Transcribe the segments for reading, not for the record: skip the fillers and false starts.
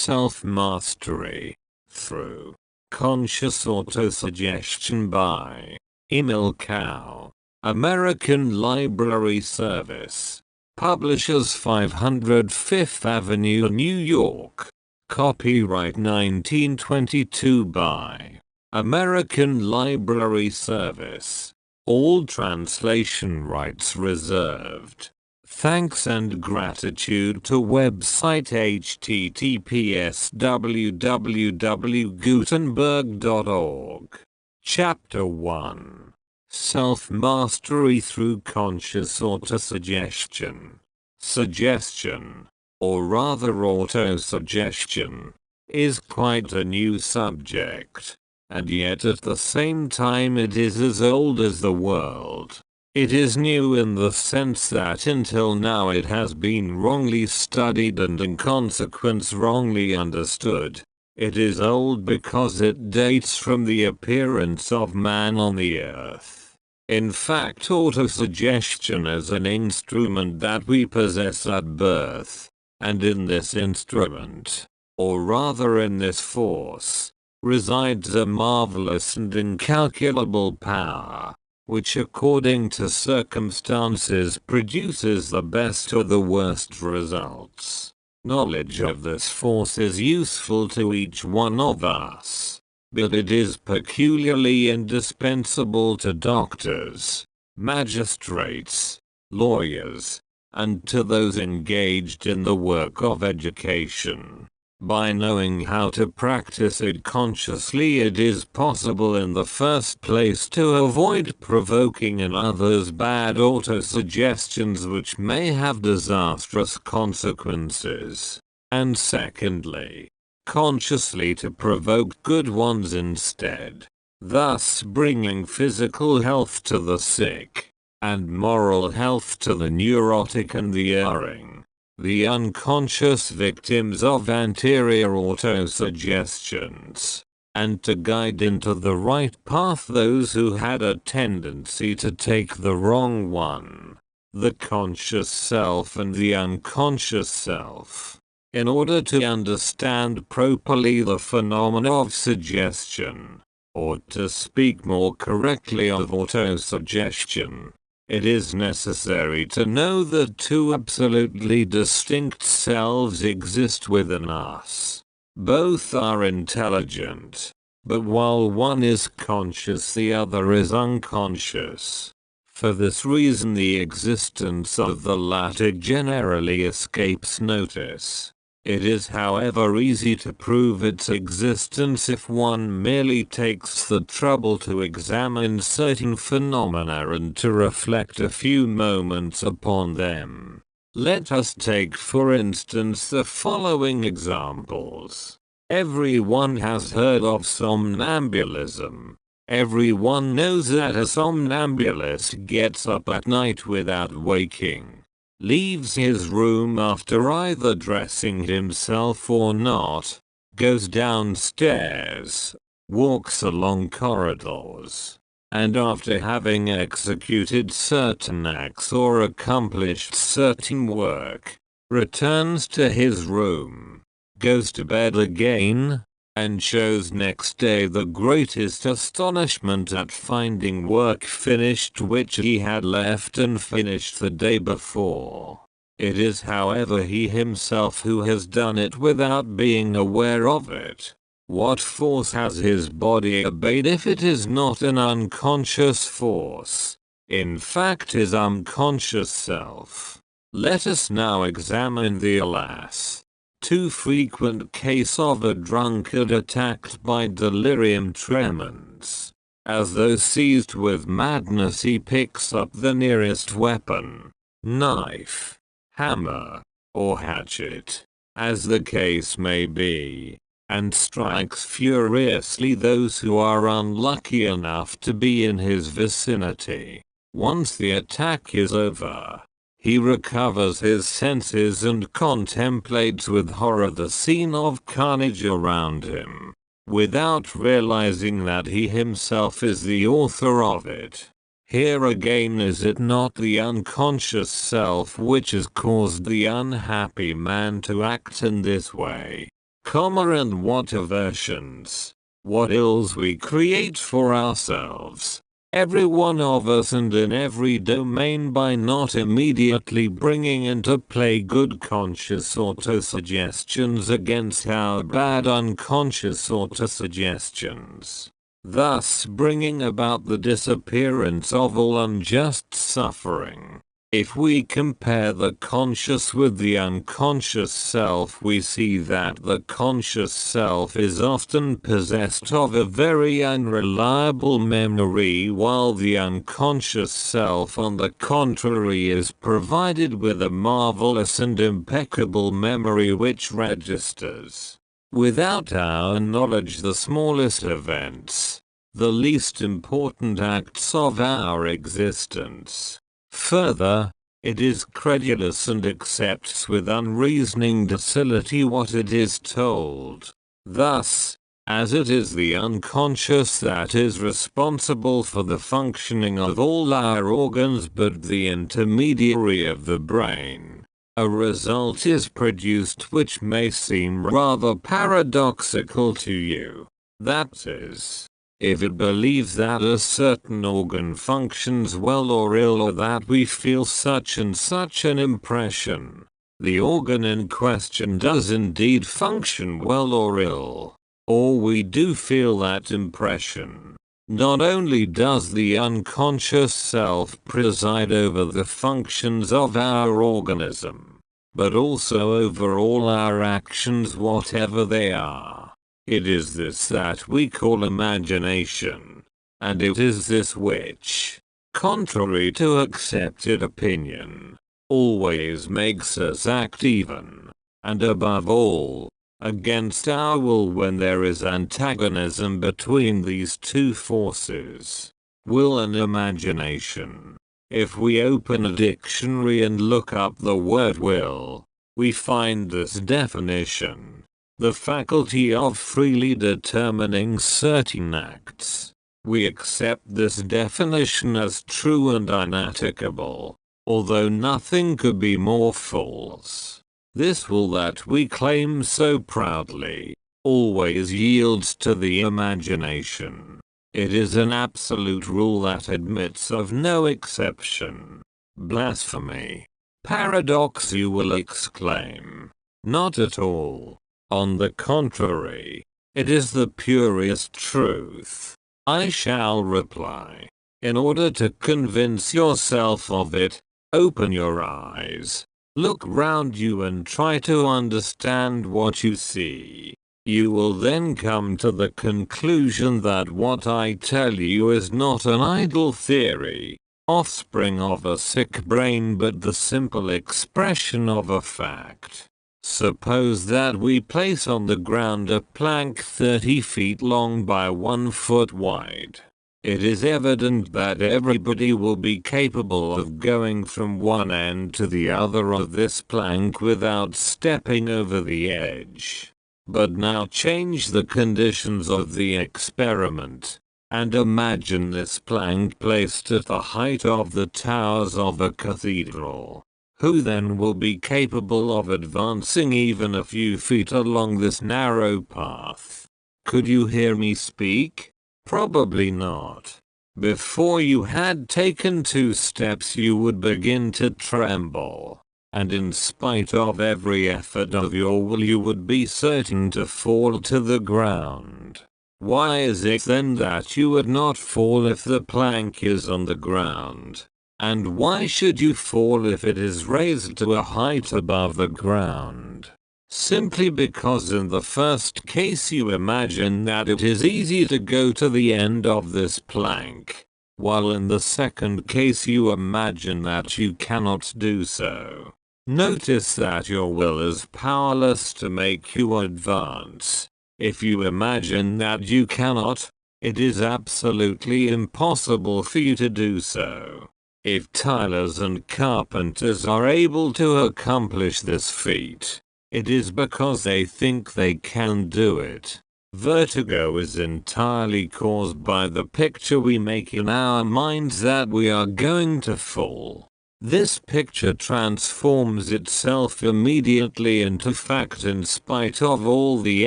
Self-Mastery Through Conscious Autosuggestion by Emile Coué, American Library Service. Publishers 500 Fifth Avenue, New York. Copyright 1922 by American Library Service. All translation rights reserved. Thanks and gratitude to website https://www.gutenberg.org. Chapter 1. Self-Mastery Through Conscious Autosuggestion. Suggestion, or rather autosuggestion, is quite a new subject, and yet at the same time it is as old as the world. It is new in the sense that until now it has been wrongly studied and in consequence wrongly understood. It is old because it dates from the appearance of man on the earth. In fact, autosuggestion is an instrument that we possess at birth, and in this instrument, or rather in this force, resides a marvelous and incalculable power, which according to circumstances produces the best or the worst results. Knowledge of this force is useful to each one of us, but it is peculiarly indispensable to doctors, magistrates, lawyers, and to those engaged in the work of education. By knowing how to practice it consciously, it is possible in the first place to avoid provoking in others bad autosuggestions which may have disastrous consequences, and secondly, consciously to provoke good ones instead, thus bringing physical health to the sick, and moral health to the neurotic and the erring, the unconscious victims of anterior autosuggestions, and to guide into the right path those who had a tendency to take the wrong one, the conscious self and the unconscious self. In order to understand properly the phenomena of suggestion, or to speak more correctly of autosuggestion, it is necessary to know that two absolutely distinct selves exist within us. Both are intelligent, but while one is conscious, the other is unconscious. For this reason, the existence of the latter generally escapes notice. It is, however, easy to prove its existence if one merely takes the trouble to examine certain phenomena and to reflect a few moments upon them. Let us take for instance the following examples. Everyone has heard of somnambulism. Everyone knows that a somnambulist gets up at night without waking, leaves his room after either dressing himself or not, goes downstairs, walks along corridors, and after having executed certain acts or accomplished certain work, returns to his room, goes to bed again, and shows next day the greatest astonishment at finding work finished which he had left unfinished the day before. It is, however, he himself who has done it without being aware of it. What force has his body obeyed if it is not an unconscious force, in fact his unconscious self? Let us now examine the, alas, too frequent case of a drunkard attacked by delirium tremens. As though seized with madness, he picks up the nearest weapon, knife, hammer, or hatchet, as the case may be, and strikes furiously those who are unlucky enough to be in his vicinity. Once the attack is over, he recovers his senses and contemplates with horror the scene of carnage around him, without realizing that he himself is the author of it. Here again, is it not the unconscious self which has caused the unhappy man to act in this way? and what aversions, what ills we create for ourselves, every one of us and in every domain, by not immediately bringing into play good conscious autosuggestions against our bad unconscious autosuggestions, thus bringing about the disappearance of all unjust suffering. If we compare the conscious with the unconscious self, we see that the conscious self is often possessed of a very unreliable memory, while the unconscious self, on the contrary, is provided with a marvelous and impeccable memory which registers, without our knowledge, the smallest events, the least important acts of our existence. Further, it is credulous and accepts with unreasoning docility what it is told. Thus, as it is the unconscious that is responsible for the functioning of all our organs but the intermediary of the brain, a result is produced which may seem rather paradoxical to you. That is, if it believes that a certain organ functions well or ill, or that we feel such and such an impression, the organ in question does indeed function well or ill, or we do feel that impression, not only does the unconscious self preside over the functions of our organism, but also over all our actions, whatever they are. It is this that we call imagination, and it is this which, contrary to accepted opinion, always makes us act even, and above all, against our will when there is antagonism between these two forces, will and imagination. If we open a dictionary and look up the word will, we find this definition: the faculty of freely determining certain acts. We accept this definition as true and unattackable, although nothing could be more false. This will that we claim so proudly always yields to the imagination. It is an absolute rule that admits of no exception. Blasphemy! Paradox, you will exclaim. Not at all. On the contrary, it is the purest truth. I shall reply. In order to convince yourself of it, open your eyes, look round you and try to understand what you see. You will then come to the conclusion that what I tell you is not an idle theory, offspring of a sick brain, but the simple expression of a fact. Suppose that we place on the ground a plank 30 feet long by 1 foot wide. It is evident that everybody will be capable of going from one end to the other of this plank without stepping over the edge. But now change the conditions of the experiment, and imagine this plank placed at the height of the towers of a cathedral. Who then will be capable of advancing even a few feet along this narrow path? Could you hear me speak? Probably not. Before you had taken 2 steps you would begin to tremble, and in spite of every effort of your will you would be certain to fall to the ground. Why is it then that you would not fall if the plank is on the ground? And why should you fall if it is raised to a height above the ground? Simply because in the first case you imagine that it is easy to go to the end of this plank, while in the second case you imagine that you cannot do so. Notice that your will is powerless to make you advance. If you imagine that you cannot, it is absolutely impossible for you to do so. If tilers and carpenters are able to accomplish this feat, it is because they think they can do it. Vertigo is entirely caused by the picture we make in our minds that we are going to fall. This picture transforms itself immediately into fact in spite of all the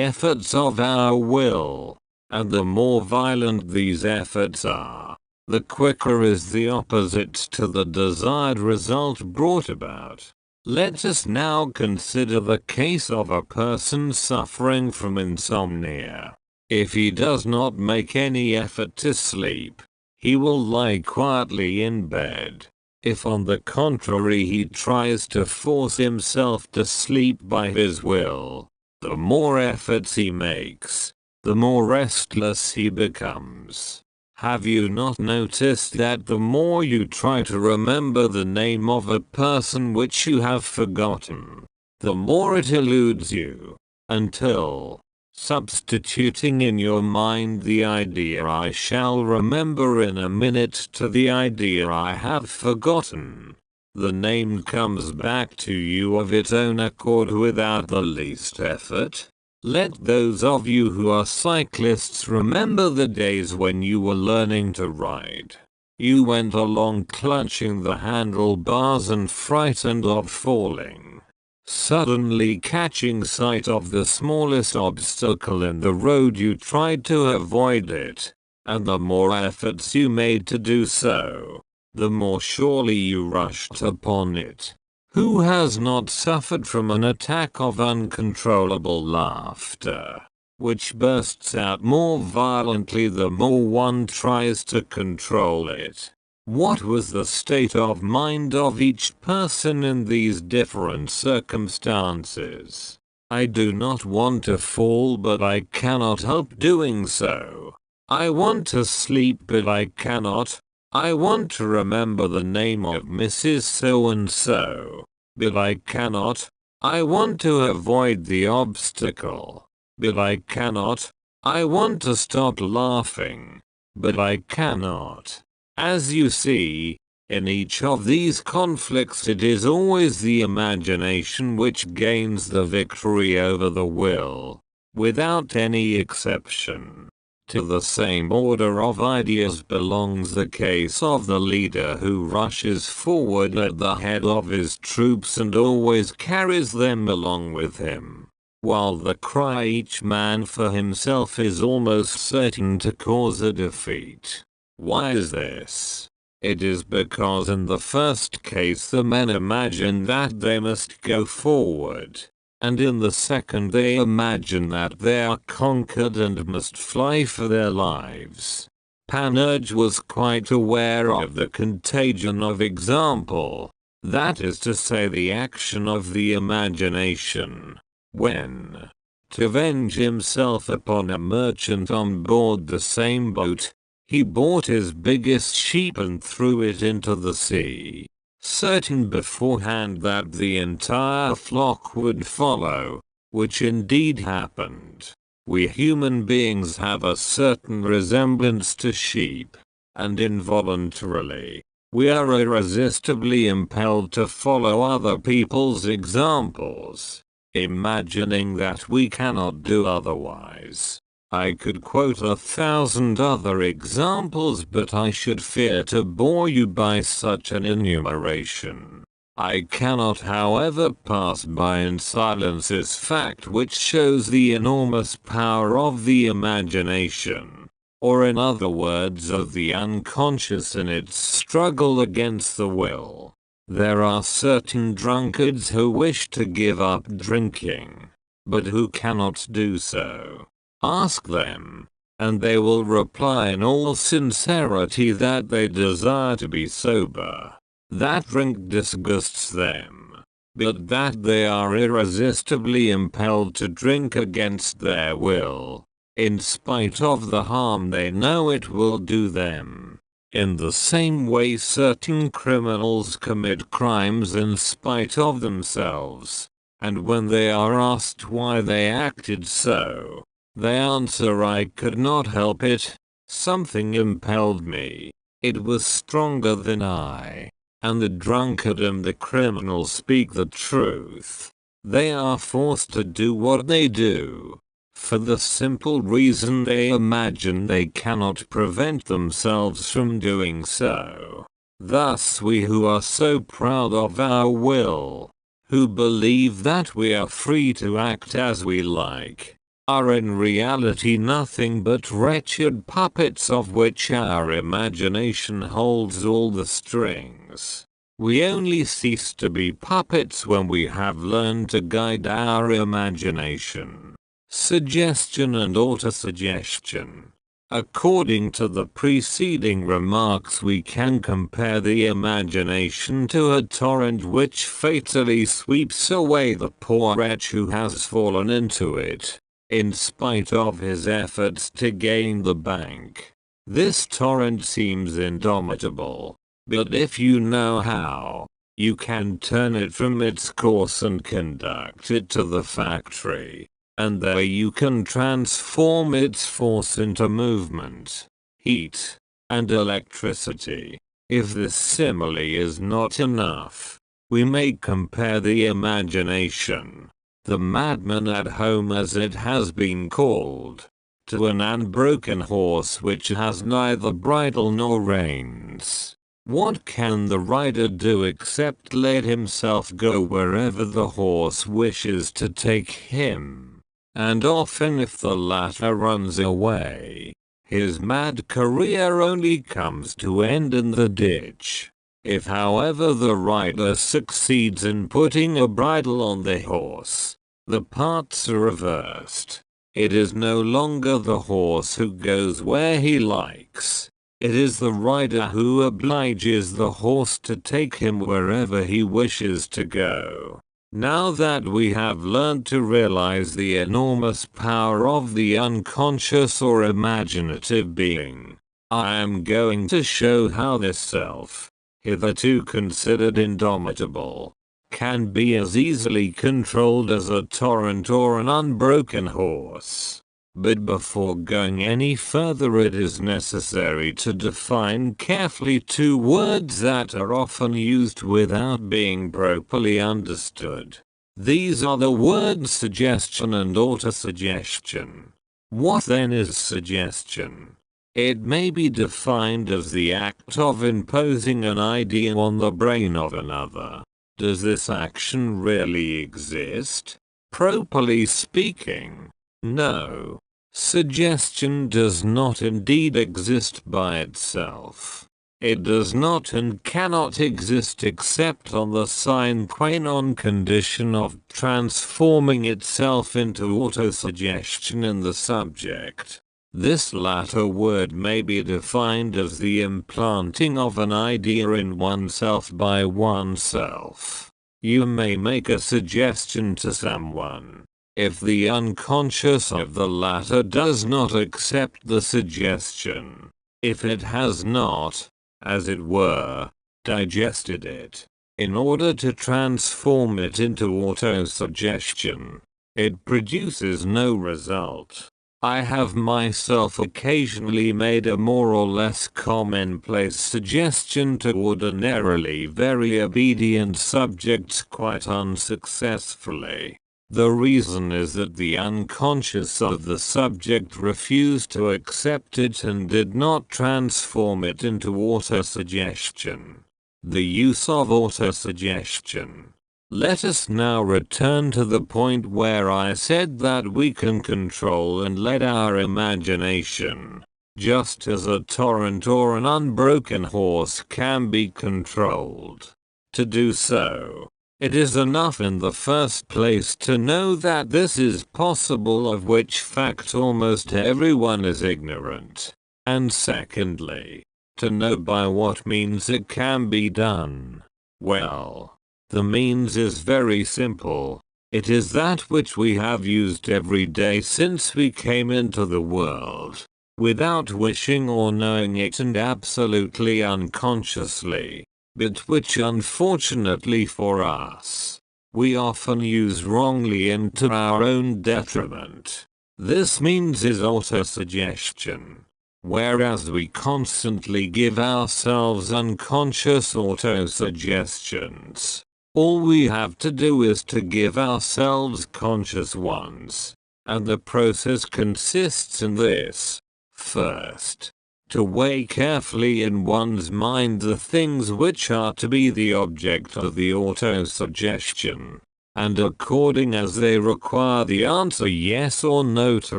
efforts of our will. And the more violent these efforts are, the quicker is the opposite to the desired result brought about. Let us now consider the case of a person suffering from insomnia. If he does not make any effort to sleep, he will lie quietly in bed. If on the contrary he tries to force himself to sleep by his will, the more efforts he makes, the more restless he becomes. Have you not noticed that the more you try to remember the name of a person which you have forgotten, the more it eludes you, until, substituting in your mind the idea "I shall remember in a minute" to the idea "I have forgotten," the name comes back to you of its own accord without the least effort. Let those of you who are cyclists remember the days when you were learning to ride. You went along clutching the handlebars and frightened of falling. Suddenly catching sight of the smallest obstacle in the road, you tried to avoid it, and the more efforts you made to do so, the more surely you rushed upon it. Who has not suffered from an attack of uncontrollable laughter, which bursts out more violently the more one tries to control it? What was the state of mind of each person in these different circumstances? I do not want to fall, but I cannot help doing so. I want to sleep, but I cannot. I want to remember the name of Mrs. So-and-so, but I cannot. I want to avoid the obstacle, but I cannot. I want to stop laughing, but I cannot. As you see, in each of these conflicts it is always the imagination which gains the victory over the will, without any exception. To the same order of ideas belongs the case of the leader who rushes forward at the head of his troops and always carries them along with him, while the cry "each man for himself" is almost certain to cause a defeat. Why is this? It is because in the first case the men imagine that they must go forward, and in the second they imagine that they are conquered and must fly for their lives. Panurge was quite aware of the contagion of example, that is to say the action of the imagination, when, to avenge himself upon a merchant on board the same boat, he bought his biggest sheep and threw it into the sea, certain beforehand that the entire flock would follow, which indeed happened. We human beings have a certain resemblance to sheep, and involuntarily, we are irresistibly impelled to follow other people's examples, imagining that we cannot do otherwise. I could quote 1,000 other examples, but I should fear to bore you by such an enumeration. I cannot, however, pass by in silence this fact which shows the enormous power of the imagination, or in other words of the unconscious in its struggle against the will. There are certain drunkards who wish to give up drinking, but who cannot do so. Ask them, and they will reply in all sincerity that they desire to be sober, that drink disgusts them, but that they are irresistibly impelled to drink against their will, in spite of the harm they know it will do them. In the same way certain criminals commit crimes in spite of themselves, and when they are asked why they acted so, they answer, "I could not help it. Something impelled me. It was stronger than I." And the drunkard and the criminal speak the truth. They are forced to do what they do, for the simple reason they imagine they cannot prevent themselves from doing so. Thus we who are so proud of our will, who believe that we are free to act as we like, are in reality nothing but wretched puppets of which our imagination holds all the strings. We only cease to be puppets when we have learned to guide our imagination. Suggestion and autosuggestion. According to the preceding remarks, we can compare the imagination to a torrent which fatally sweeps away the poor wretch who has fallen into it, in spite of his efforts to gain the bank. This torrent seems indomitable, but if you know how, you can turn it from its course and conduct it to the factory. And there you can transform its force into movement, heat, and electricity. If this simile is not enough, we may compare the imagination, the madman at home as it has been called, to an unbroken horse which has neither bridle nor reins. What can the rider do except let himself go wherever the horse wishes to take him? And often if the latter runs away, his mad career only comes to end in the ditch. If however the rider succeeds in putting a bridle on the horse, the parts are reversed. It is no longer the horse who goes where he likes. It is the rider who obliges the horse to take him wherever he wishes to go. Now that we have learned to realize the enormous power of the unconscious or imaginative being, I am going to show how this self, hitherto considered indomitable, can be as easily controlled as a torrent or an unbroken horse. But before going any further, it is necessary to define carefully two words that are often used without being properly understood. These are the words suggestion and autosuggestion. What then is suggestion? It may be defined as the act of imposing an idea on the brain of another. Does this action really exist? Properly speaking, no. Suggestion does not indeed exist by itself. It does not and cannot exist except on the sine qua non condition of transforming itself into autosuggestion in the subject. This latter word may be defined as the implanting of an idea in oneself by oneself. You may make a suggestion to someone. If the unconscious of the latter does not accept the suggestion, if it has not, as it were, digested it, in order to transform it into autosuggestion, it produces no result. I have myself occasionally made a more or less commonplace suggestion to ordinarily very obedient subjects quite unsuccessfully. The reason is that the unconscious of the subject refused to accept it and did not transform it into autosuggestion. The use of autosuggestion. Let us now return to the point where I said that we can control and let our imagination, just as a torrent or an unbroken horse can be controlled. To do so, it is enough in the first place to know that this is possible, of which fact almost everyone is ignorant, and secondly, to know by what means it can be done. Well, the means is very simple. It is that which we have used every day since we came into the world, without wishing or knowing it and absolutely unconsciously, but which unfortunately for us, we often use wrongly and to our own detriment. This means is autosuggestion. Whereas we constantly give ourselves unconscious autosuggestions, all we have to do is to give ourselves conscious ones, and the process consists in this. First, to weigh carefully in one's mind the things which are to be the object of the autosuggestion, and according as they require the answer yes or no to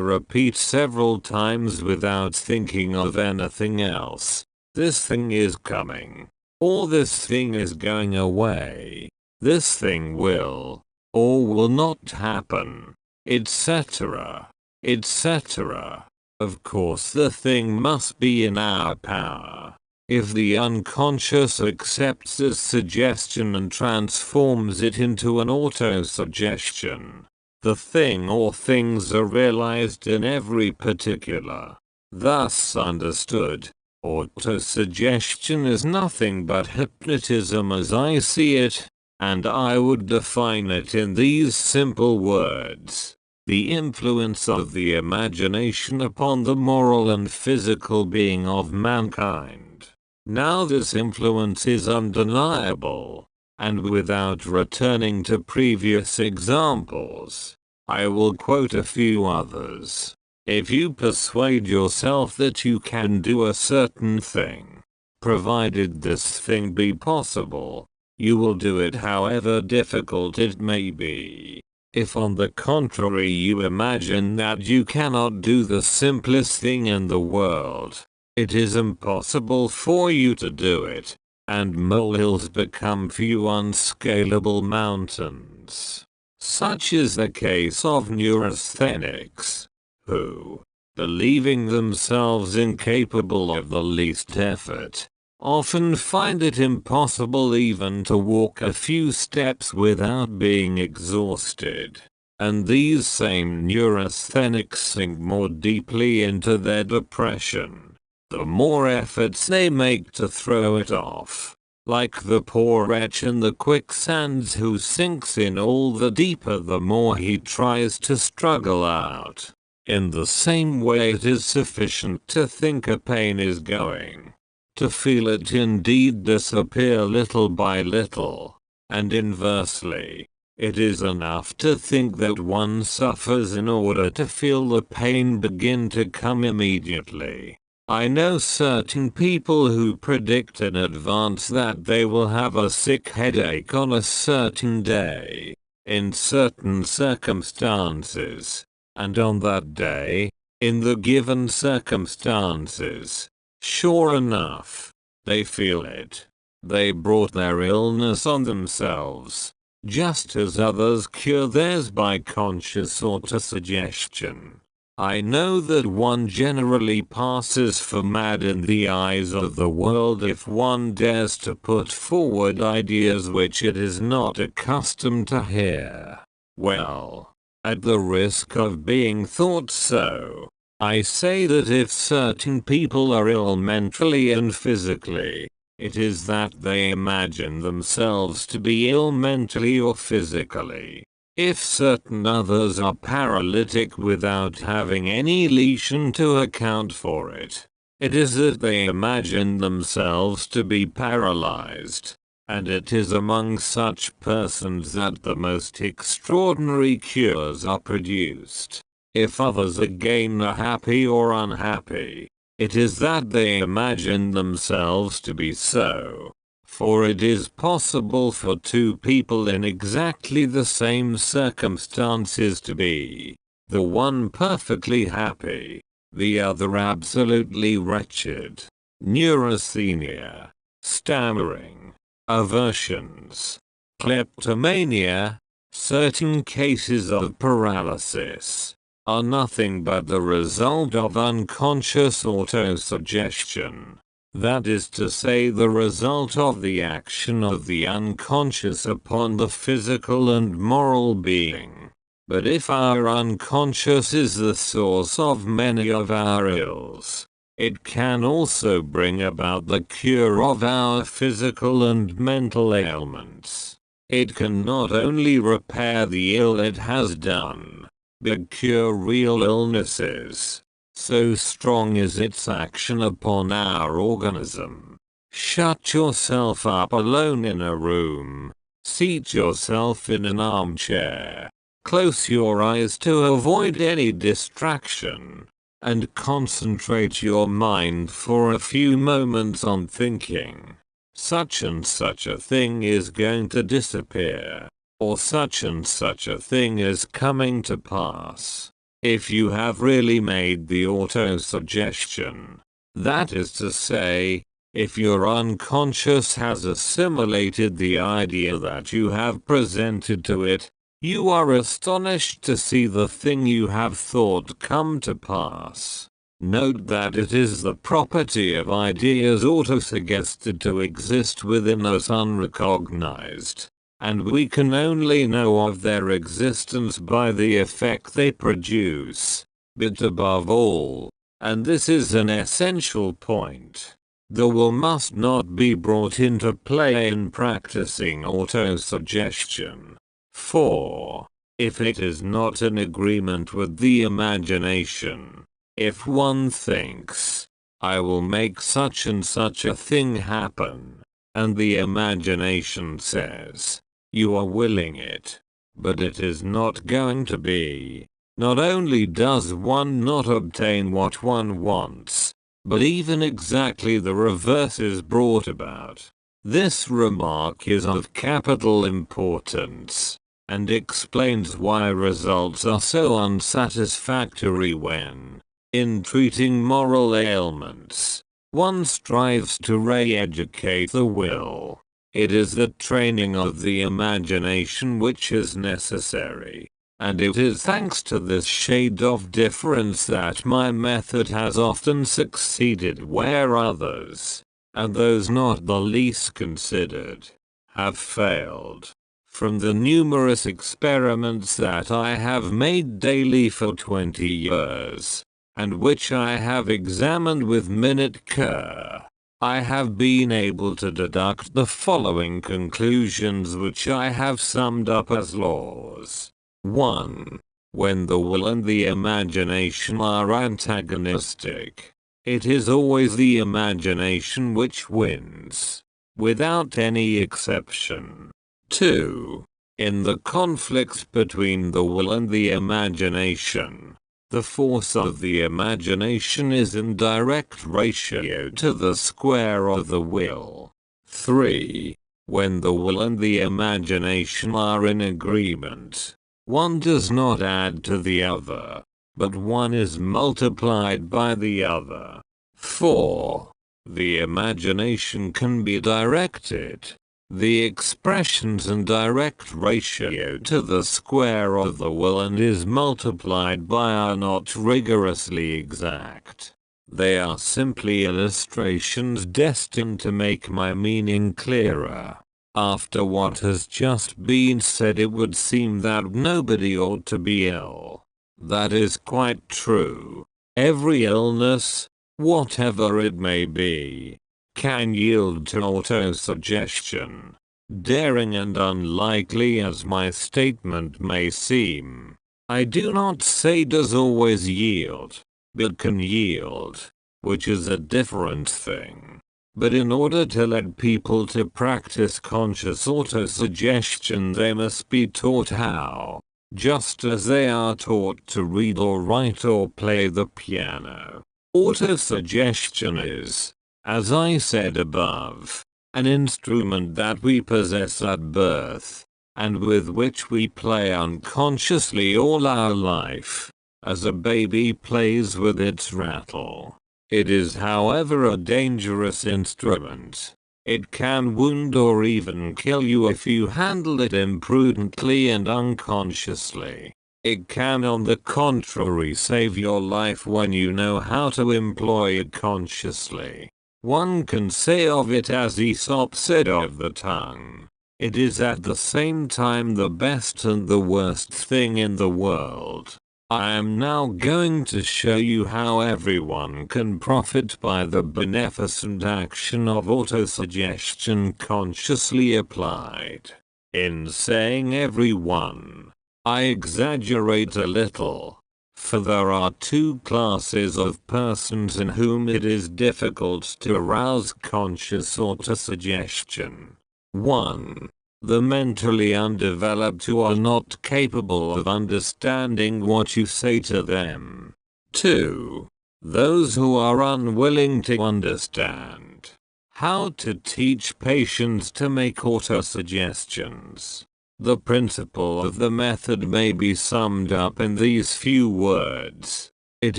repeat several times without thinking of anything else. This thing is coming, or this thing is going away, this thing will, or will not happen, etc., etc. Of course the thing must be in our power. If the unconscious accepts this suggestion and transforms it into an autosuggestion, the thing or things are realized in every particular. Thus understood, autosuggestion is nothing but hypnotism as I see it, and I would define it in these simple words: the influence of the imagination upon the moral and physical being of mankind. Now this influence is undeniable, and without returning to previous examples, I will quote a few others. If you persuade yourself that you can do a certain thing, provided this thing be possible, you will do it however difficult it may be. If on the contrary you imagine that you cannot do the simplest thing in the world, it is impossible for you to do it, and molehills become for you unscalable mountains. Such is the case of neurasthenics, who, believing themselves incapable of the least effort, often find it impossible even to walk a few steps without being exhausted. And these same neurasthenics sink more deeply into their depression, the more efforts they make to throw it off. Like the poor wretch in the quicksands who sinks in all the deeper the more he tries to struggle out. In the same way it is sufficient to think a pain is going, to feel it indeed disappear little by little, and inversely, it is enough to think that one suffers in order to feel the pain begin to come immediately. I know certain people who predict in advance that they will have a sick headache on a certain day, in certain circumstances, and on that day, in the given circumstances, sure enough, they feel it. They brought their illness on themselves, just as others cure theirs by conscious autosuggestion. I know that one generally passes for mad in the eyes of the world if one dares to put forward ideas which it is not accustomed to hear. Well, at the risk of being thought so, I say that if certain people are ill mentally and physically, it is that they imagine themselves to be ill mentally or physically. If certain others are paralytic without having any lesion to account for it, it is that they imagine themselves to be paralyzed, and it is among such persons that the most extraordinary cures are produced. If others again are happy or unhappy, it is that they imagine themselves to be so. For it is possible for two people in exactly the same circumstances to be, the one perfectly happy, the other absolutely wretched. Neurasthenia, stammering, aversions, kleptomania, certain cases of paralysis, are nothing but the result of unconscious autosuggestion. That is to say, the result of the action of the unconscious upon the physical and moral being. But if our unconscious is the source of many of our ills, it can also bring about the cure of our physical and mental ailments. It can not only repair the ill it has done, but cure real illnesses. So strong is its action upon our organism. Shut yourself up alone in a room. Seat yourself in an armchair. Close your eyes to avoid any distraction. and concentrate your mind for a few moments on thinking, such and such a thing is going to disappear, or such and such a thing is coming to pass. If you have really made the auto-suggestion, that is to say, if your unconscious has assimilated the idea that you have presented to it, you are astonished to see the thing you have thought come to pass. Note that it is the property of ideas auto-suggested to exist within us unrecognized, and we can only know of their existence by the effect they produce. But above all, and this is an essential point, the will must not be brought into play in practicing auto-suggestion. 4. If it is not in agreement with the imagination, if one thinks, I will make such and such a thing happen, and the imagination says, you are willing it, but it is not going to be, not only does one not obtain what one wants, but even exactly the reverse is brought about. This remark is of capital importance, and explains why results are so unsatisfactory when, in treating moral ailments, one strives to re-educate the will. It is the training of the imagination which is necessary, and it is thanks to this shade of difference that my method has often succeeded where others, and those not the least considered, have failed. From the numerous experiments that I have made daily for 20 years, and which I have examined with minute care, I have been able to deduct the following conclusions which I have summed up as laws. 1. When the will and the imagination are antagonistic, it is always the imagination which wins, without any exception. 2. In the conflicts between the will and the imagination, the force of the imagination is in direct ratio to the square of the will. 3. When the will and the imagination are in agreement, one does not add to the other, but one is multiplied by the other. 4. The imagination can be directed. The expressions in direct ratio to the square of the will and is multiplied by are not rigorously exact. They are simply illustrations destined to make my meaning clearer. After what has just been said, it would seem that nobody ought to be ill. That is quite true. Every illness, whatever it may be, can yield to auto-suggestion. Daring and unlikely as my statement may seem, I do not say does always yield, but can yield, which is a different thing. But in order to let people to practice conscious auto-suggestion, they must be taught how, just as they are taught to read or write or play the piano. Auto-suggestion is, as I said above, an instrument that we possess at birth, and with which we play unconsciously all our life, as a baby plays with its rattle. It is, however, a dangerous instrument. It can wound or even kill you if you handle it imprudently and unconsciously. It can, on the contrary, save your life when you know how to employ it consciously. One can say of it as Aesop said of the tongue, it is at the same time the best and the worst thing in the world. I am now going to show you how everyone can profit by the beneficent action of autosuggestion consciously applied. In saying everyone, I exaggerate a little, for there are two classes of persons in whom it is difficult to arouse conscious autosuggestion. 1. The mentally undeveloped who are not capable of understanding what you say to them. 2. Those who are unwilling to understand how to teach patients to make autosuggestions. The principle of the method may be summed up in these few words. It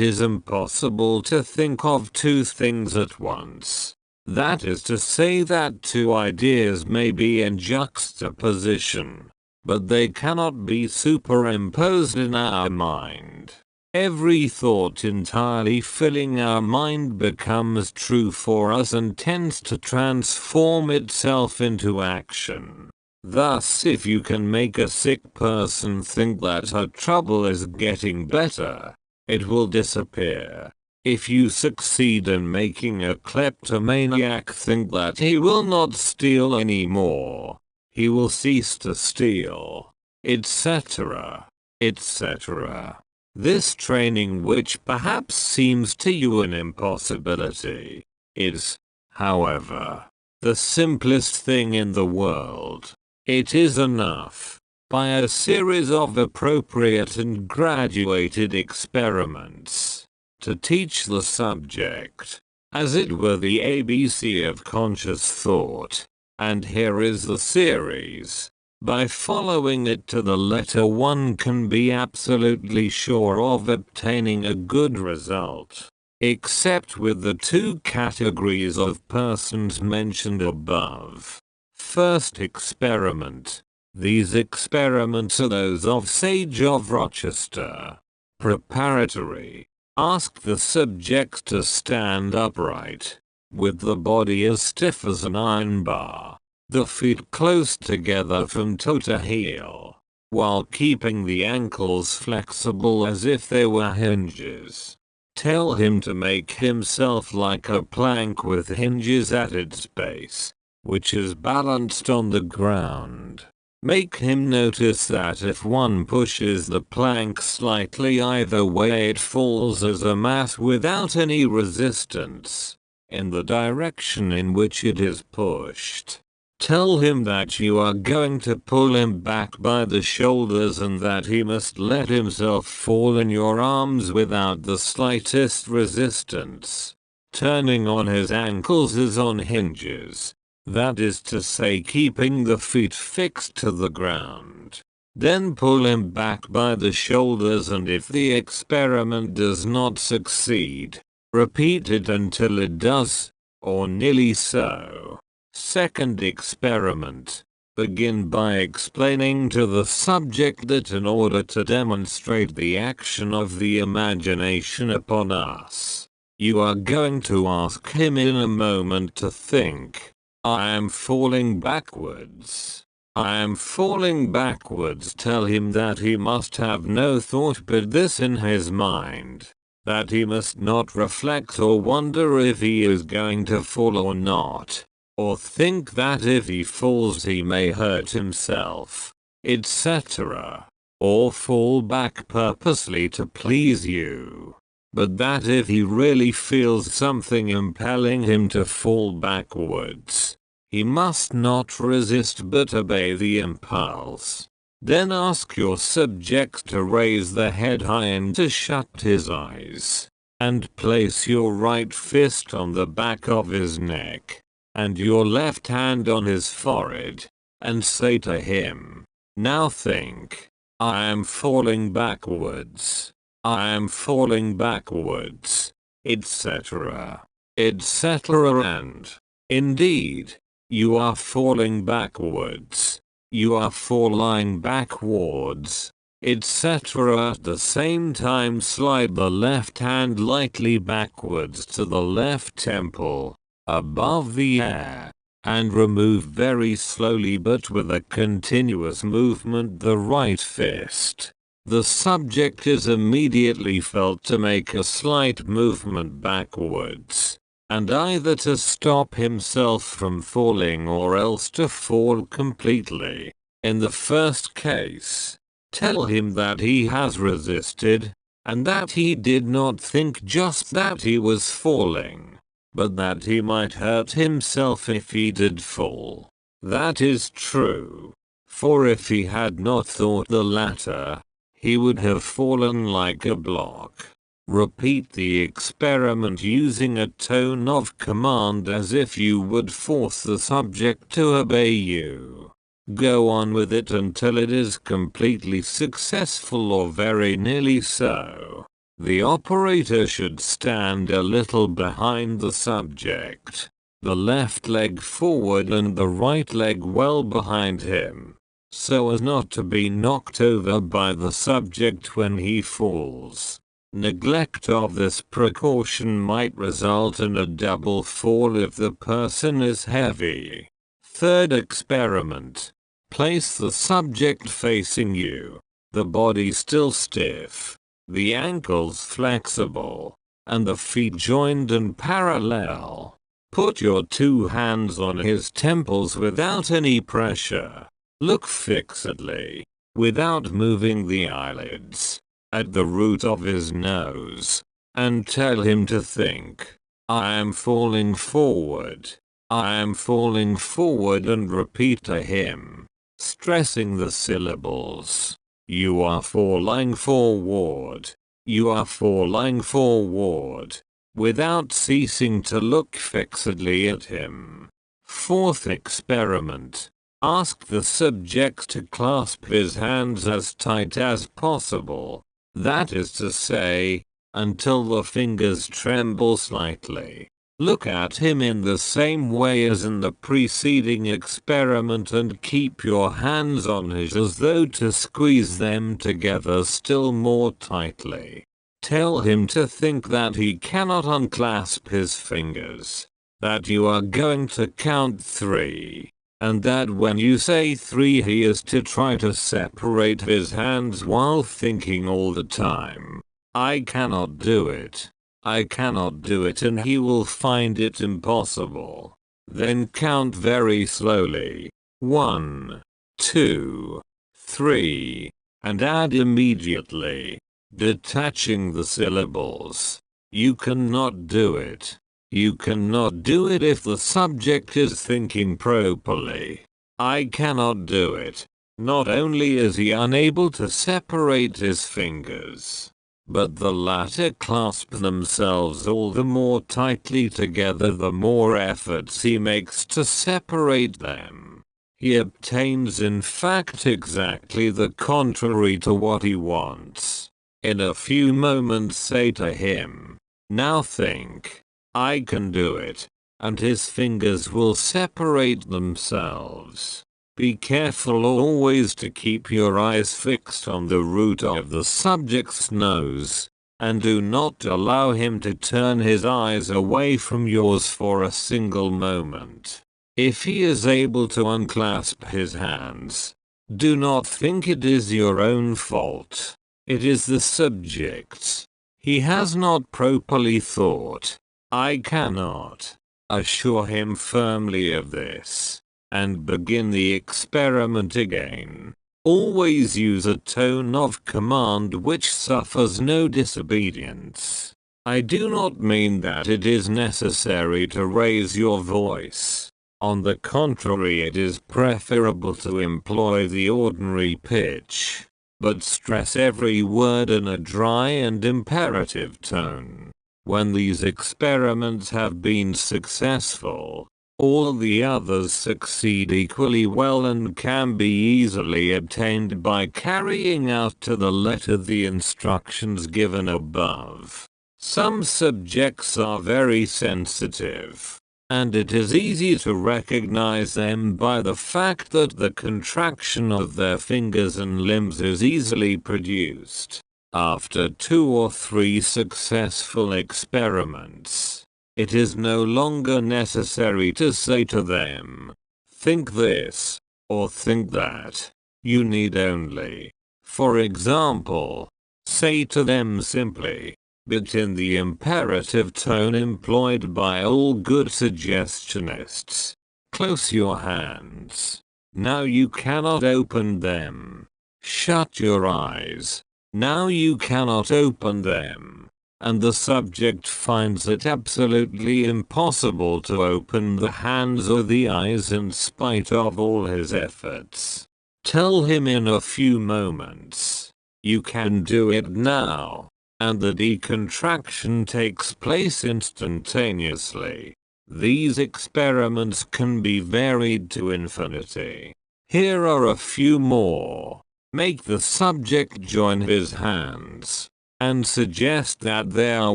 is impossible to think of two things at once. That is to say that two ideas may be in juxtaposition, but they cannot be superimposed in our mind. Every thought entirely filling our mind becomes true for us and tends to transform itself into action. Thus, if you can make a sick person think that her trouble is getting better, it will disappear. If you succeed in making a kleptomaniac think that he will not steal anymore, he will cease to steal, etc., etc. This training, which perhaps seems to you an impossibility, is, however, the simplest thing in the world. It is enough, by a series of appropriate and graduated experiments, to teach the subject, as it were, the ABC of conscious thought. And here is the series. By following it to the letter, one can be absolutely sure of obtaining a good result, except with the two categories of persons mentioned above. First experiment. These experiments are those of Sage of Rochester. Preparatory. Ask the subject to stand upright, with the body as stiff as an iron bar, the feet close together from toe to heel, while keeping the ankles flexible as if they were hinges. Tell him to make himself like a plank with hinges at its base, which is balanced on the ground. Make him notice that if one pushes the plank slightly either way, it falls as a mass without any resistance, in the direction in which it is pushed. Tell him that you are going to pull him back by the shoulders and that he must let himself fall in your arms without the slightest resistance, turning on his ankles as on hinges. That is to say, keeping the feet fixed to the ground. Then pull him back by the shoulders, and if the experiment does not succeed, repeat it until it does, or nearly so. Second experiment. Begin by explaining to the subject that in order to demonstrate the action of the imagination upon us, you are going to ask him in a moment to think, "I am falling backwards. I am falling backwards." Tell him that he must have no thought but this in his mind, that he must not reflect or wonder if he is going to fall or not, or think that if he falls he may hurt himself, etc., or fall back purposely to please you. But that if he really feels something impelling him to fall backwards, he must not resist but obey the impulse. Then ask your subject to raise the head high and to shut his eyes, and place your right fist on the back of his neck, and your left hand on his forehead, and say to him, "Now think, I am falling backwards. I am falling backwards," etc., etc. And, indeed, you are falling backwards. You are falling backwards, etc. At the same time, slide the left hand lightly backwards to the left temple, above the air, and remove very slowly but with a continuous movement the right fist. The subject is immediately felt to make a slight movement backwards, and either to stop himself from falling or else to fall completely. In the first case, tell him that he has resisted, and that he did not think just that he was falling, but that he might hurt himself if he did fall. That is true, for if he had not thought the latter, he would have fallen like a block. Repeat the experiment using a tone of command as if you would force the subject to obey you. Go on with it until it is completely successful or very nearly so. The operator should stand a little behind the subject, the left leg forward and the right leg well behind him, so as not to be knocked over by the subject when he falls. Neglect of this precaution might result in a double fall if the person is heavy. Third experiment. Place the subject facing you, the body still stiff, the ankles flexible, and the feet joined and parallel. Put your 2 hands on his temples without any pressure. Look fixedly, without moving the eyelids, at the root of his nose, and tell him to think, "I am falling forward. I am falling forward," and repeat to him, stressing the syllables. You are falling forward. You are falling forward, without ceasing to look fixedly at him. Fourth experiment. Ask the subject to clasp his hands as tight as possible. That is to say, until the fingers tremble slightly. Look at him in the same way as in the preceding experiment and keep your hands on his as though to squeeze them together still more tightly. Tell him to think that he cannot unclasp his fingers, that you are going to count 3, and that when you say 3 he is to try to separate his hands while thinking all the time, "I cannot do it. I cannot do it," and he will find it impossible. Then count very slowly, 1, 2, 3, and add immediately, detaching the syllables. You cannot do it. You cannot do it if the subject is thinking properly. I cannot do it. Not only is he unable to separate his fingers, but the latter clasp themselves all the more tightly together the more efforts he makes to separate them. He obtains in fact exactly the contrary to what he wants. In a few moments say to him, "Now think, I can do it," and his fingers will separate themselves. Be careful always to keep your eyes fixed on the root of the subject's nose, and do not allow him to turn his eyes away from yours for a single moment. If he is able to unclasp his hands, do not think it is your own fault. It is the subject's. He has not properly thought. I cannot. Assure him firmly of this, and begin the experiment again. Always use a tone of command which suffers no disobedience. I do not mean that it is necessary to raise your voice. On the contrary, it is preferable to employ the ordinary pitch, but stress every word in a dry and imperative tone. When these experiments have been successful, all the others succeed equally well and can be easily obtained by carrying out to the letter the instructions given above. Some subjects are very sensitive, and it is easy to recognize them by the fact that the contraction of their fingers and limbs is easily produced. After 2 or 3 successful experiments, it is no longer necessary to say to them, "Think this," or "think that." You need only, for example, say to them simply, but in the imperative tone employed by all good suggestionists, "Close your hands. Now you cannot open them. Shut your eyes. Now you cannot open them." And the subject finds it absolutely impossible to open the hands or the eyes in spite of all his efforts. Tell him in a few moments, "You can do it now." and the decontraction takes place instantaneously. These experiments can be varied to infinity. Here are a few more. Make the subject join his hands, and suggest that they are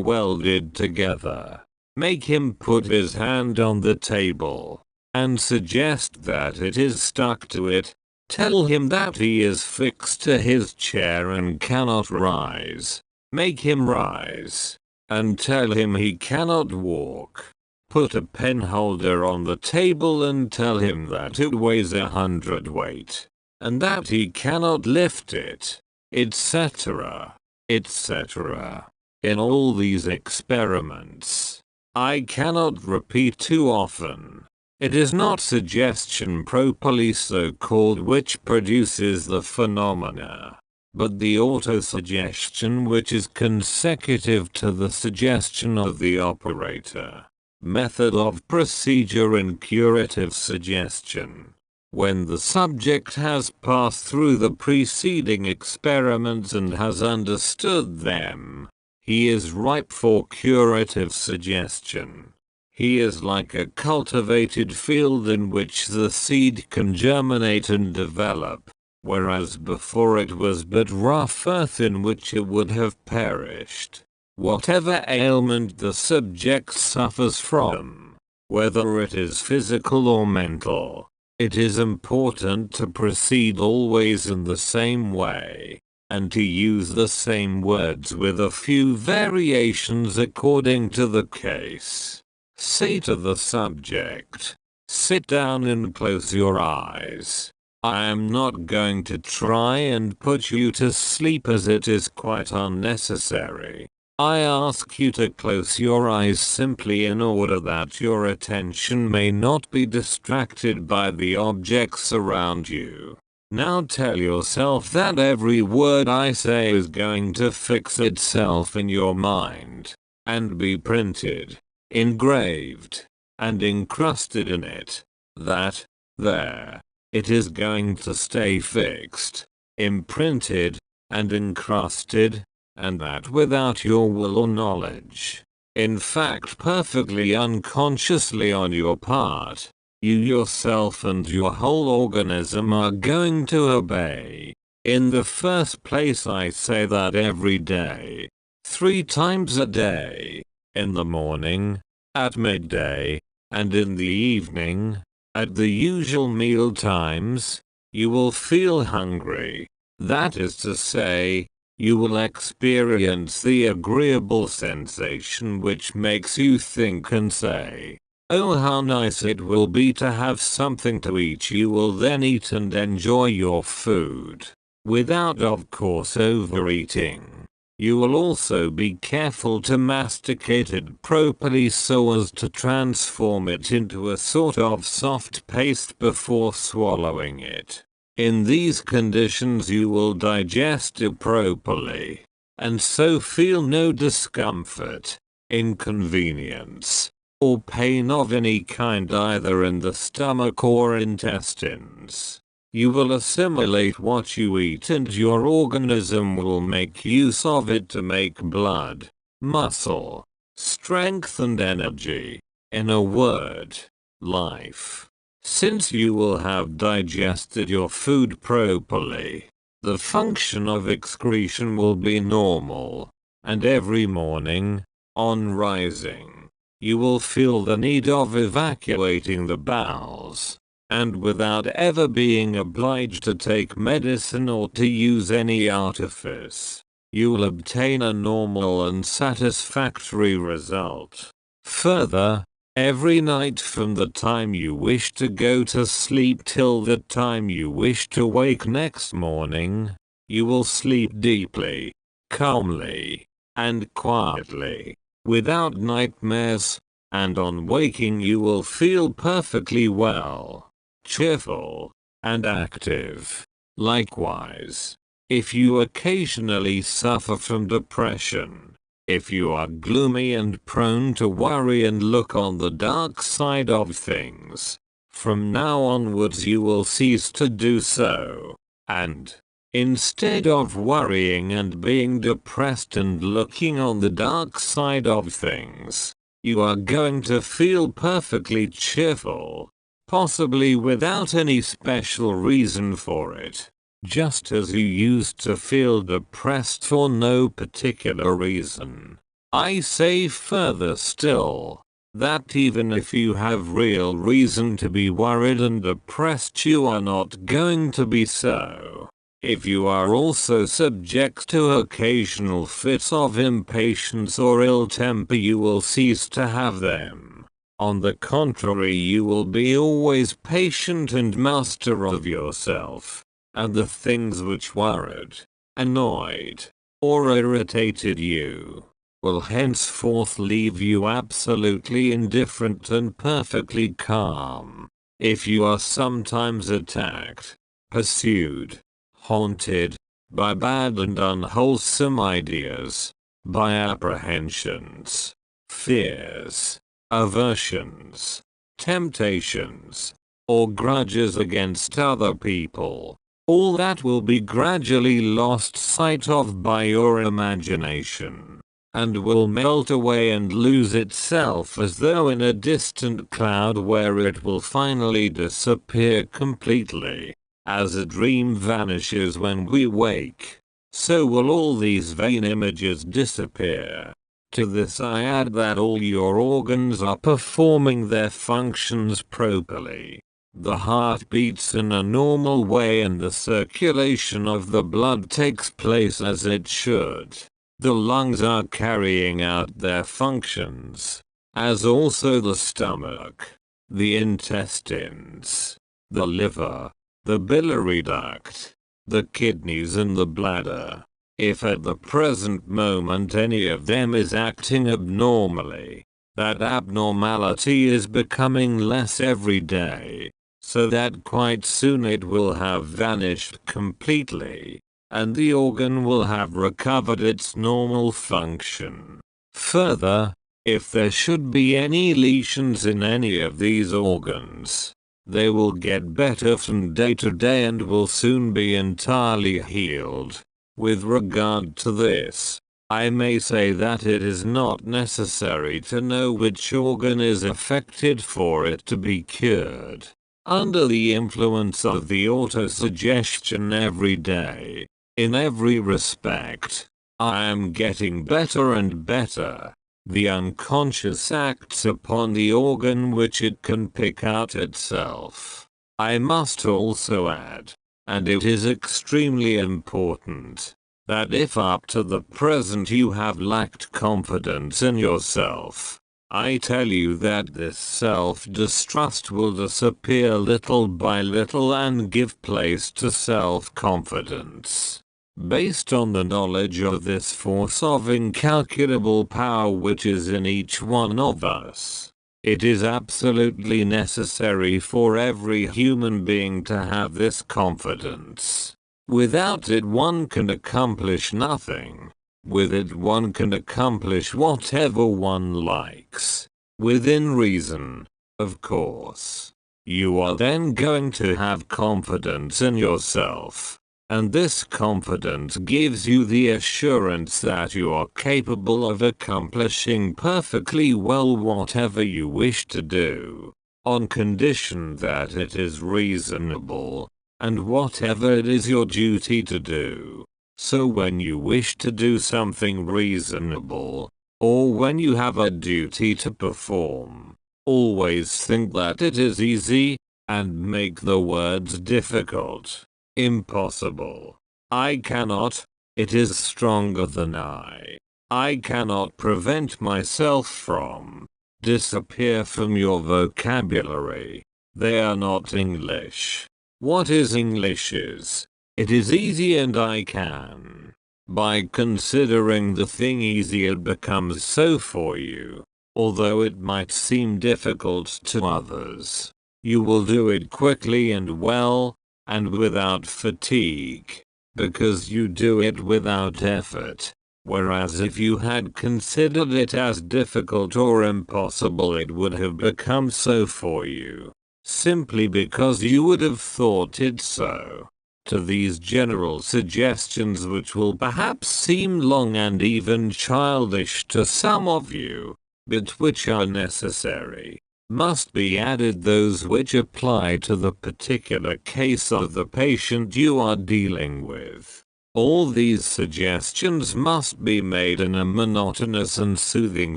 welded together. Make him put his hand on the table, and suggest that it is stuck to it. Tell him that he is fixed to his chair and cannot rise. Make him rise, and tell him he cannot walk. Put a pen holder on the table and tell him that it weighs 100 weight, and that he cannot lift it, etc., etc. In all these experiments, I cannot repeat too often, it is not suggestion properly so called which produces the phenomena, but the autosuggestion which is consecutive to the suggestion of the operator. Method of procedure in curative suggestion. When the subject has passed through the preceding experiments and has understood them, he is ripe for curative suggestion. He is like a cultivated field in which the seed can germinate and develop, whereas before it was but rough earth in which it would have perished. Whatever ailment the subject suffers from, whether it is physical or mental, it is important to proceed always in the same way, and to use the same words with a few variations according to the case. Say to the subject, "Sit down and close your eyes. I am not going to try and put you to sleep as it is quite unnecessary. I ask you to close your eyes simply in order that your attention may not be distracted by the objects around you. Now tell yourself that every word I say is going to fix itself in your mind, and be printed, engraved, and encrusted in it. That, there, it is going to stay fixed, imprinted, and encrusted, and that without your will or knowledge. In fact, perfectly unconsciously on your part, you yourself and your whole organism are going to obey. In the first place, I say that every day, 3 times a day, in the morning, at midday, and in the evening, at the usual meal times, you will feel hungry. That is to say, you will experience the agreeable sensation which makes you think and say, "Oh, how nice it will be to have something to eat." You will then eat and enjoy your food, without of course overeating. You will also be careful to masticate it properly so as to transform it into a sort of soft paste before swallowing it. In these conditions you will digest it properly, and so feel no discomfort, inconvenience, or pain of any kind either in the stomach or intestines. You will assimilate what you eat and your organism will make use of it to make blood, muscle, strength and energy. In a word, life. Since you will have digested your food properly, the function of excretion will be normal, and every morning, on rising, you will feel the need of evacuating the bowels, and without ever being obliged to take medicine or to use any artifice, you will obtain a normal and satisfactory result. Further, every night from the time you wish to go to sleep till the time you wish to wake next morning, you will sleep deeply, calmly, and quietly, without nightmares, and on waking you will feel perfectly well, cheerful, and active. Likewise, if you occasionally suffer from depression, if you are gloomy and prone to worry and look on the dark side of things, from now onwards you will cease to do so, and, Instead of worrying and being depressed and looking on the dark side of things, you are going to feel perfectly cheerful, possibly without any special reason for it, just as you used to feel depressed for no particular reason. I say further still, that even if you have real reason to be worried and depressed, you are not going to be so. If you are also subject to occasional fits of impatience or ill temper, you will cease to have them. On the contrary, you will be always patient and master of yourself, and the things which worried, annoyed, or irritated you will henceforth leave you absolutely indifferent and perfectly calm. If you are sometimes attacked, pursued, haunted by bad and unwholesome ideas, by apprehensions, fears, aversions, temptations, or grudges against other people, all that will be gradually lost sight of by your imagination, and will melt away and lose itself as though in a distant cloud, where it will finally disappear completely. As a dream vanishes when we wake, so will all these vain images disappear. To this I add that all your organs are performing their functions properly. The heart beats in a normal way and the circulation of the blood takes place as it should. The lungs are carrying out their functions, as also the stomach, the intestines, the liver, the biliary duct, the kidneys and the bladder. If at the present moment any of them is acting abnormally, that abnormality is becoming less every day, so that quite soon it will have vanished completely, and the organ will have recovered its normal function. Further, if there should be any lesions in any of these organs, they will get better from day to day and will soon be entirely healed. With regard to this, I may say that it is not necessary to know which organ is affected for it to be cured. Under the influence of the autosuggestion every day, in every respect, I am getting better and better. The unconscious acts upon the organ which it can pick out itself. I must also add, and it is extremely important, that if up to the present you have lacked confidence in yourself, I tell you that this self-distrust will disappear little by little and give place to self-confidence. Based on the knowledge of this force of incalculable power which is in each one of us, it is absolutely necessary for every human being to have this confidence. Without it one can accomplish nothing. With it one can accomplish whatever one likes. Within reason, of course. You are then going to have confidence in yourself. And this confidence gives you the assurance that you are capable of accomplishing perfectly well whatever you wish to do, on condition that it is reasonable, and whatever it is your duty to do. So when you wish to do something reasonable, or when you have a duty to perform, always think that it is easy, and make the words difficult. Impossible. I cannot. It is stronger than I cannot prevent myself from. Disappear from your vocabulary. They are not English. What is English is, it is easy and I can. By considering the thing easy, it becomes so for you. Although it might seem difficult to others, you will do it quickly and well, and without fatigue, because you do it without effort. Whereas if you had considered it as difficult or impossible, it would have become so for you, simply because you would have thought it so. to these general suggestions, which will perhaps seem long and even childish to some of you, but which are necessary, must be added those which apply to the particular case of the patient you are dealing with. All these suggestions must be made in a monotonous and soothing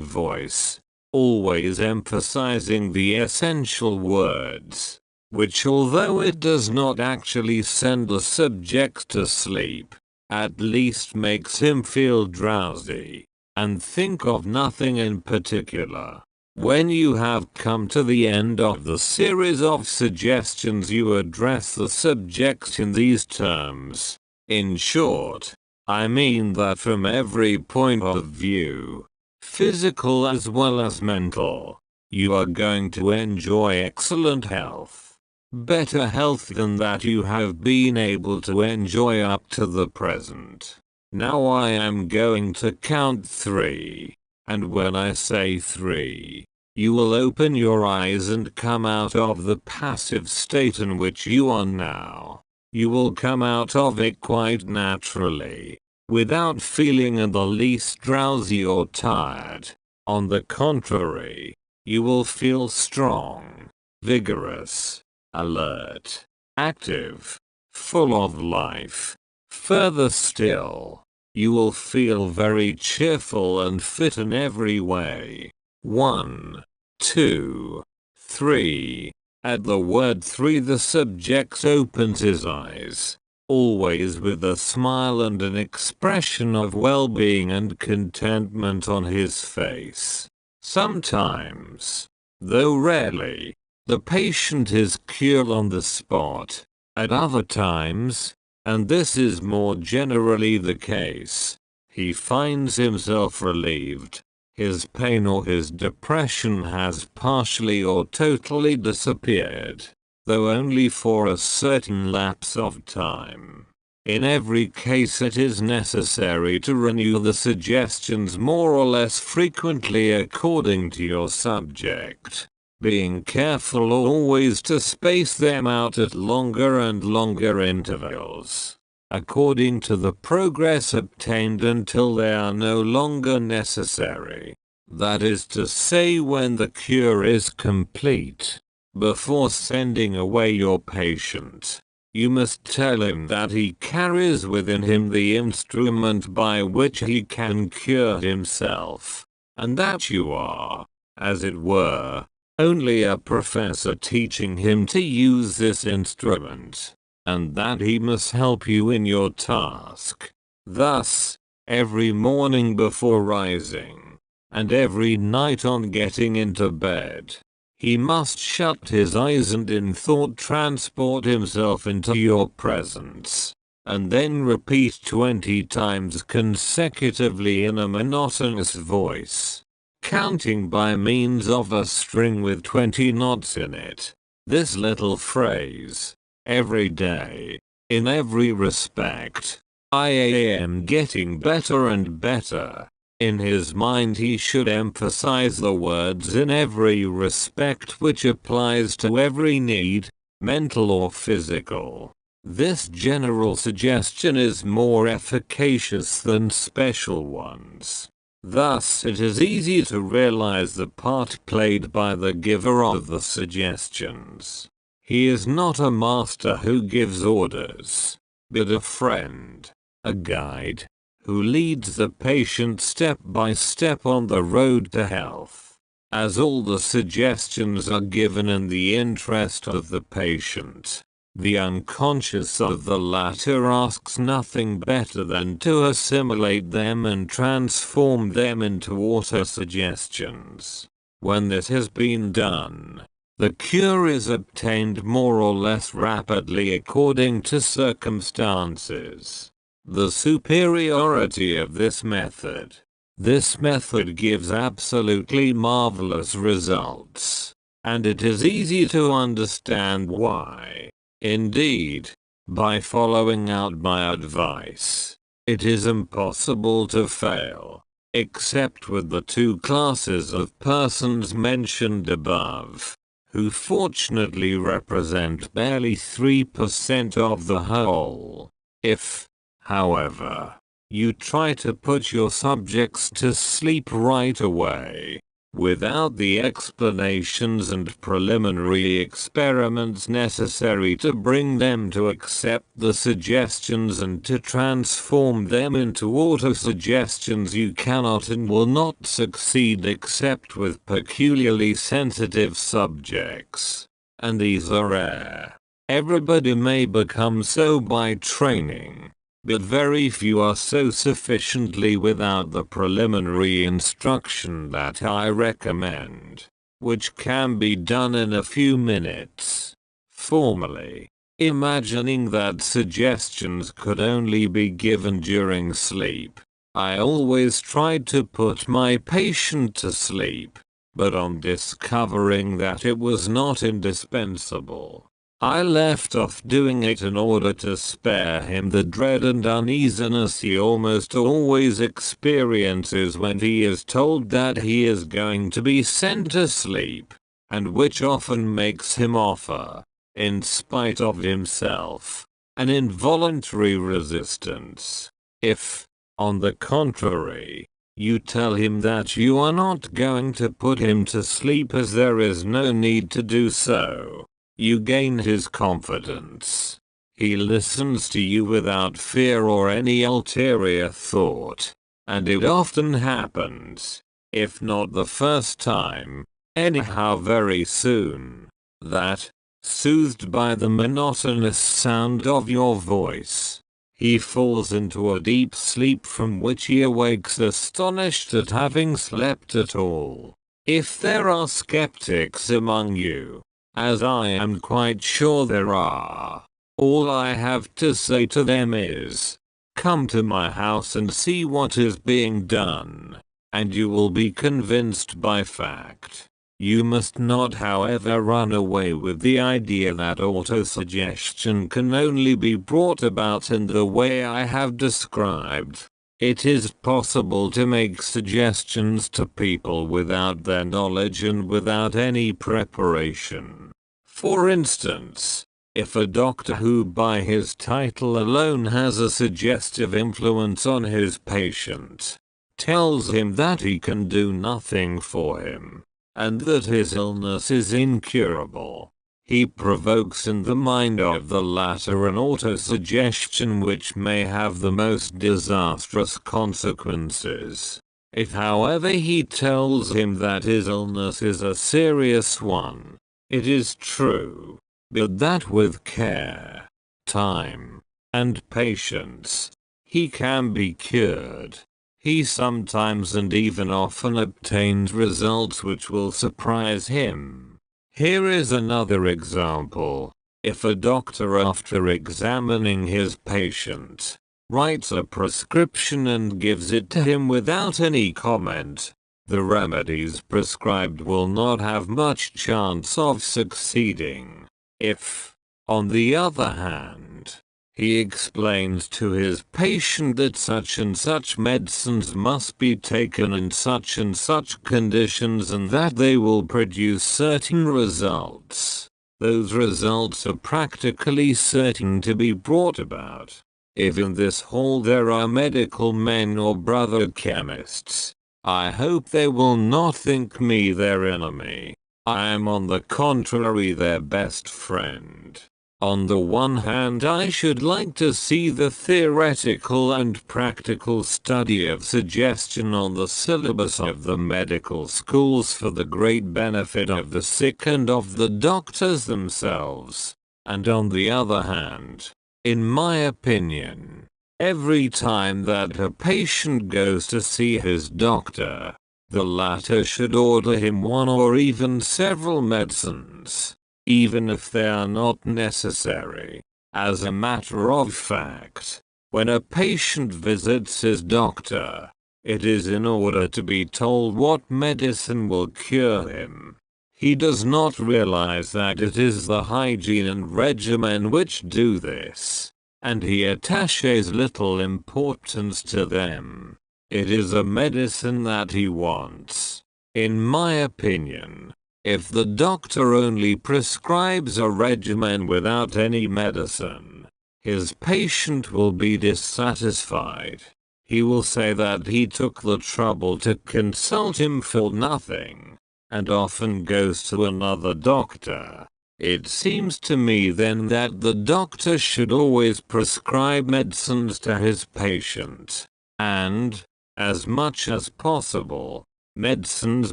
voice, always emphasizing the essential words, which, although it does not actually send the subject to sleep, at least makes him feel drowsy, and think of nothing in particular. When you have come to the end of the series of suggestions, you address the subject in these terms. In short, I mean that from every point of view, physical as well as mental, you are going to enjoy excellent health. Better health than that you have been able to enjoy up to the present. Now I am going to count 3. And when I say 3, you will open your eyes and come out of the passive state in which you are now. You will come out of it quite naturally, without feeling in the least drowsy or tired. On the contrary, you will feel strong, vigorous, alert, active, full of life. Further still, you will feel very cheerful and fit in every way. 1, 2, 3. At the word 3, the subject opens his eyes, always with a smile and an expression of well-being and contentment on his face. Sometimes, though rarely, the patient is cured on the spot. At other times, and this is more generally the case, he finds himself relieved. His pain or his depression has partially or totally disappeared, though only for a certain lapse of time. In every case, it is necessary to renew the suggestions more or less frequently according to your subject, being careful always to space them out at longer and longer intervals, according to the progress obtained, until they are no longer necessary. That is to say, when the cure is complete. Before sending away your patient, you must tell him that he carries within him the instrument by which he can cure himself, and that you are, as it were, only a professor teaching him to use this instrument, and that he must help you in your task. Thus, every morning before rising, and every night on getting into bed, he must shut his eyes and in thought transport himself into your presence, and then repeat 20 times consecutively in a monotonous voice, counting by means of a string with 20 knots in it, this little phrase: every day, in every respect, I am getting better and better. In his mind he should emphasize the words "in every respect," which applies to every need, mental or physical. This general suggestion is more efficacious than special ones. Thus it is easy to realize the part played by the giver of the suggestions. He is not a master who gives orders, but a friend, a guide, who leads the patient step by step on the road to health. As all the suggestions are given in the interest of the patient, the unconscious of the latter asks nothing better than to assimilate them and transform them into autosuggestions. When this has been done, the cure is obtained more or less rapidly according to circumstances. The superiority of this method. This method gives absolutely marvelous results, and it is easy to understand why. Indeed, by following out my advice, it is impossible to fail, except with the 2 classes of persons mentioned above. who fortunately represent barely 3% of the whole. If, however, you try to put your subjects to sleep right away, without the explanations and preliminary experiments necessary to bring them to accept the suggestions and to transform them into autosuggestions, you cannot and will not succeed except with peculiarly sensitive subjects. And these are rare. Everybody may become so by training, but very few are so sufficiently without the preliminary instruction that I recommend, which can be done in a few minutes. Formally, imagining that suggestions could only be given during sleep, I always tried to put my patient to sleep, but on discovering that it was not indispensable, I left off doing it in order to spare him the dread and uneasiness he almost always experiences when he is told that he is going to be sent to sleep, and which often makes him offer, in spite of himself, an involuntary resistance. If, on the contrary, you tell him that you are not going to put him to sleep as there is no need to do so, you gain his confidence. He listens to you without fear or any ulterior thought, and it often happens, if not the first time, anyhow very soon, that, soothed by the monotonous sound of your voice, he falls into a deep sleep from which he awakes astonished at having slept at all. If there are skeptics among you, as I am quite sure there are, all I have to say to them is, come to my house and see what is being done, and you will be convinced by fact. You must not, however, run away with the idea that autosuggestion can only be brought about in the way I have described. It is possible to make suggestions to people without their knowledge and without any preparation. For instance, if a doctor who by his title alone has a suggestive influence on his patient, tells him that he can do nothing for him, and that his illness is incurable, he provokes in the mind of the latter an autosuggestion which may have the most disastrous consequences. If, however, he tells him that his illness is a serious one, it is true, but that with care, time, and patience, he can be cured. He sometimes and even often obtains results which will surprise him. Here is another example. If a doctor, after examining his patient, writes a prescription and gives it to him without any comment, the remedies prescribed will not have much chance of succeeding. If, on the other hand, he explains to his patient that such and such medicines must be taken in such and such conditions and that they will produce certain results, those results are practically certain to be brought about. If in this hall there are medical men or brother chemists, I hope they will not think me their enemy. I am on the contrary their best friend. On the one hand, I should like to see the theoretical and practical study of suggestion on the syllabus of the medical schools for the great benefit of the sick and of the doctors themselves. And on the other hand, in my opinion, every time that a patient goes to see his doctor, the latter should order him one or even several medicines, even if they are not necessary. As a matter of fact, when a patient visits his doctor, it is in order to be told what medicine will cure him. He does not realize that it is the hygiene and regimen which do this, and he attaches little importance to them. It is a medicine that he wants. In my opinion, If the doctor only prescribes a regimen without any medicine, his patient will be dissatisfied. He will say that he took the trouble to consult him for nothing, and often goes to another doctor. It seems to me then that the doctor should always prescribe medicines to his patient, and, as much as possible, medicines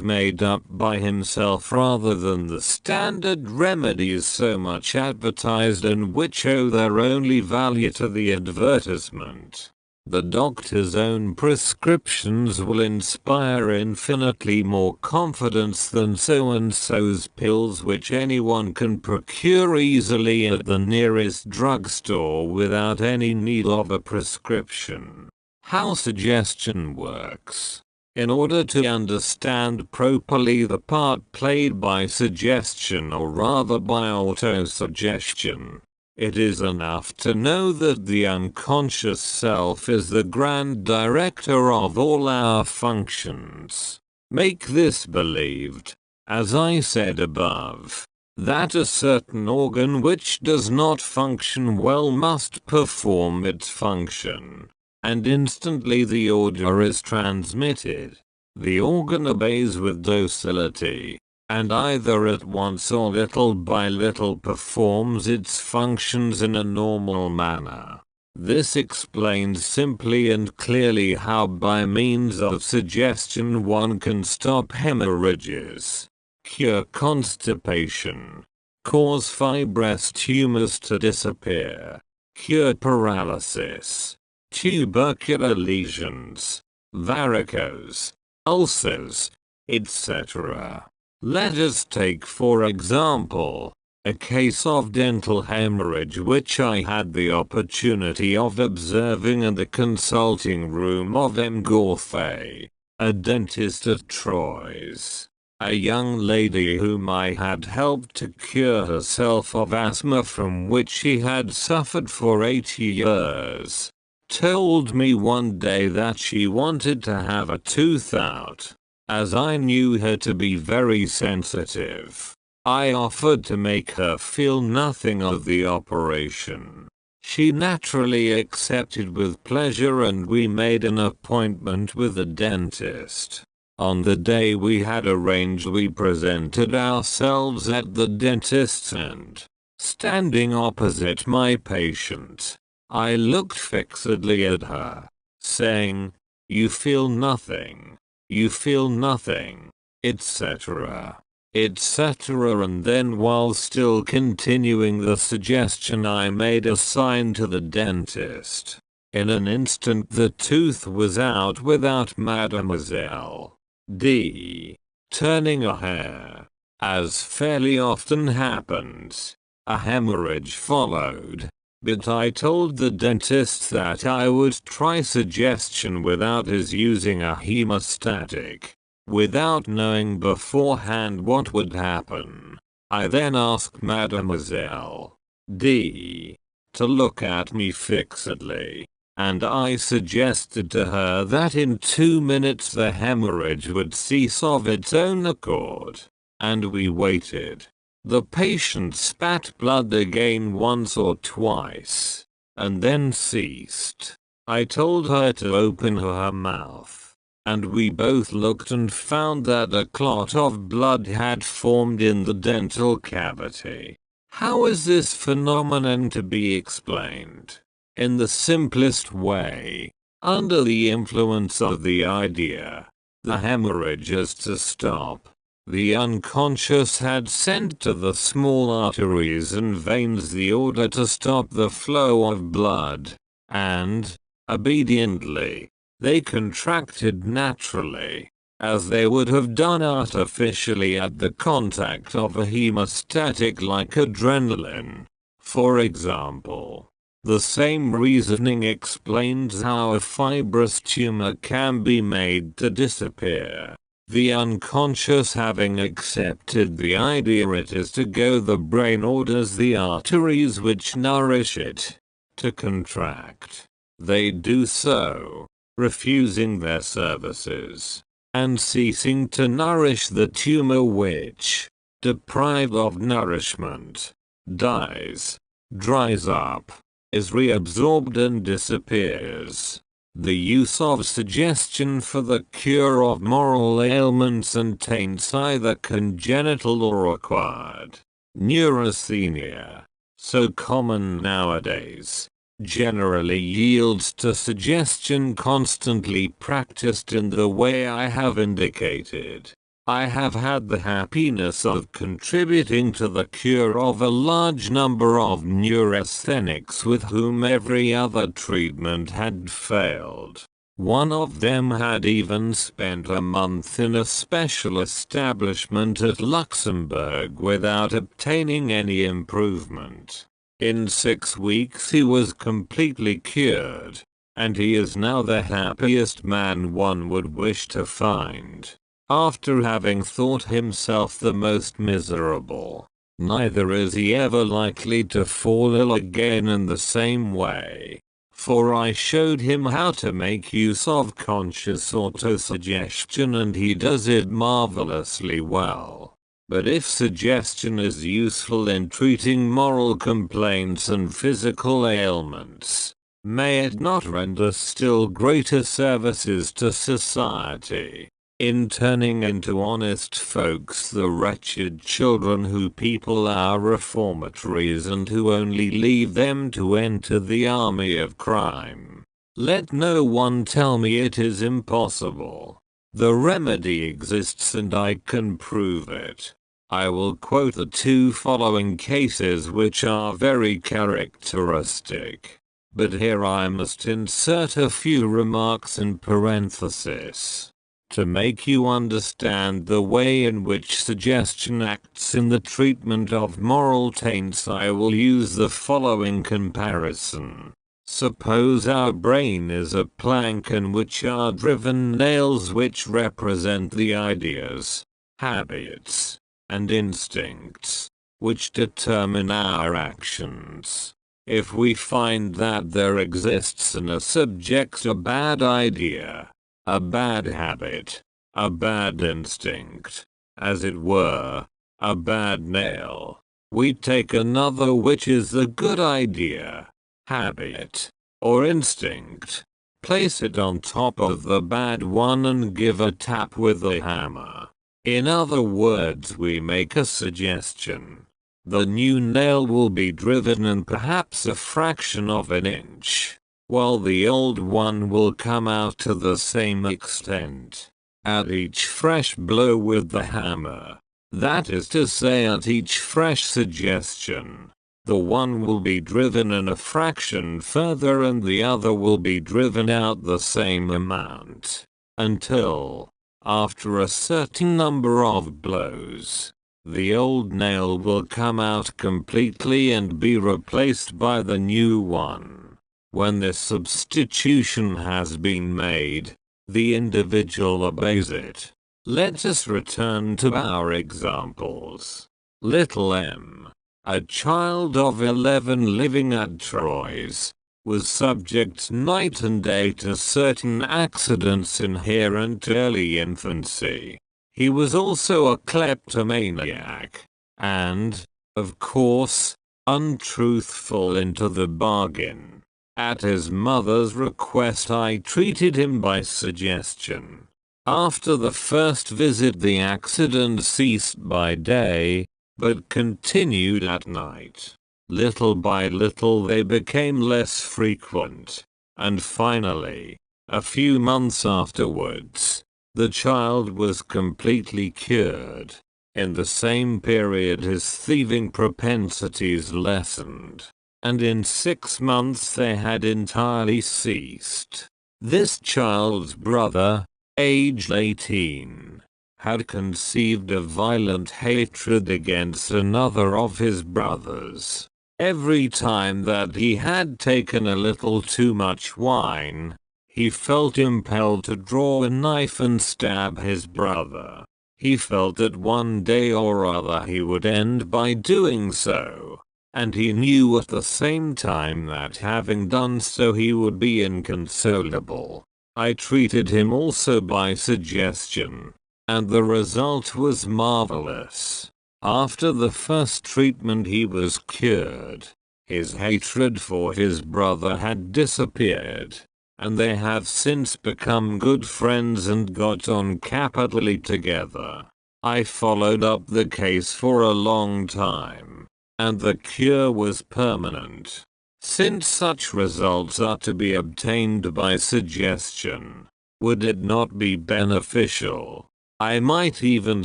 made up by himself rather than the standard remedies so much advertised and which owe their only value to the advertisement. The doctor's own prescriptions will inspire infinitely more confidence than so-and-so's pills which anyone can procure easily at the nearest drugstore without any need of a prescription. How suggestion works. In order to understand properly the part played by suggestion, or rather by autosuggestion, it is enough to know that the unconscious self is the grand director of all our functions. Make this believed, as I said above, that a certain organ which does not function well must perform its function, and instantly the order is transmitted. The organ obeys with docility, and either at once or little by little performs its functions in a normal manner. This explains simply and clearly how by means of suggestion one can stop hemorrhages, cure constipation, cause fibrous tumors to disappear, cure paralysis, tubercular lesions, varicose, ulcers, etc. Let us take for example, a case of dental hemorrhage which I had the opportunity of observing in the consulting room of Emile Coué, a dentist at Troyes. A young lady whom I had helped to cure herself of asthma from which she had suffered for 8 years, told me one day that she wanted to have a tooth out. As I knew her to be very sensitive, I offered to make her feel nothing of the operation. She naturally accepted with pleasure and we made an appointment with the dentist. On the day we had arranged, we presented ourselves at the dentist's and, standing opposite my patient, I looked fixedly at her, saying, "You feel nothing. You feel nothing," etc., etc. And then, while still continuing the suggestion, I made a sign to the dentist. In an instant the tooth was out without Mademoiselle D turning a hair. As fairly often happens, a hemorrhage followed. But I told the dentist that I would try suggestion without his using a hemostatic, without knowing beforehand what would happen. I then asked Mademoiselle D to look at me fixedly, and I suggested to her that in 2 minutes the hemorrhage would cease of its own accord, and we waited. The patient spat blood again once or twice, and then ceased. I told her to open her mouth, and we both looked and found that a clot of blood had formed in the dental cavity. How is this phenomenon to be explained? In the simplest way, under the influence of the idea, the hemorrhage is to stop. The unconscious had sent to the small arteries and veins the order to stop the flow of blood, and, obediently, they contracted naturally, as they would have done artificially at the contact of a hemostatic like adrenaline, for example. The same reasoning explains how a fibrous tumor can be made to disappear. The unconscious having accepted the idea it is to go, the brain orders the arteries which nourish it to contract. They do so, refusing their services, and ceasing to nourish the tumor which, deprived of nourishment, dies, dries up, is reabsorbed and disappears. The use of suggestion for the cure of moral ailments and taints, either congenital or acquired, neurasthenia, so common nowadays, generally yields to suggestion constantly practiced in the way I have indicated. I have had the happiness of contributing to the cure of a large number of neurasthenics with whom every other treatment had failed. One of them had even spent a month in a special establishment at Luxembourg without obtaining any improvement. In 6 weeks he was completely cured, and he is now the happiest man one would wish to find. After having thought himself the most miserable, neither is he ever likely to fall ill again in the same way, for I showed him how to make use of conscious autosuggestion and he does it marvelously well. But if suggestion is useful in treating moral complaints and physical ailments, may it not render still greater services to society, in turning into honest folks the wretched children who people our reformatories and who only leave them to enter the army of crime. Let no one tell me it is impossible. The remedy exists and I can prove it. I will quote the 2 following cases which are very characteristic, but here I must insert a few remarks in parenthesis. To make you understand the way in which suggestion acts in the treatment of moral taints, I will use the following comparison. Suppose our brain is a plank in which are driven nails which represent the ideas, habits, and instincts, which determine our actions. If we find that there exists in a subject a bad idea, a bad habit, a bad instinct, as it were, a bad nail, we take another which is a good idea, habit, or instinct, place it on top of the bad one and give a tap with a hammer. In other words, we make a suggestion. The new nail will be driven in perhaps a fraction of an inch, while the old one will come out to the same extent, at each fresh blow with the hammer. That is to say, at each fresh suggestion, the one will be driven in a fraction further and the other will be driven out the same amount, until, after a certain number of blows, the old nail will come out completely and be replaced by the new one. When this substitution has been made, the individual obeys it. Let us return to our examples. Little M, a child of 11 living at Troyes, was subject night and day to certain accidents inherent early infancy. He was also a kleptomaniac, and, of course, untruthful into the bargain. At his mother's request I treated him by suggestion. After the first visit the accident ceased by day, but continued at night. Little by little they became less frequent, and finally, a few months afterwards, the child was completely cured. In the same period his thieving propensities lessened, and in 6 months they had entirely ceased. This child's brother, aged 18, had conceived a violent hatred against another of his brothers. Every time that he had taken a little too much wine, he felt impelled to draw a knife and stab his brother. He felt that one day or other he would end by doing so, and he knew at the same time that having done so he would be inconsolable. I treated him also by suggestion, and the result was marvelous. After the first treatment he was cured. His hatred for his brother had disappeared, and they have since become good friends and got on capitally together. I followed up the case for a long time, and the cure was permanent. Since such results are to be obtained by suggestion, would it not be beneficial, I might even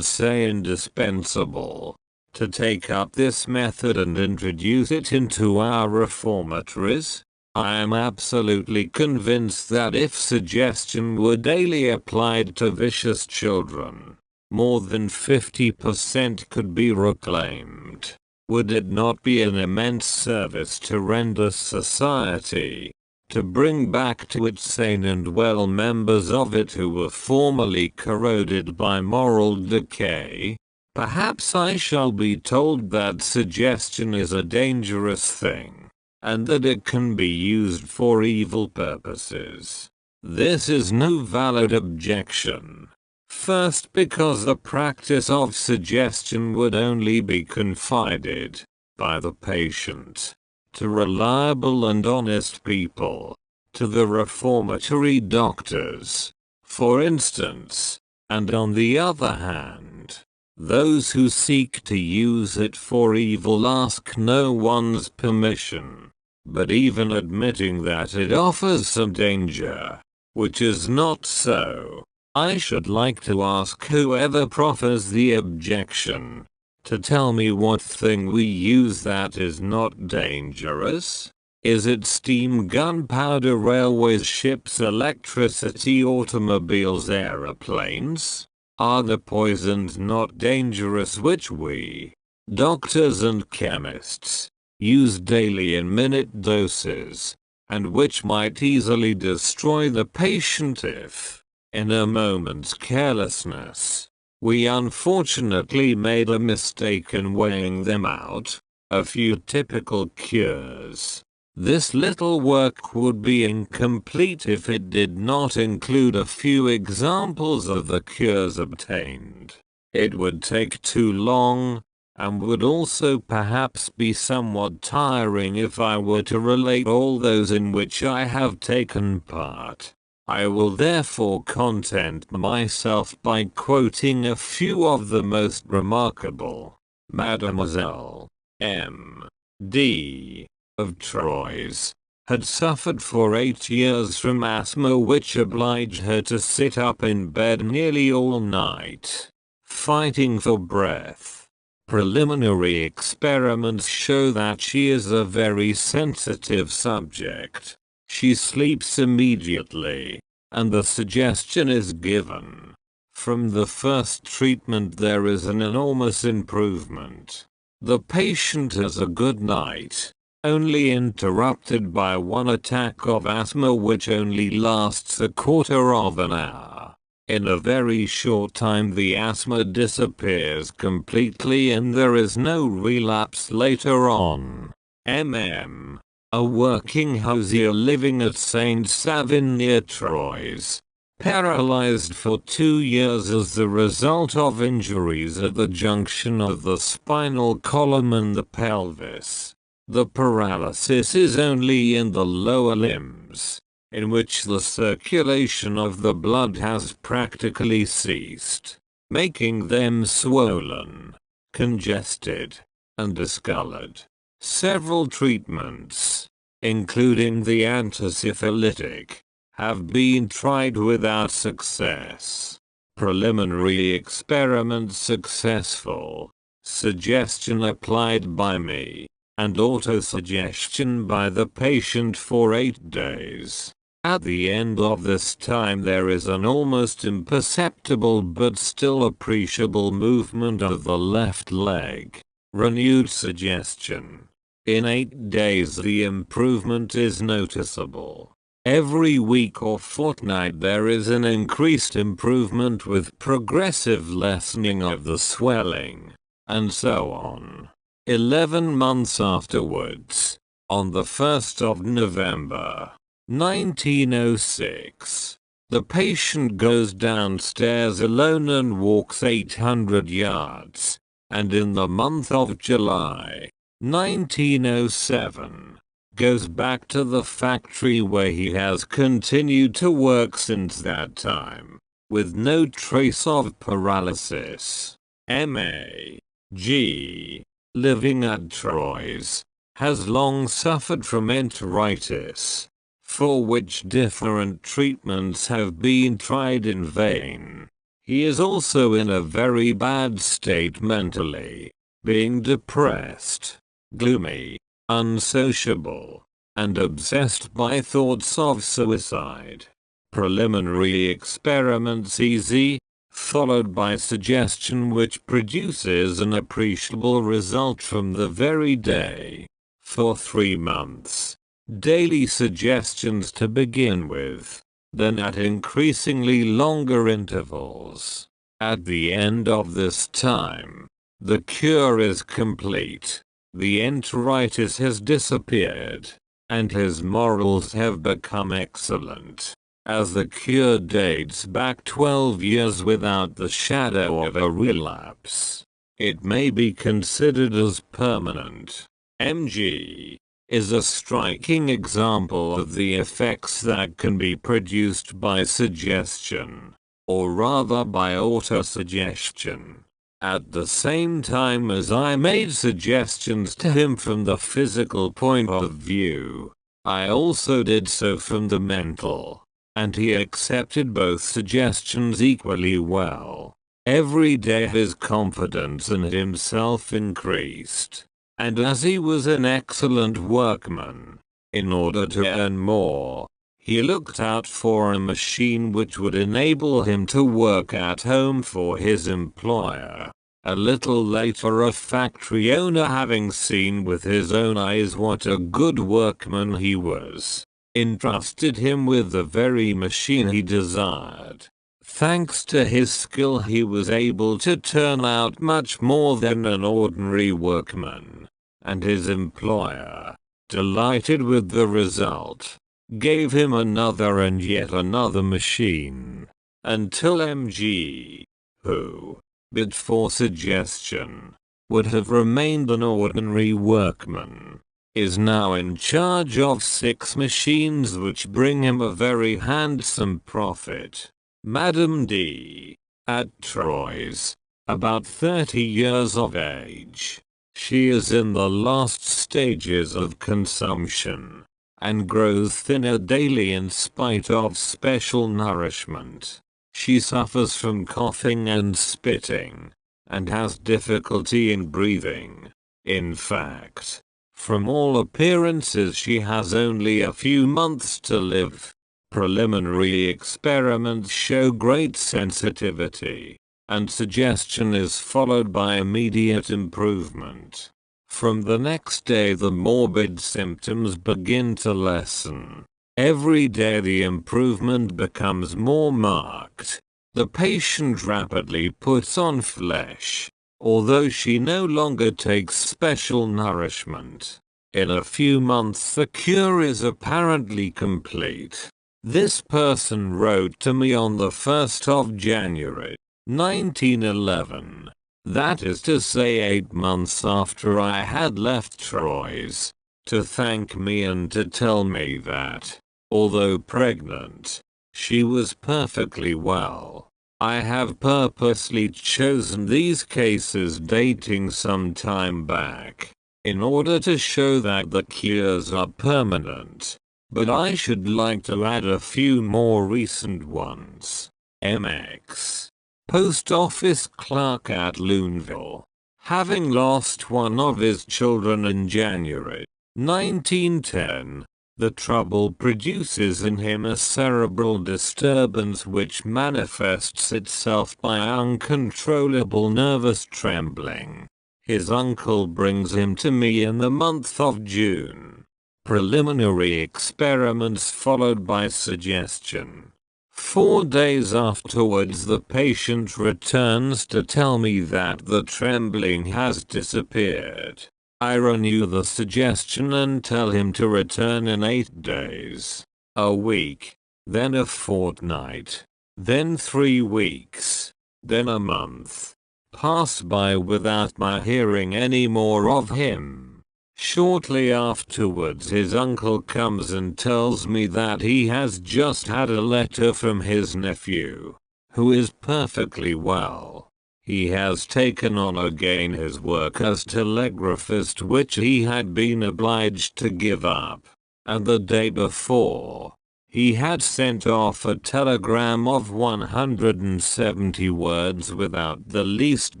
say indispensable, to take up this method and introduce it into our reformatories? I am absolutely convinced that if suggestion were daily applied to vicious children, more than 50% could be reclaimed. Would it not be an immense service to render society, to bring back to its sane and well members of it who were formerly corroded by moral decay? Perhaps I shall be told that suggestion is a dangerous thing, and that it can be used for evil purposes. This is no valid objection. First, because the practice of suggestion would only be confided, by the patient, to reliable and honest people, to the reformatory doctors, for instance, and on the other hand, those who seek to use it for evil ask no one's permission. But even admitting that it offers some danger, which is not so, I should like to ask whoever proffers the objection, to tell me what thing we use that is not dangerous. Is it steam, gunpowder, railways, ships, electricity, automobiles, aeroplanes? Are the poisons not dangerous which we, doctors and chemists, use daily in minute doses, and which might easily destroy the patient if, in a moment's carelessness, we unfortunately made a mistake in weighing them out? A few typical cures. This little work would be incomplete if it did not include a few examples of the cures obtained. It would take too long, and would also perhaps be somewhat tiring if I were to relate all those in which I have taken part. I will therefore content myself by quoting a few of the most remarkable. Mademoiselle M.D. of Troyes had suffered for 8 years from asthma, which obliged her to sit up in bed nearly all night, fighting for breath. Preliminary experiments show that she is a very sensitive subject. She sleeps immediately, and the suggestion is given. From the first treatment there is an enormous improvement. The patient has a good night, only interrupted by one attack of asthma which only lasts a quarter of an hour. In a very short time the asthma disappears completely and there is no relapse later on. MM. A working hosier living at Saint Savin near Troyes, paralyzed for 2 years as the result of injuries at the junction of the spinal column and the pelvis. The paralysis is only in the lower limbs, in which the circulation of the blood has practically ceased, making them swollen, congested, and discolored. Several treatments, including the antisyphilitic, have been tried without success. Preliminary experiments successful. Suggestion applied by me, and autosuggestion by the patient for 8 days. At the end of this time there is an almost imperceptible but still appreciable movement of the left leg. Renewed suggestion. In 8 days the improvement is noticeable. Every week or fortnight there is an increased improvement with progressive lessening of the swelling, and so on. 11 months afterwards, on the 1st of November, 1906, the patient goes downstairs alone and walks 800 yards, and in the month of July 1907, goes back to the factory where he has continued to work since that time, with no trace of paralysis. M.A.G., living at Troyes, has long suffered from enteritis, for which different treatments have been tried in vain. He is also in a very bad state mentally, being depressed, gloomy, unsociable, and obsessed by thoughts of suicide. Preliminary experiments easy, followed by suggestion which produces an appreciable result from the very day. For 3 months. Daily suggestions to begin with, then at increasingly longer intervals. At the end of this time, the cure is complete, the enteritis has disappeared, and his morals have become excellent. As the cure dates back 12 years without the shadow of a relapse, it may be considered as permanent. M.G. is a striking example of the effects that can be produced by suggestion, or rather by autosuggestion. At the same time as I made suggestions to him from the physical point of view, I also did so from the mental, and he accepted both suggestions equally well. Every day his confidence in himself increased. And as he was an excellent workman, in order to earn more, he looked out for a machine which would enable him to work at home for his employer. A little later, a factory owner, having seen with his own eyes what a good workman he was, entrusted him with the very machine he desired. Thanks to his skill, he was able to turn out much more than an ordinary workman, and his employer, delighted with the result, gave him another and yet another machine, until M.G., who, but for suggestion, would have remained an ordinary workman, is now in charge of 6 machines which bring him a very handsome profit. Madame D., at Troyes, about 30 years of age. She is in the last stages of consumption, and grows thinner daily in spite of special nourishment. She suffers from coughing and spitting, and has difficulty in breathing. In fact, from all appearances she has only a few months to live. Preliminary experiments show great sensitivity, and suggestion is followed by immediate improvement. From the next day the morbid symptoms begin to lessen. Every day the improvement becomes more marked. The patient rapidly puts on flesh, although she no longer takes special nourishment. In a few months the cure is apparently complete. This person wrote to me on the 1st of January, 1911. That is to say 8 months after I had left Troyes, to thank me and to tell me that, although pregnant, she was perfectly well. I have purposely chosen these cases dating some time back, in order to show that the cures are permanent. But I should like to add a few more recent ones. MX, post office clerk at Luneville, having lost one of his children in January 1910, the trouble produces in him a cerebral disturbance which manifests itself by uncontrollable nervous trembling. His uncle brings him to me in the month of June. Preliminary experiments followed by suggestion. 4 days afterwards the patient returns to tell me that the trembling has disappeared. I renew the suggestion and tell him to return in 8 days, a week, then a fortnight, then 3 weeks, then a month. pass by without my hearing any more of him. Shortly afterwards his uncle comes and tells me that he has just had a letter from his nephew, who is perfectly well. He has taken on again his work as telegraphist, which he had been obliged to give up, and the day before, he had sent off a telegram of 170 words without the least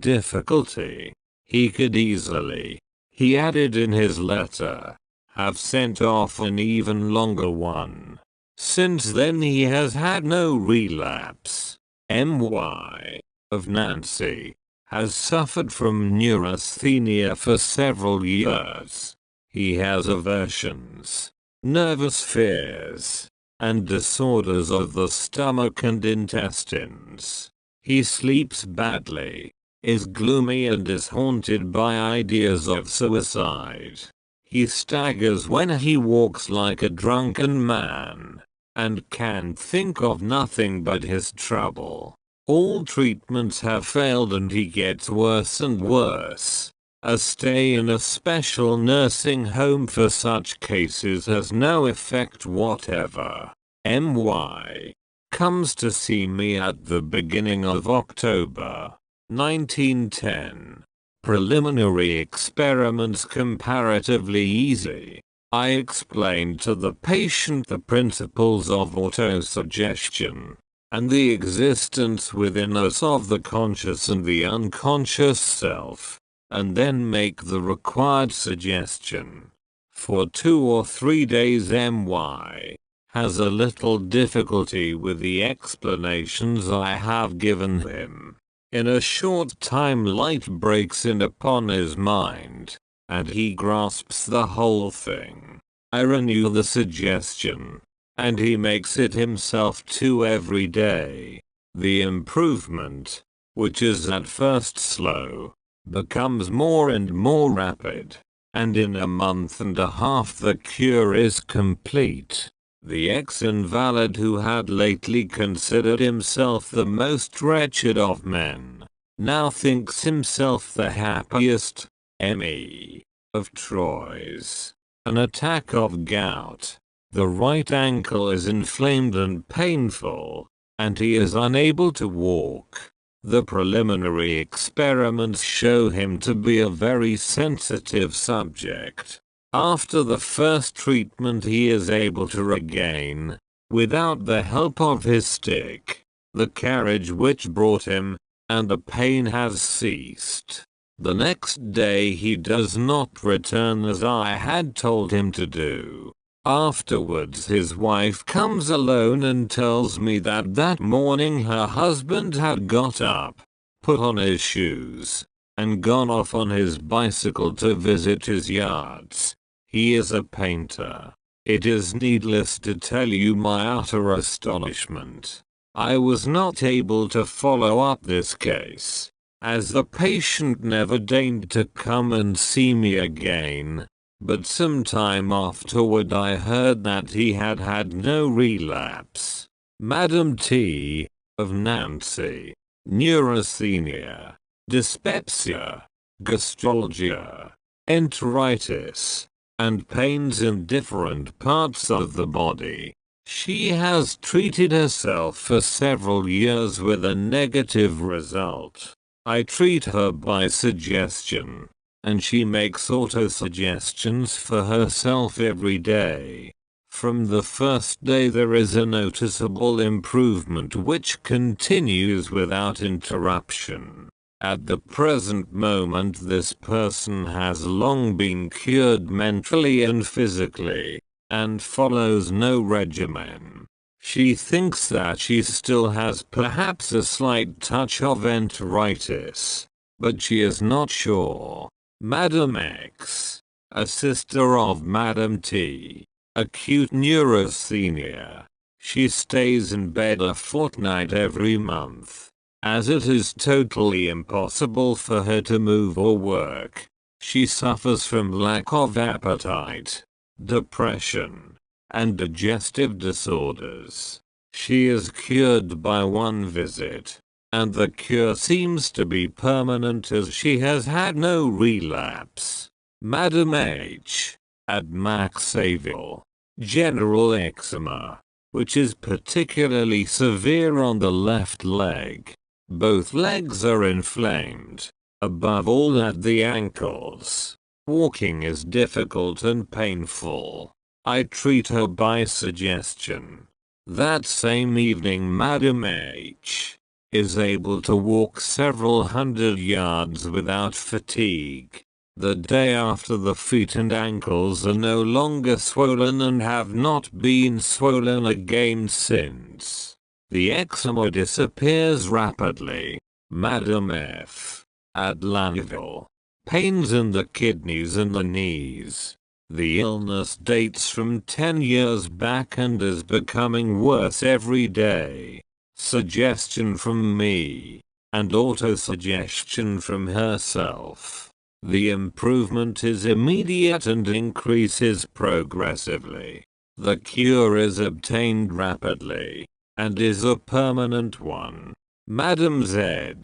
difficulty. He could easily, he added in his letter, have sent off an even longer one. Since then he has had no relapse. M.Y. of Nancy has suffered from neurasthenia for several years. He has aversions, nervous fears, and disorders of the stomach and intestines. He sleeps badly, is gloomy, and is haunted by ideas of suicide. He staggers when he walks like a drunken man, and can think of nothing but his trouble. All treatments have failed and he gets worse and worse. A stay in a special nursing home for such cases has no effect whatever. M.Y. comes to see me at the beginning of October 1910. Preliminary experiments comparatively easy. I explained to the patient the principles of autosuggestion, and the existence within us of the conscious and the unconscious self, and then make the required suggestion. For 2 or 3 days M.Y. has a little difficulty with the explanations I have given him. In a short time light breaks in upon his mind, and he grasps the whole thing. I renew the suggestion, and he makes it himself too every day. The improvement, which is at first slow, becomes more and more rapid, and in a month and a half the cure is complete. The ex-invalid, who had lately considered himself the most wretched of men, now thinks himself the happiest. M.E. of Troyes. An attack of gout. The right ankle is inflamed and painful, and he is unable to walk. The preliminary experiments show him to be a very sensitive subject. After the first treatment he is able to regain, without the help of his stick, the carriage which brought him, and the pain has ceased. The next day he does not return as I had told him to do. Afterwards his wife comes alone and tells me that that morning her husband had got up, put on his shoes, and gone off on his bicycle to visit his yards. He is a painter. It is needless to tell you my utter astonishment. I was not able to follow up this case, as the patient never deigned to come and see me again, but some time afterward I heard that he had had no relapse. Madam T. of Nancy. Neurasthenia, dyspepsia, gastralgia, enteritis, and pains in different parts of the body. She has treated herself for several years with a negative result. I treat her by suggestion, and she makes autosuggestions for herself every day. From the first day there is a noticeable improvement which continues without interruption. At the present moment this person has long been cured mentally and physically, and follows no regimen. She thinks that she still has perhaps a slight touch of enteritis, but she is not sure. Madam X, a sister of Madam T, acute neurasthenia. She stays in bed a fortnight every month, as it is totally impossible for her to move or work. She suffers from lack of appetite, depression, and digestive disorders. She is cured by one visit. and the cure seems to be permanent as she has had no relapse. Madam H. At Maxaville. General eczema, which is particularly severe on the left leg. Both legs are inflamed, above all at the ankles. Walking is difficult and painful. I treat her by suggestion. That same evening Madam H. is able to walk several hundred yards without fatigue. The day after, the feet and ankles are no longer swollen and have not been swollen again since. The eczema disappears rapidly. Madam F. At Lanville. Pains in the kidneys and the knees. The illness dates from 10 years back and is becoming worse every day. Suggestion from me, and autosuggestion from herself. The improvement is immediate and increases progressively. The cure is obtained rapidly, and is a permanent one. Madam Z.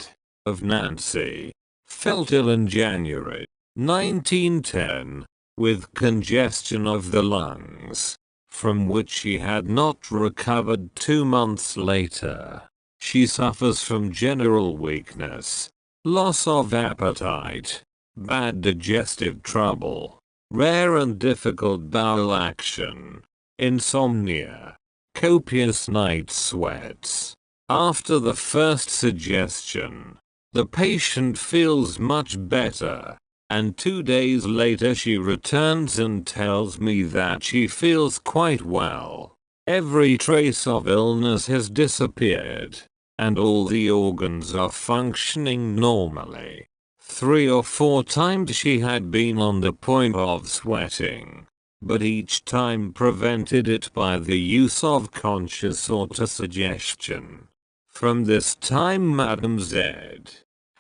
of Nancy felt ill in January 1910. With congestion of the lungs, from which she had not recovered 2 months later. She suffers from general weakness, loss of appetite, bad digestive trouble, rare and difficult bowel action, insomnia, copious night sweats. After the first suggestion, the patient feels much better. And 2 days later she returns and tells me that she feels quite well. Every trace of illness has disappeared, and all the organs are functioning normally. 3 or 4 times she had been on the point of sweating, but each time prevented it by the use of conscious autosuggestion. From this time Madam Z.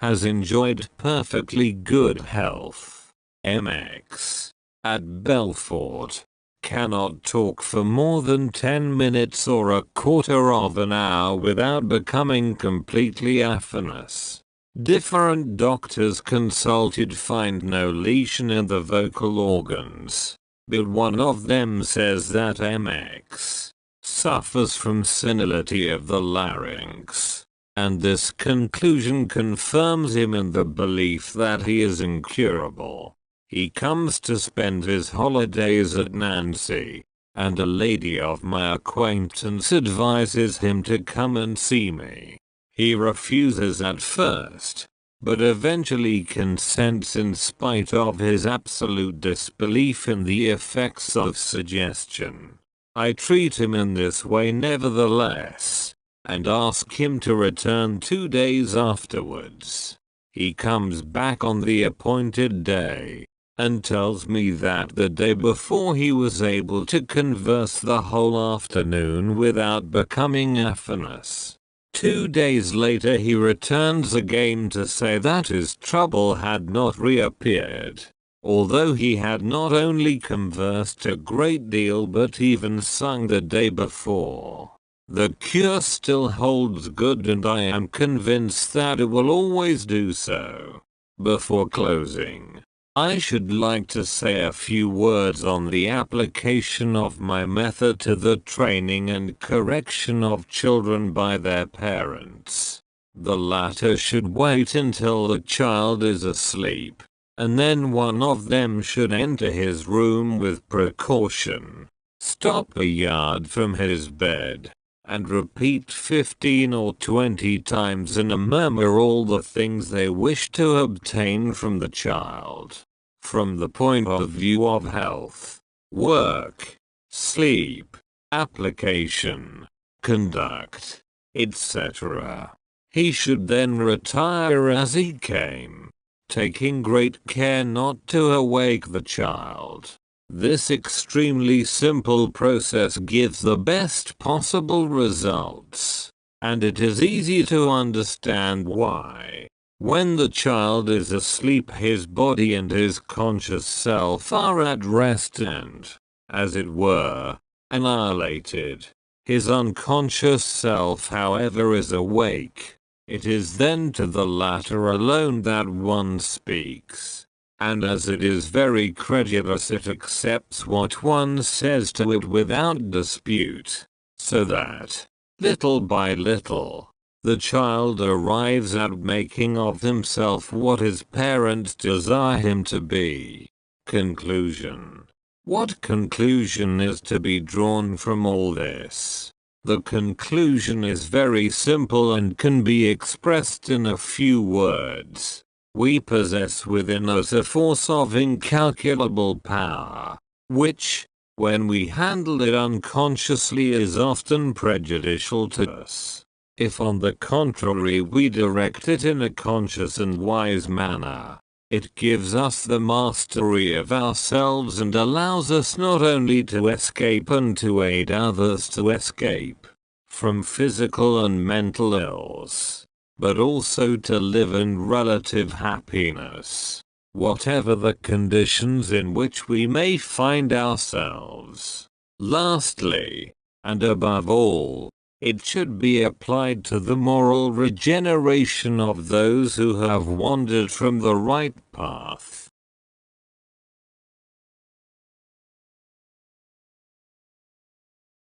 has enjoyed perfectly good health. MX. At Belfort. Cannot talk for more than 10 minutes or a quarter of an hour without becoming completely aphonous. Different doctors consulted find no lesion in the vocal organs, but one of them says that MX suffers from senility of the larynx. And this conclusion confirms him in the belief that he is incurable. He comes to spend his holidays at Nancy, and a lady of my acquaintance advises him to come and see me. He refuses at first, but eventually consents in spite of his absolute disbelief in the effects of suggestion. I treat him in this way nevertheless, and ask him to return 2 days afterwards. He comes back on the appointed day, and tells me that the day before he was able to converse the whole afternoon without becoming aphonous. 2 days later he returns again to say that his trouble had not reappeared, although he had not only conversed a great deal but even sung the day before. The cure still holds good and I am convinced that it will always do so. Before closing, I should like to say a few words on the application of my method to the training and correction of children by their parents. The latter should wait until the child is asleep, and then one of them should enter his room with precaution, stop a yard from his bed, and repeat 15 or 20 times in a murmur all the things they wish to obtain from the child, from the point of view of health, work, sleep, application, conduct, etc. He should then retire as he came, taking great care not to awake the child. This extremely simple process gives the best possible results, and it is easy to understand why. When the child is asleep, his body and his conscious self are at rest and, as it were, annihilated. His unconscious self, however, is awake, It is then to the latter alone that one speaks. And as it is very credulous, it accepts what one says to it without dispute. So that, little by little, the child arrives at making of himself what his parents desire him to be. Conclusion. What conclusion is to be drawn from all this? The conclusion is very simple and can be expressed in a few words. We possess within us a force of incalculable power, which, when we handle it unconsciously, is often prejudicial to us. If on the contrary we direct it in a conscious and wise manner, it gives us the mastery of ourselves and allows us not only to escape and to aid others to escape from physical and mental ills, but also to live in relative happiness, whatever the conditions in which we may find ourselves. Lastly, and above all, it should be applied to the moral regeneration of those who have wandered from the right path.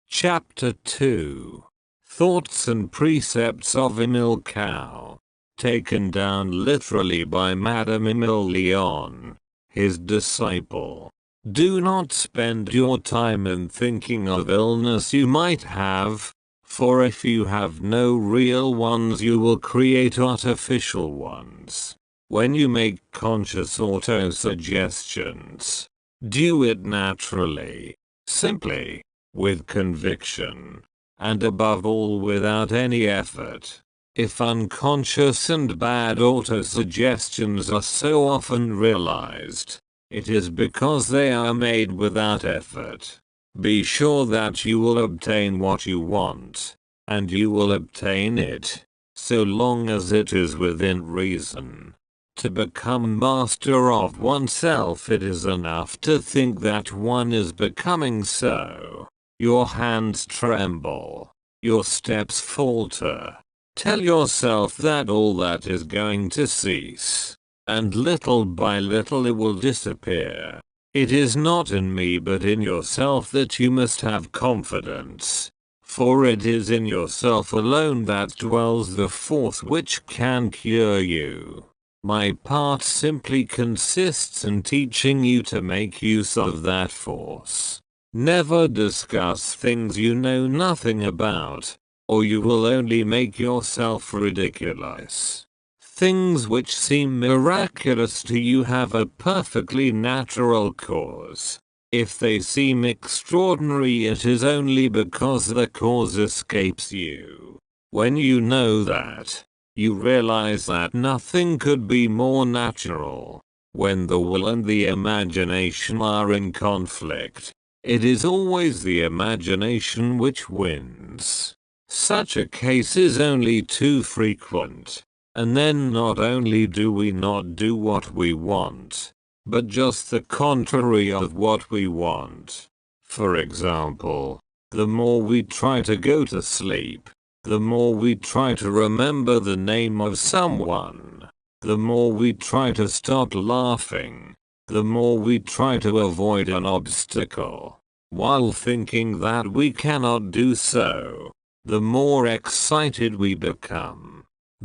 Chapter 2. Thoughts and Precepts of Emile Coué. Taken down literally by Madame Emile Leon, his disciple. Do not spend your time in thinking of illness you might have, for if you have no real ones you will create artificial ones. When you make conscious autosuggestions, do it naturally, simply, with conviction, and above all without any effort. If unconscious and bad autosuggestions are so often realized, it is because they are made without effort. Be sure that you will obtain what you want, and you will obtain it, so long as it is within reason. To become master of oneself, it is enough to think that one is becoming so. Your hands tremble, your steps falter. Tell yourself that all that is going to cease, and little by little it will disappear. It is not in me but in yourself that you must have confidence, for it is in yourself alone that dwells the force which can cure you. My part simply consists in teaching you to make use of that force. Never discuss things you know nothing about, or you will only make yourself ridiculous. Things which seem miraculous to you have a perfectly natural cause. If they seem extraordinary, it is only because the cause escapes you. When you know that, you realize that nothing could be more natural. When the will and the imagination are in conflict, it is always the imagination which wins. Such a case is only too frequent. And then not only do we not do what we want, but just the contrary of what we want. For example, the more we try to go to sleep, the more we try to remember the name of someone, the more we try to stop laughing, the more we try to avoid an obstacle, while thinking that we cannot do so, the more excited we become.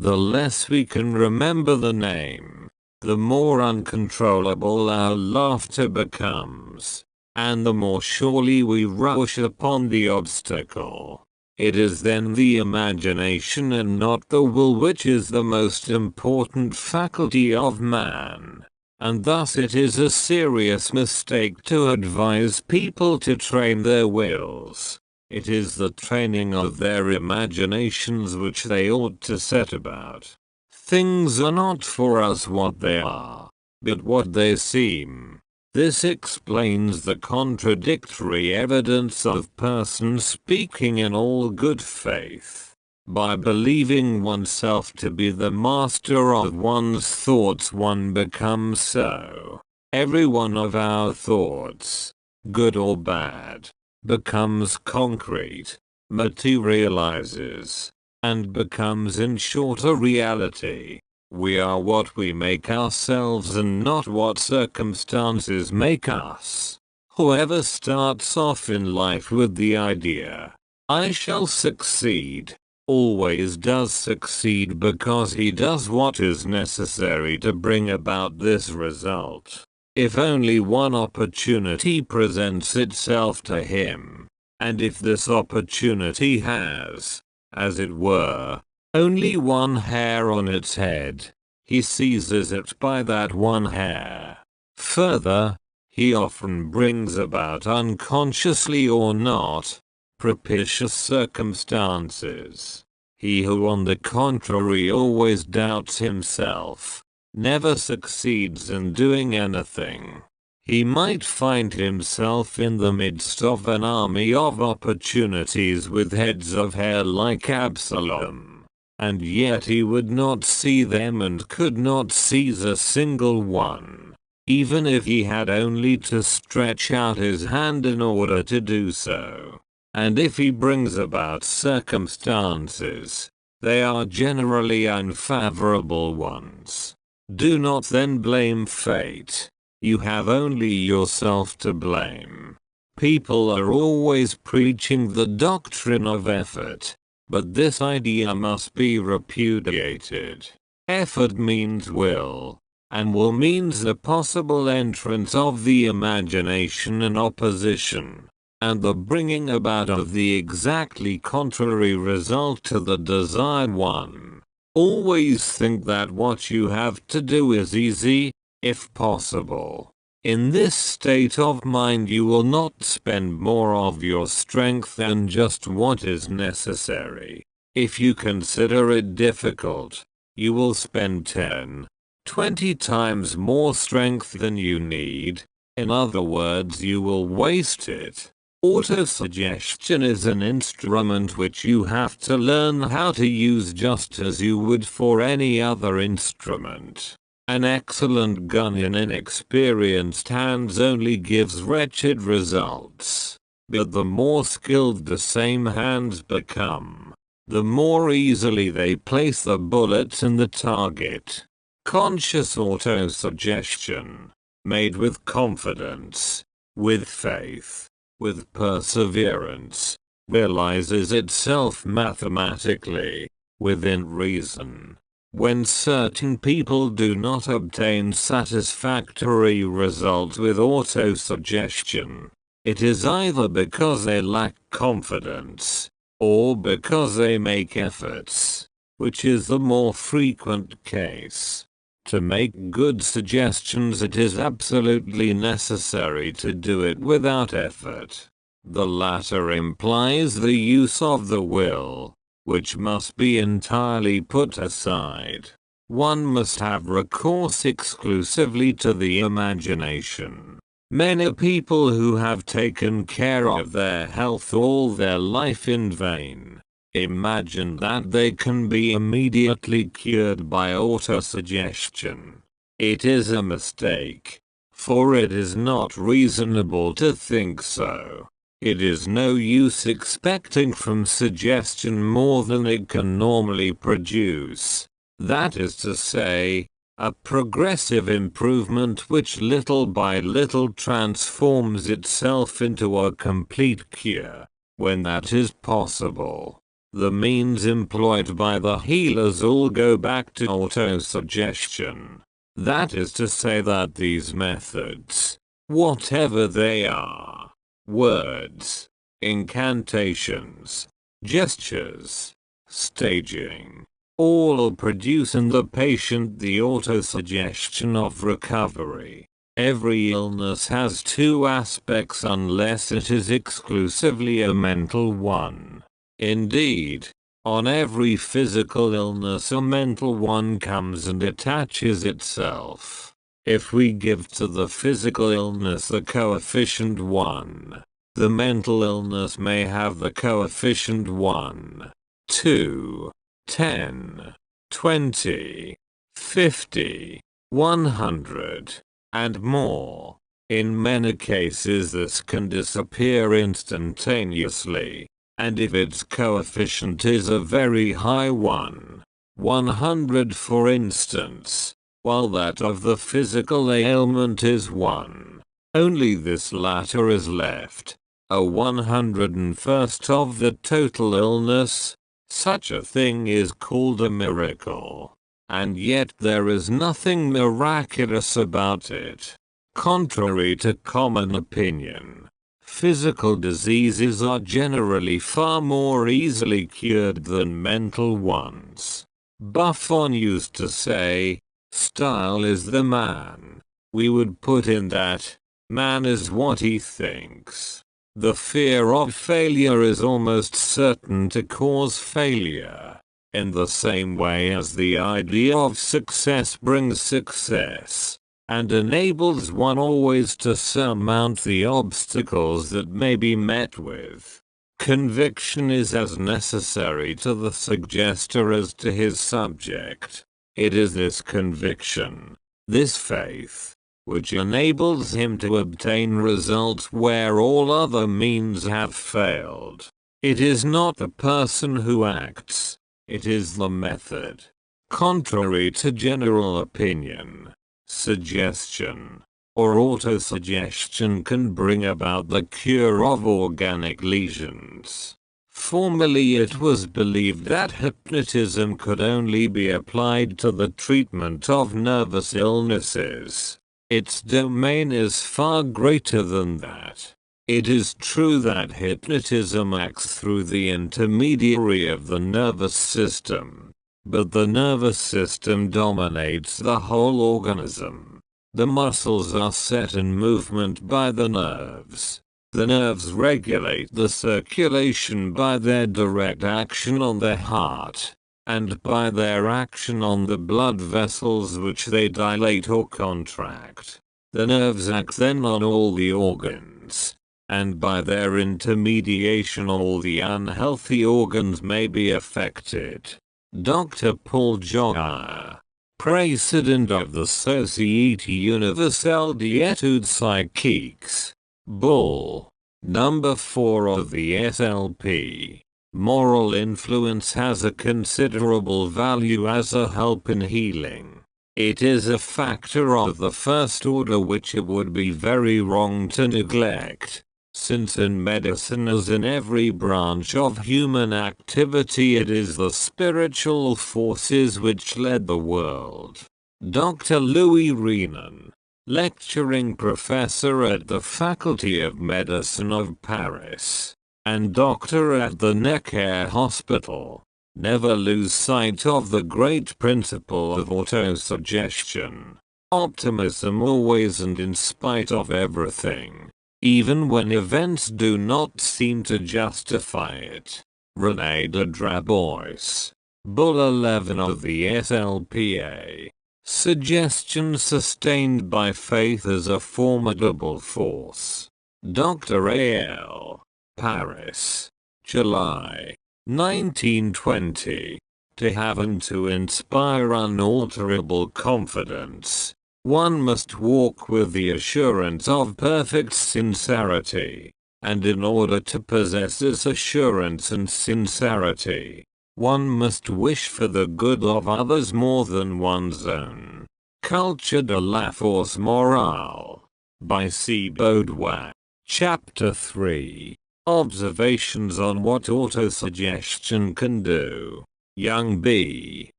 The less we can remember the name, the more uncontrollable our laughter becomes, and the more surely we rush upon the obstacle. It is then the imagination and not the will which is the most important faculty of man, and thus it is a serious mistake to advise people to train their wills. It is the training of their imaginations which they ought to set about. Things are not for us what they are, but what they seem. This explains the contradictory evidence of persons speaking in all good faith. By believing oneself to be the master of one's thoughts, one becomes so. Every one of our thoughts, good or bad, becomes concrete, materializes, and becomes in short a reality. We are what we make ourselves and not what circumstances make us. Whoever starts off in life with the idea, "I shall succeed," always does succeed because he does what is necessary to bring about this result. If only one opportunity presents itself to him, and if this opportunity has, as it were, only one hair on its head, he seizes it by that one hair. Further, he often brings about unconsciously or not, propitious circumstances. He who on the contrary always doubts himself, never succeeds in doing anything. He might find himself in the midst of an army of opportunities with heads of hair like Absalom, and yet he would not see them and could not seize a single one, even if he had only to stretch out his hand in order to do so. And if he brings about circumstances, they are generally unfavorable ones. Do not then blame fate. You have only yourself to blame. People are always preaching the doctrine of effort, but this idea must be repudiated. Effort means will, and will means the possible entrance of the imagination in opposition, and the bringing about of the exactly contrary result to the desired one. Always think that what you have to do is easy, if possible. In this state of mind you will not spend more of your strength than just what is necessary. If you consider it difficult, you will spend 10, 20 times more strength than you need. In other words, you will waste it. Autosuggestion is an instrument which you have to learn how to use just as you would for any other instrument. An excellent gun in inexperienced hands only gives wretched results. But the more skilled the same hands become, the more easily they place the bullets in the target. Conscious autosuggestion, made with confidence, with faith, with perseverance, realizes itself mathematically, within reason. When certain people do not obtain satisfactory results with autosuggestion, it is either because they lack confidence, or because they make efforts, which is the more frequent case. To make good suggestions, it is absolutely necessary to do it without effort. The latter implies the use of the will, which must be entirely put aside. One must have recourse exclusively to the imagination. Many people who have taken care of their health all their life in vain imagine that they can be immediately cured by autosuggestion. It is a mistake, for it is not reasonable to think so. It is no use expecting from suggestion more than it can normally produce. That is to say, a progressive improvement which little by little transforms itself into a complete cure, when that is possible. The means employed by the healers all go back to autosuggestion. That is to say that these methods, whatever they are, words, incantations, gestures, staging, all produce in the patient the autosuggestion of recovery. Every illness has two aspects unless it is exclusively a mental one. Indeed, on every physical illness a mental one comes and attaches itself. If we give to the physical illness the coefficient 1, the mental illness may have the coefficient 1, 2, 10, 20, 50, 100, and more. In many cases this can disappear instantaneously. and if its coefficient is a very high one, 100 for instance, while that of the physical ailment is 1, only this latter is left, a 101st of the total illness, such a thing is called a miracle. And yet there is nothing miraculous about it. Contrary to common opinion, physical diseases are generally far more easily cured than mental ones. Buffon used to say, "Style is the man." We would put in that, man is what he thinks. The fear of failure is almost certain to cause failure, in the same way as the idea of success brings success, and enables one always to surmount the obstacles that may be met with. Conviction is as necessary to the suggester as to his subject. It is this conviction, this faith, which enables him to obtain results where all other means have failed. It is not the person who acts, it is the method. Contrary to general opinion, suggestion, or autosuggestion can bring about the cure of organic lesions. Formerly it was believed that hypnotism could only be applied to the treatment of nervous illnesses. Its domain is far greater than that. It is true that hypnotism acts through the intermediary of the nervous system, but the nervous system dominates the whole organism. The muscles are set in movement by the nerves. The nerves regulate the circulation by their direct action on the heart, and by their action on the blood vessels which they dilate or contract. The nerves act then on all the organs, and by their intermediation all the unhealthy organs may be affected. Dr. Paul Jogues, President of the Société Universelle d'études psychiques, Bull. Number 4 of the SLP. Moral influence has a considerable value as a help in healing. It is a factor of the first order which it would be very wrong to neglect, since in medicine as in every branch of human activity it is the spiritual forces which led the world. Dr. Louis Renan, lecturing professor at the Faculty of Medicine of Paris, and doctor at the Necker Hospital, never lose sight of the great principle of autosuggestion. Optimism always and in spite of everything, even when events do not seem to justify it. René de Drabois, Bull 11 of the SLPA. Suggestion sustained by faith is a formidable force. Dr. A.L. Paris, July 1920. To have and to inspire unalterable confidence, one must walk with the assurance of perfect sincerity, and in order to possess this assurance and sincerity, one must wish for the good of others more than one's own. Culture de la force morale. By C. Baudouin. Chapter 3. Observations on what autosuggestion can do. Young B,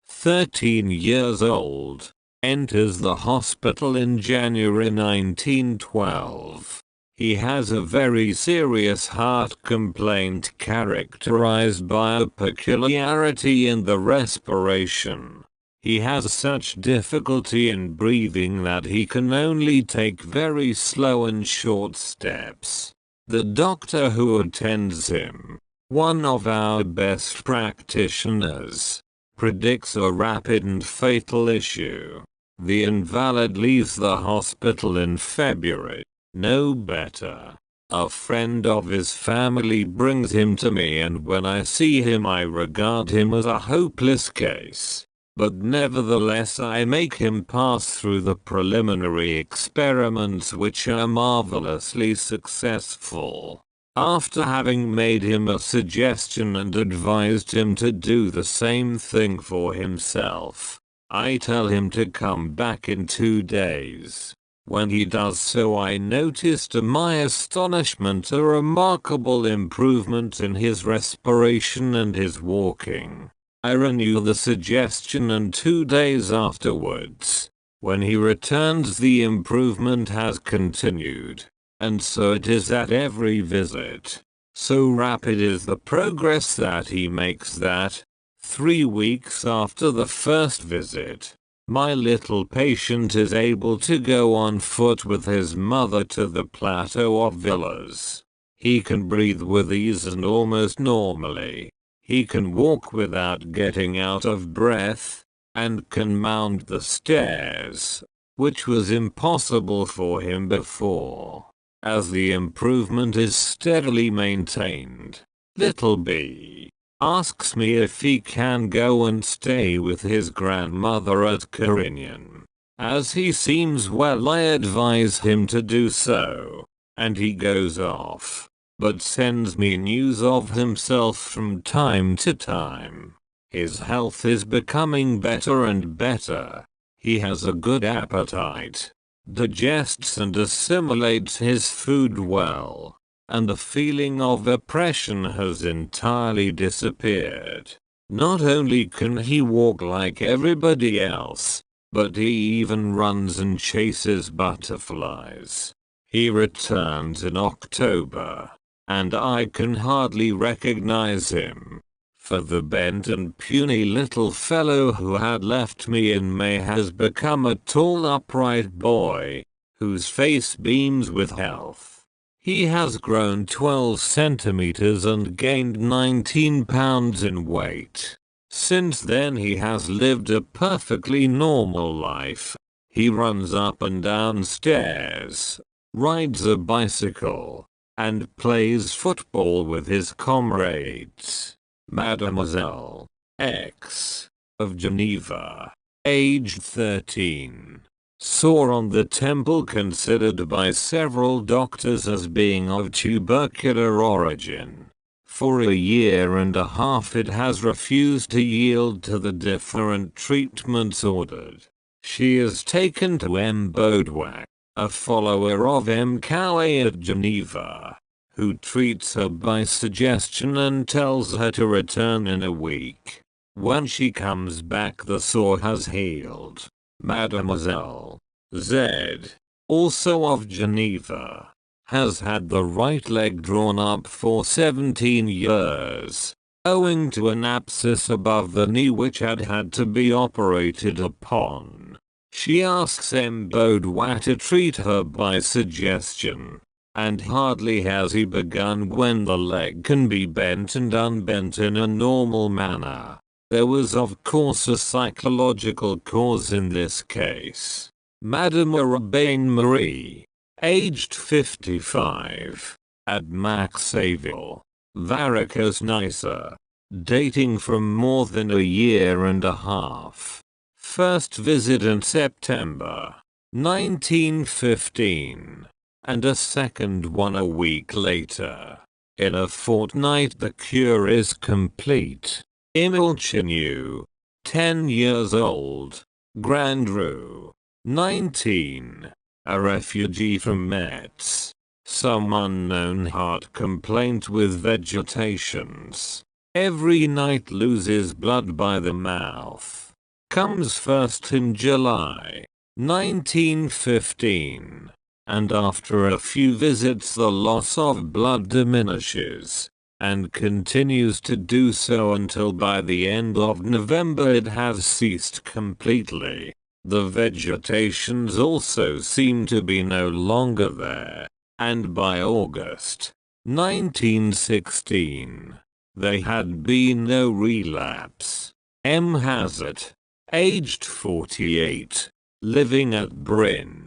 13 years old, enters the hospital in January 1912. He has a very serious heart complaint characterized by a peculiarity in the respiration. He has such difficulty in breathing that he can only take very slow and short steps. The doctor who attends him, one of our best practitioners, predicts a rapid and fatal issue. The invalid leaves the hospital in February. No better. A friend of his family brings him to me, and when I see him I regard him as a hopeless case. But nevertheless I make him pass through the preliminary experiments which are marvelously successful. After having made him a suggestion and advised him to do the same thing for himself, I tell him to come back in 2 days. When he does so, I notice to my astonishment a remarkable improvement in his respiration and his walking. I renew the suggestion, and 2 days afterwards, when he returns, the improvement has continued. And so it is at every visit. So rapid is the progress that he makes that, 3 weeks after the first visit, my little patient is able to go on foot with his mother to the plateau of villas. He can breathe with ease and almost normally. He can walk without getting out of breath, and can mount the stairs, which was impossible for him before. As the improvement is steadily maintained, little B asks me if he can go and stay with his grandmother at Carignan. As he seems well, I advise him to do so, and he goes off, but sends me news of himself from time to time. His health is becoming better and better. He has a good appetite, digests and assimilates his food well, and the feeling of oppression has entirely disappeared. Not only can he walk like everybody else, but he even runs and chases butterflies. He returns in October, and I can hardly recognize him, for the bent and puny little fellow who had left me in May has become a tall, upright boy, whose face beams with health. He has grown 12 centimeters and gained 19 pounds in weight. Since then he has lived a perfectly normal life. He runs up and down stairs, rides a bicycle, and plays football with his comrades. Mademoiselle X of Geneva, aged 13, saw on the temple considered by several doctors as being of tubercular origin. For a year and a half it has refused to yield to the different treatments ordered. She is taken to M. Baudouin, a follower of Emile Coué at Geneva, who treats her by suggestion and tells her to return in a week. When she comes back, the sore has healed. Mademoiselle Z, also of Geneva, has had the right leg drawn up for 17 years, owing to an abscess above the knee which had to be operated upon. She asks M. Baudouin to treat her by suggestion, and hardly has he begun when the leg can be bent and unbent in a normal manner. There was of course a psychological cause in this case. Madame Urbain Marie, aged 55, at Maxéville, Varicose-Nicer, dating from more than a year and a half. First visit in September 1915. And a second one a week later. In a fortnight the cure is complete. Emile Coué, 10 years old, Grand Rue, 19, a refugee from Metz. Some unknown heart complaint with vegetations. Every night loses blood by the mouth. Comes first in July 1915. And after a few visits the loss of blood diminishes, and continues to do so until by the end of November it has ceased completely. The vegetations also seem to be no longer there, and by August 1916, there had been no relapse. M. Hazard, aged 48, living at Bryn,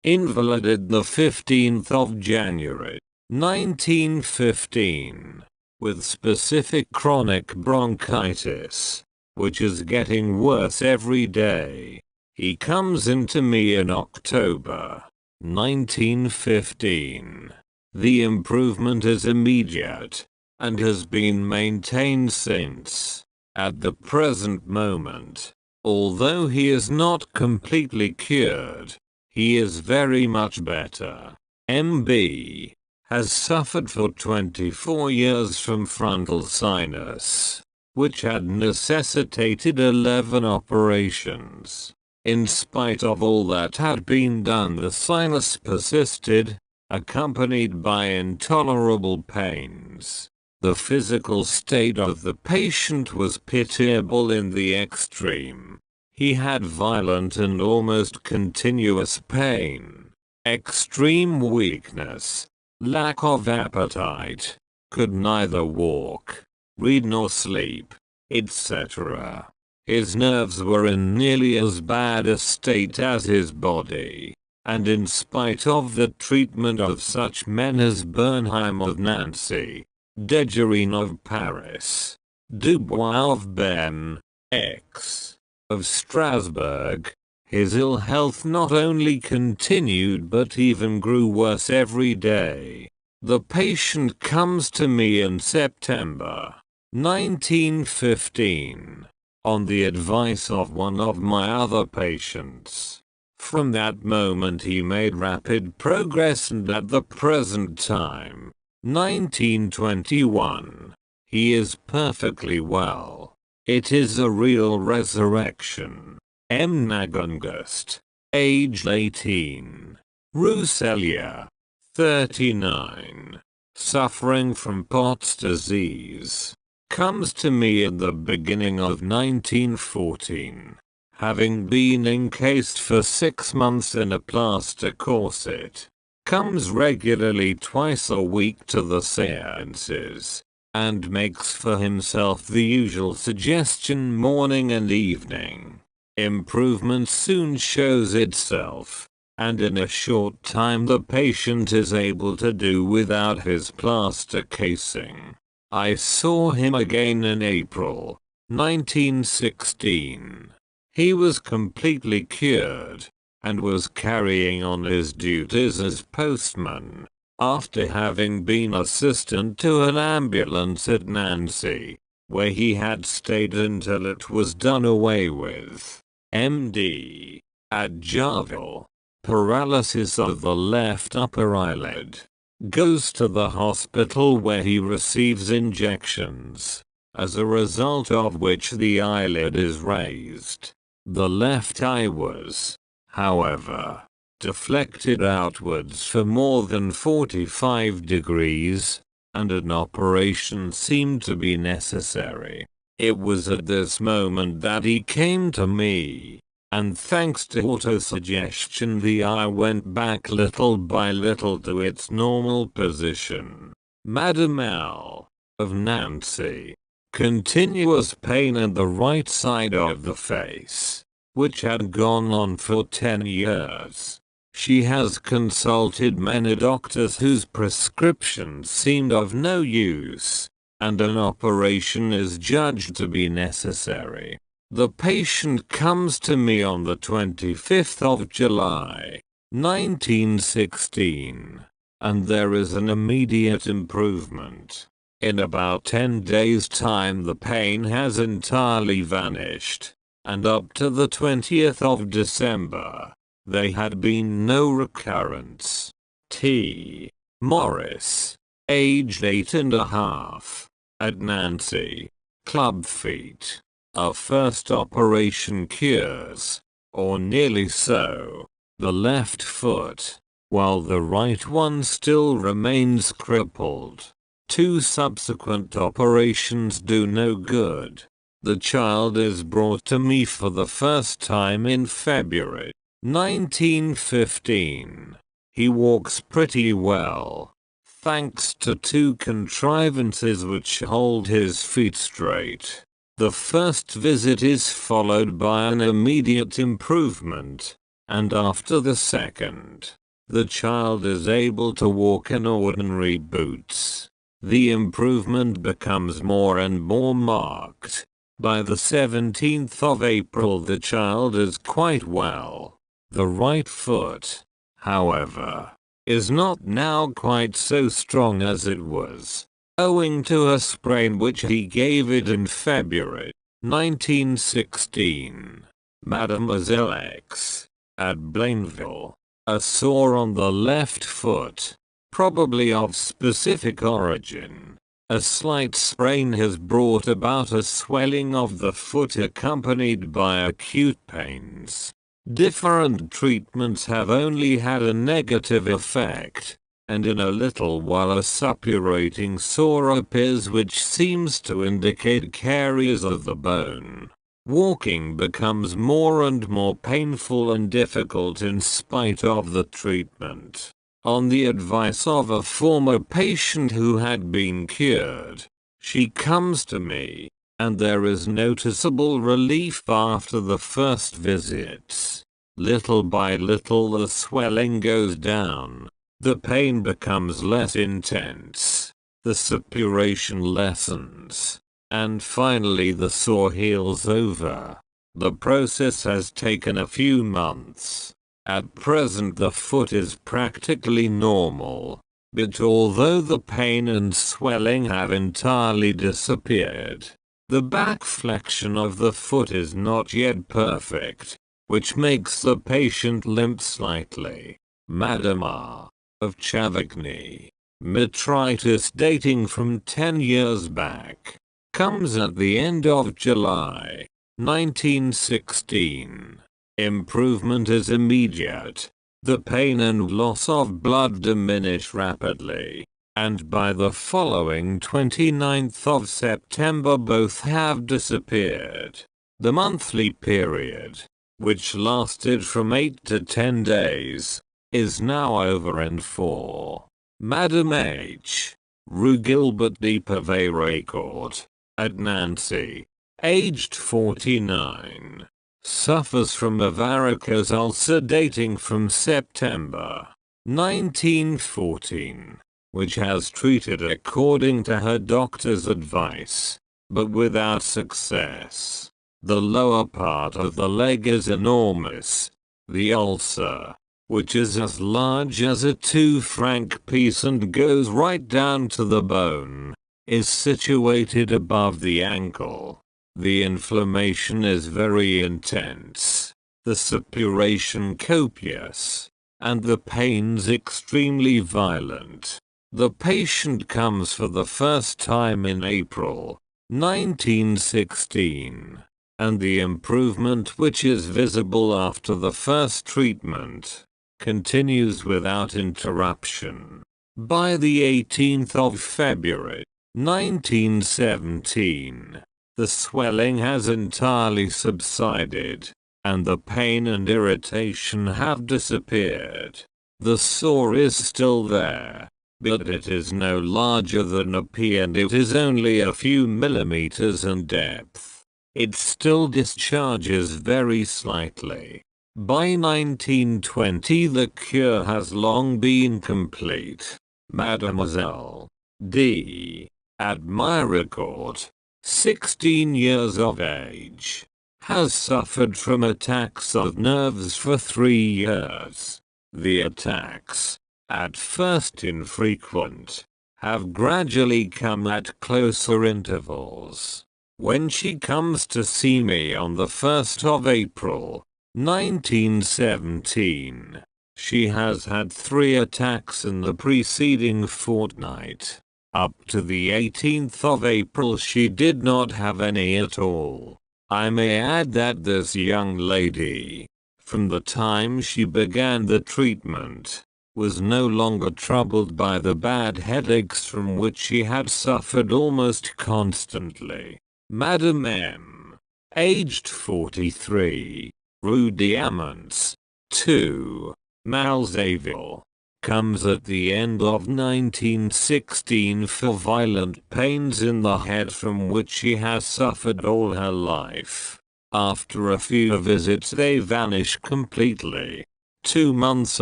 invalided the 15th of January, 1915, with specific chronic bronchitis, which is getting worse every day. He comes into me in October, 1915, The improvement is immediate, and has been maintained since. At the present moment, although he is not completely cured, he is very much better. MB has suffered for 24 years from frontal sinus, which had necessitated 11 operations. In spite of all that had been done, the sinus persisted, accompanied by intolerable pains. The physical state of the patient was pitiable in the extreme. He had violent and almost continuous pain, extreme weakness, lack of appetite, could neither walk, read nor sleep, etc. His nerves were in nearly as bad a state as his body, and in spite of the treatment of such men as Bernheim of Nancy, Degerine of Paris, Dubois of Bern, X. of Strasbourg, his ill health not only continued but even grew worse every day. The patient comes to me in September 1915, on the advice of one of my other patients. From that moment he made rapid progress, and at the present time, 1921, he is perfectly well. It is a real resurrection. M. Nagungust, age 18, Rousselier, 39, suffering from Pott's disease, comes to me at the beginning of 1914, having been encased for 6 months in a plaster corset. Comes regularly twice a week to the séances, and makes for himself the usual suggestion morning and evening. Improvement soon shows itself, and in a short time the patient is able to do without his plaster casing. I saw him again in April 1916. He was completely cured, and was carrying on his duties as postman, after having been assistant to an ambulance at Nancy, where he had stayed until it was done away with. MD. At Jarville, paralysis of the left upper eyelid. Goes to the hospital where he receives injections, as a result of which the eyelid is raised. The left eye was, however, deflected outwards for more than 45 degrees, and an operation seemed to be necessary. It was at this moment that he came to me, and thanks to autosuggestion the eye went back little by little to its normal position. Madame L. of Nancy. Continuous pain in the right side of the face, which had gone on for 10 years. She has consulted many doctors whose prescriptions seemed of no use, and an operation is judged to be necessary. The patient comes to me on the 25th of July, 1916, and there is an immediate improvement. In about 10 days' time the pain has entirely vanished, and up to the 20th of December, there had been no recurrence. T. Morris, aged 8½, at Nancy, club feet. A first operation cures, or nearly so, the left foot, while the right one still remains crippled. 2 subsequent operations do no good. The child is brought to me for the first time in February 1915. He walks pretty well, thanks to 2 contrivances which hold his feet straight. The first visit is followed by an immediate improvement, and after the second, the child is able to walk in ordinary boots. The improvement becomes more and more marked. By the 17th of April the child is quite well. The right foot, however, is not now quite so strong as it was, owing to a sprain which he gave it in February 1916. Mademoiselle X, at Blainville, a sore on the left foot, probably of specific origin. A slight sprain has brought about a swelling of the foot accompanied by acute pains. Different treatments have only had a negative effect, and in a little while a suppurating sore appears which seems to indicate caries of the bone. Walking becomes more and more painful and difficult in spite of the treatment. On the advice of a former patient who had been cured, she comes to me, and there is noticeable relief after the first visits. Little by little the swelling goes down, the pain becomes less intense, the suppuration lessens, and finally the sore heals over. The process has taken a few months. At present the foot is practically normal, but although the pain and swelling have entirely disappeared, the back flexion of the foot is not yet perfect, which makes the patient limp slightly. Madame R. of Chavigny, metritis dating from 10 years back, comes at the end of July 1916. Improvement is immediate. The pain and loss of blood diminish rapidly, and by the following 29th of September both have disappeared. The monthly period, which lasted from 8 to 10 days, is now over and for Madame H. Rue Gilbert de Pavay-Court, at Nancy, aged 49. Suffers from a varicose ulcer dating from September 1914, which has treated according to her doctor's advice, but without success. The lower part of the leg is enormous. The ulcer, which is as large as a 2-franc piece and goes right down to the bone, is situated above the ankle. The inflammation is very intense, the suppuration copious, and the pains extremely violent. The patient comes for the first time in April 1916, and the improvement which is visible after the first treatment continues without interruption. By the 18th of February 1917, the swelling has entirely subsided, and the pain and irritation have disappeared. The sore is still there, but it is no larger than a pea and it is only a few millimeters in depth. It still discharges very slightly. By 1920 the cure has long been complete. Mademoiselle D. at Myricourt, 16 years of age, has suffered from attacks of nerves for 3 years. The attacks, at first infrequent, have gradually come at closer intervals. When she comes to see me on the 1st of April, 1917, she has had 3 attacks in the preceding fortnight. Up to the 18th of April she did not have any at all. I may add that this young lady, from the time she began the treatment, was no longer troubled by the bad headaches from which she had suffered almost constantly. Madame M., aged 43, Rue d'Amance, 2, Malzaville, comes at the end of 1916 for violent pains in the head from which she has suffered all her life. After a few visits they vanish completely. 2 months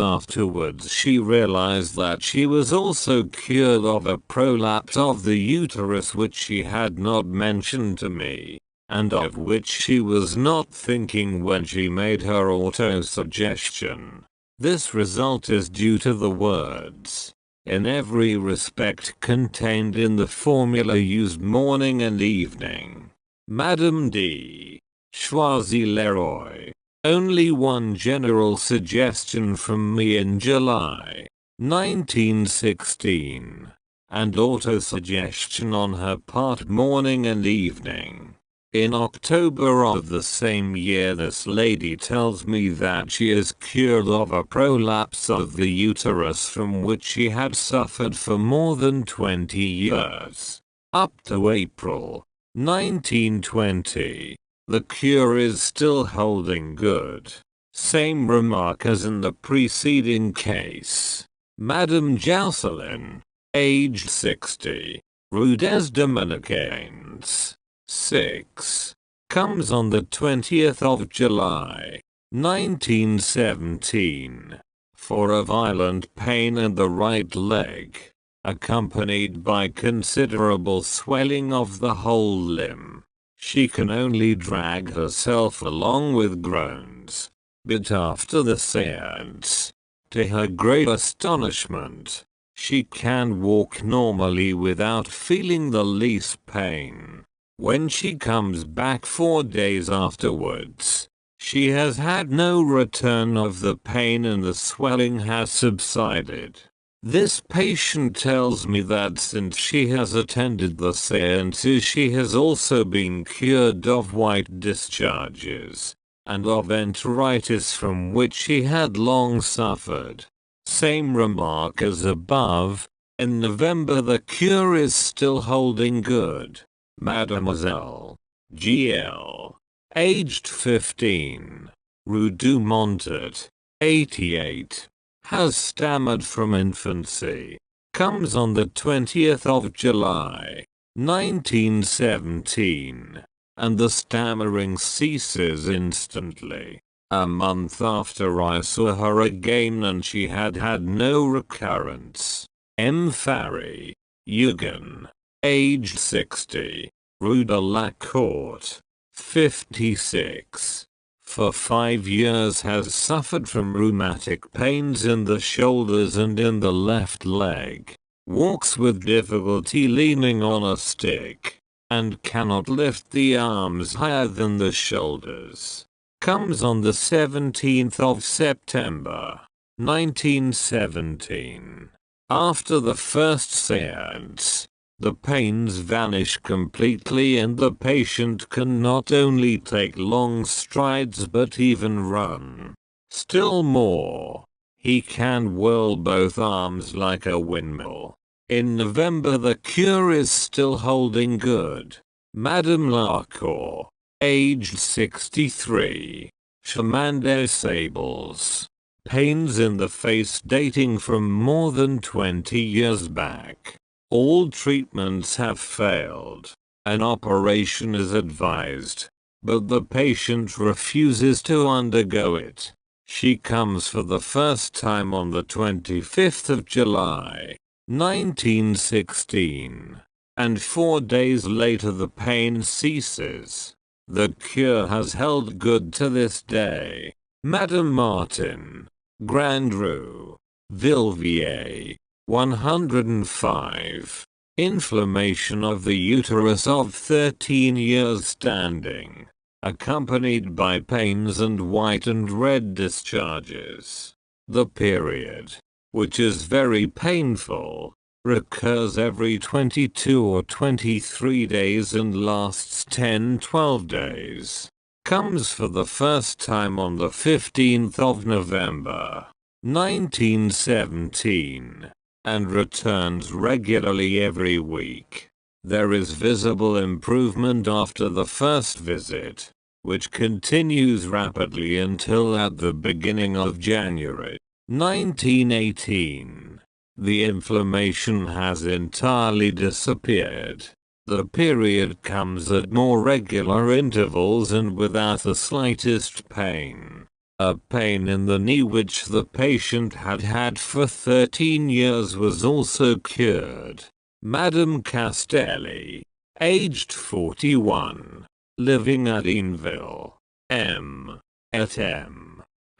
afterwards she realized that she was also cured of a prolapse of the uterus which she had not mentioned to me, and of which she was not thinking when she made her autosuggestion. This result is due to the words, in every respect, contained in the formula used morning and evening. Madame D. Choisy-Leroy. Only one general suggestion from me in July 1916, and autosuggestion on her part morning and evening. In October of the same year, this lady tells me that she is cured of a prolapse of the uterus from which she had suffered for more than 20 years. Up to April 1920, the cure is still holding good. Same remark as in the preceding case. Madame Jocelyn, aged 60, Rue des Dominicains, 6, comes on the 20th of July, 1917, for a violent pain in the right leg, accompanied by considerable swelling of the whole limb. She can only drag herself along with groans, but after the séance, to her great astonishment, she can walk normally without feeling the least pain. When she comes back 4 days afterwards, she has had no return of the pain and the swelling has subsided. This patient tells me that since she has attended the séances, she has also been cured of white discharges, and of enteritis from which she had long suffered. Same remark as above. In November the cure is still holding good. Mademoiselle G.L., aged 15, Rue du Montet, 88, has stammered from infancy. Comes on the 20th of July, 1917, and the stammering ceases instantly. A month after I saw her again and she had had no recurrence. M. Farry, Eugen, aged 60, Rue de la Courte, 56, for 5 years has suffered from rheumatic pains in the shoulders and in the left leg, walks with difficulty leaning on a stick, and cannot lift the arms higher than the shoulders. Comes on the 17th of September, 1917. After the first séance, the pains vanish completely and the patient can not only take long strides but even run. Still more, he can whirl both arms like a windmill. In November the cure is still holding good. Madame Lacour, aged 63, Chemin des Sables. Pains in the face dating from more than 20 years back. All treatments have failed. An operation is advised, but the patient refuses to undergo it. She comes for the first time on the 25th of July, 1916, and 4 days later the pain ceases. The cure has held good to this day. Madame Martin, Grand Rue, Villevier, 105. Inflammation of the uterus of 13 years standing, accompanied by pains and white and red discharges. The period, which is very painful, recurs every 22 or 23 days and lasts 10-12 days. Comes for the first time on the 15th of November, 1917, and returns regularly every week. There is visible improvement after the first visit, which continues rapidly until at the beginning of January, 1918. The inflammation has entirely disappeared. The period comes at more regular intervals and without the slightest pain. A pain in the knee which the patient had had for 13 years was also cured. Madame Castelli, aged 41, living at Ineville, M.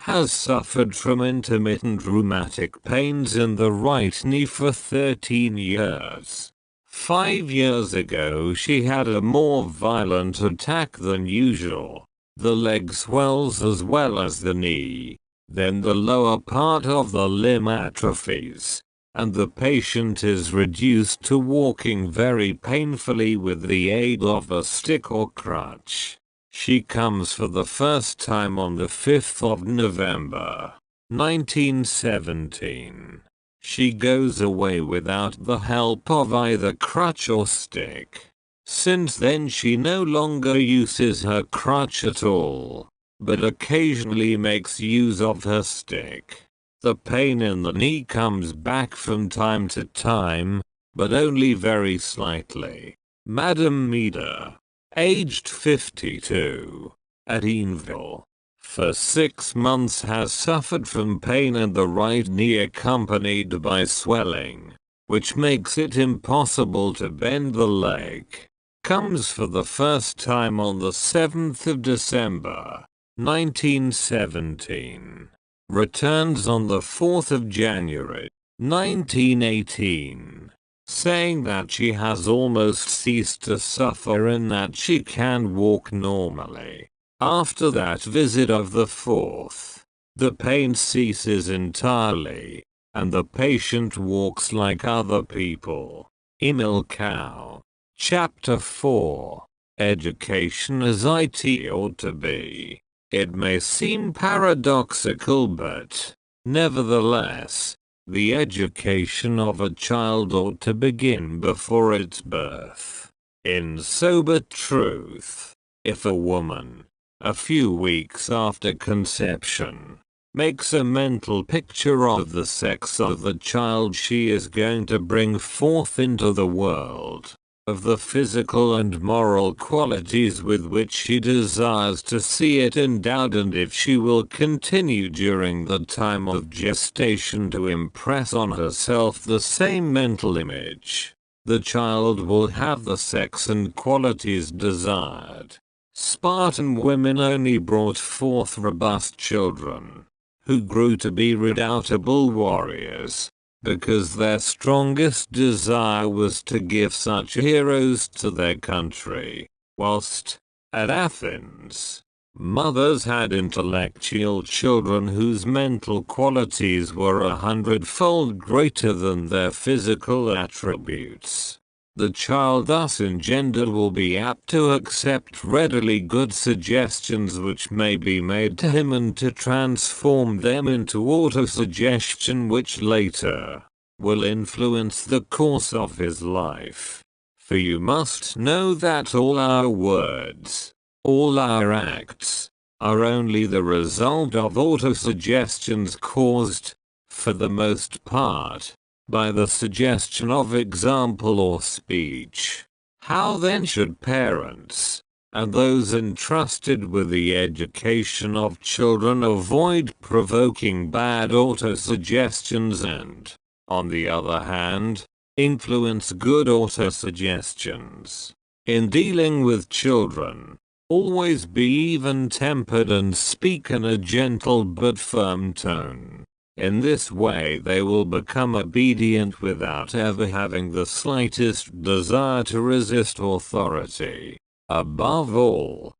has suffered from intermittent rheumatic pains in the right knee for 13 years. 5 years ago she had a more violent attack than usual. The leg swells as well as the knee. Then the lower part of the limb atrophies, and the patient is reduced to walking very painfully with the aid of a stick or crutch. She comes for the first time on the 5th of November, 1917. She goes away without the help of either crutch or stick. Since then she no longer uses her crutch at all, but occasionally makes use of her stick. The pain in the knee comes back from time to time, but only very slightly. Madame Mida, aged 52, at Enville, for 6 months has suffered from pain in the right knee accompanied by swelling, which makes it impossible to bend the leg. Comes for the first time on the 7th of December, 1917. Returns on the 4th of January, 1918, saying that she has almost ceased to suffer and that she can walk normally. After that visit of the 4th, the pain ceases entirely, and the patient walks like other people. Emile Coué. Chapter 4. Education as it ought to be. It may seem paradoxical, but, nevertheless, the education of a child ought to begin before its birth. In sober truth, if a woman, a few weeks after conception, makes a mental picture of the sex of the child she is going to bring forth into the world, of the physical and moral qualities with which she desires to see it endowed, and if she will continue during the time of gestation to impress on herself the same mental image, the child will have the sex and qualities desired. Spartan women only brought forth robust children, who grew to be redoubtable warriors, because their strongest desire was to give such heroes to their country, whilst, at Athens, mothers had intellectual children whose mental qualities were 100-fold greater than their physical attributes. The child thus engendered will be apt to accept readily good suggestions which may be made to him and to transform them into autosuggestion, which later will influence the course of his life. For you must know that all our words, all our acts, are only the result of autosuggestions caused, for the most part, by the suggestion of example or speech. How then should parents, and those entrusted with the education of children, avoid provoking bad autosuggestions and, on the other hand, influence good autosuggestions? In dealing with children, always be even-tempered and speak in a gentle but firm tone. In this way they will become obedient without ever having the slightest desire to resist authority. Above all,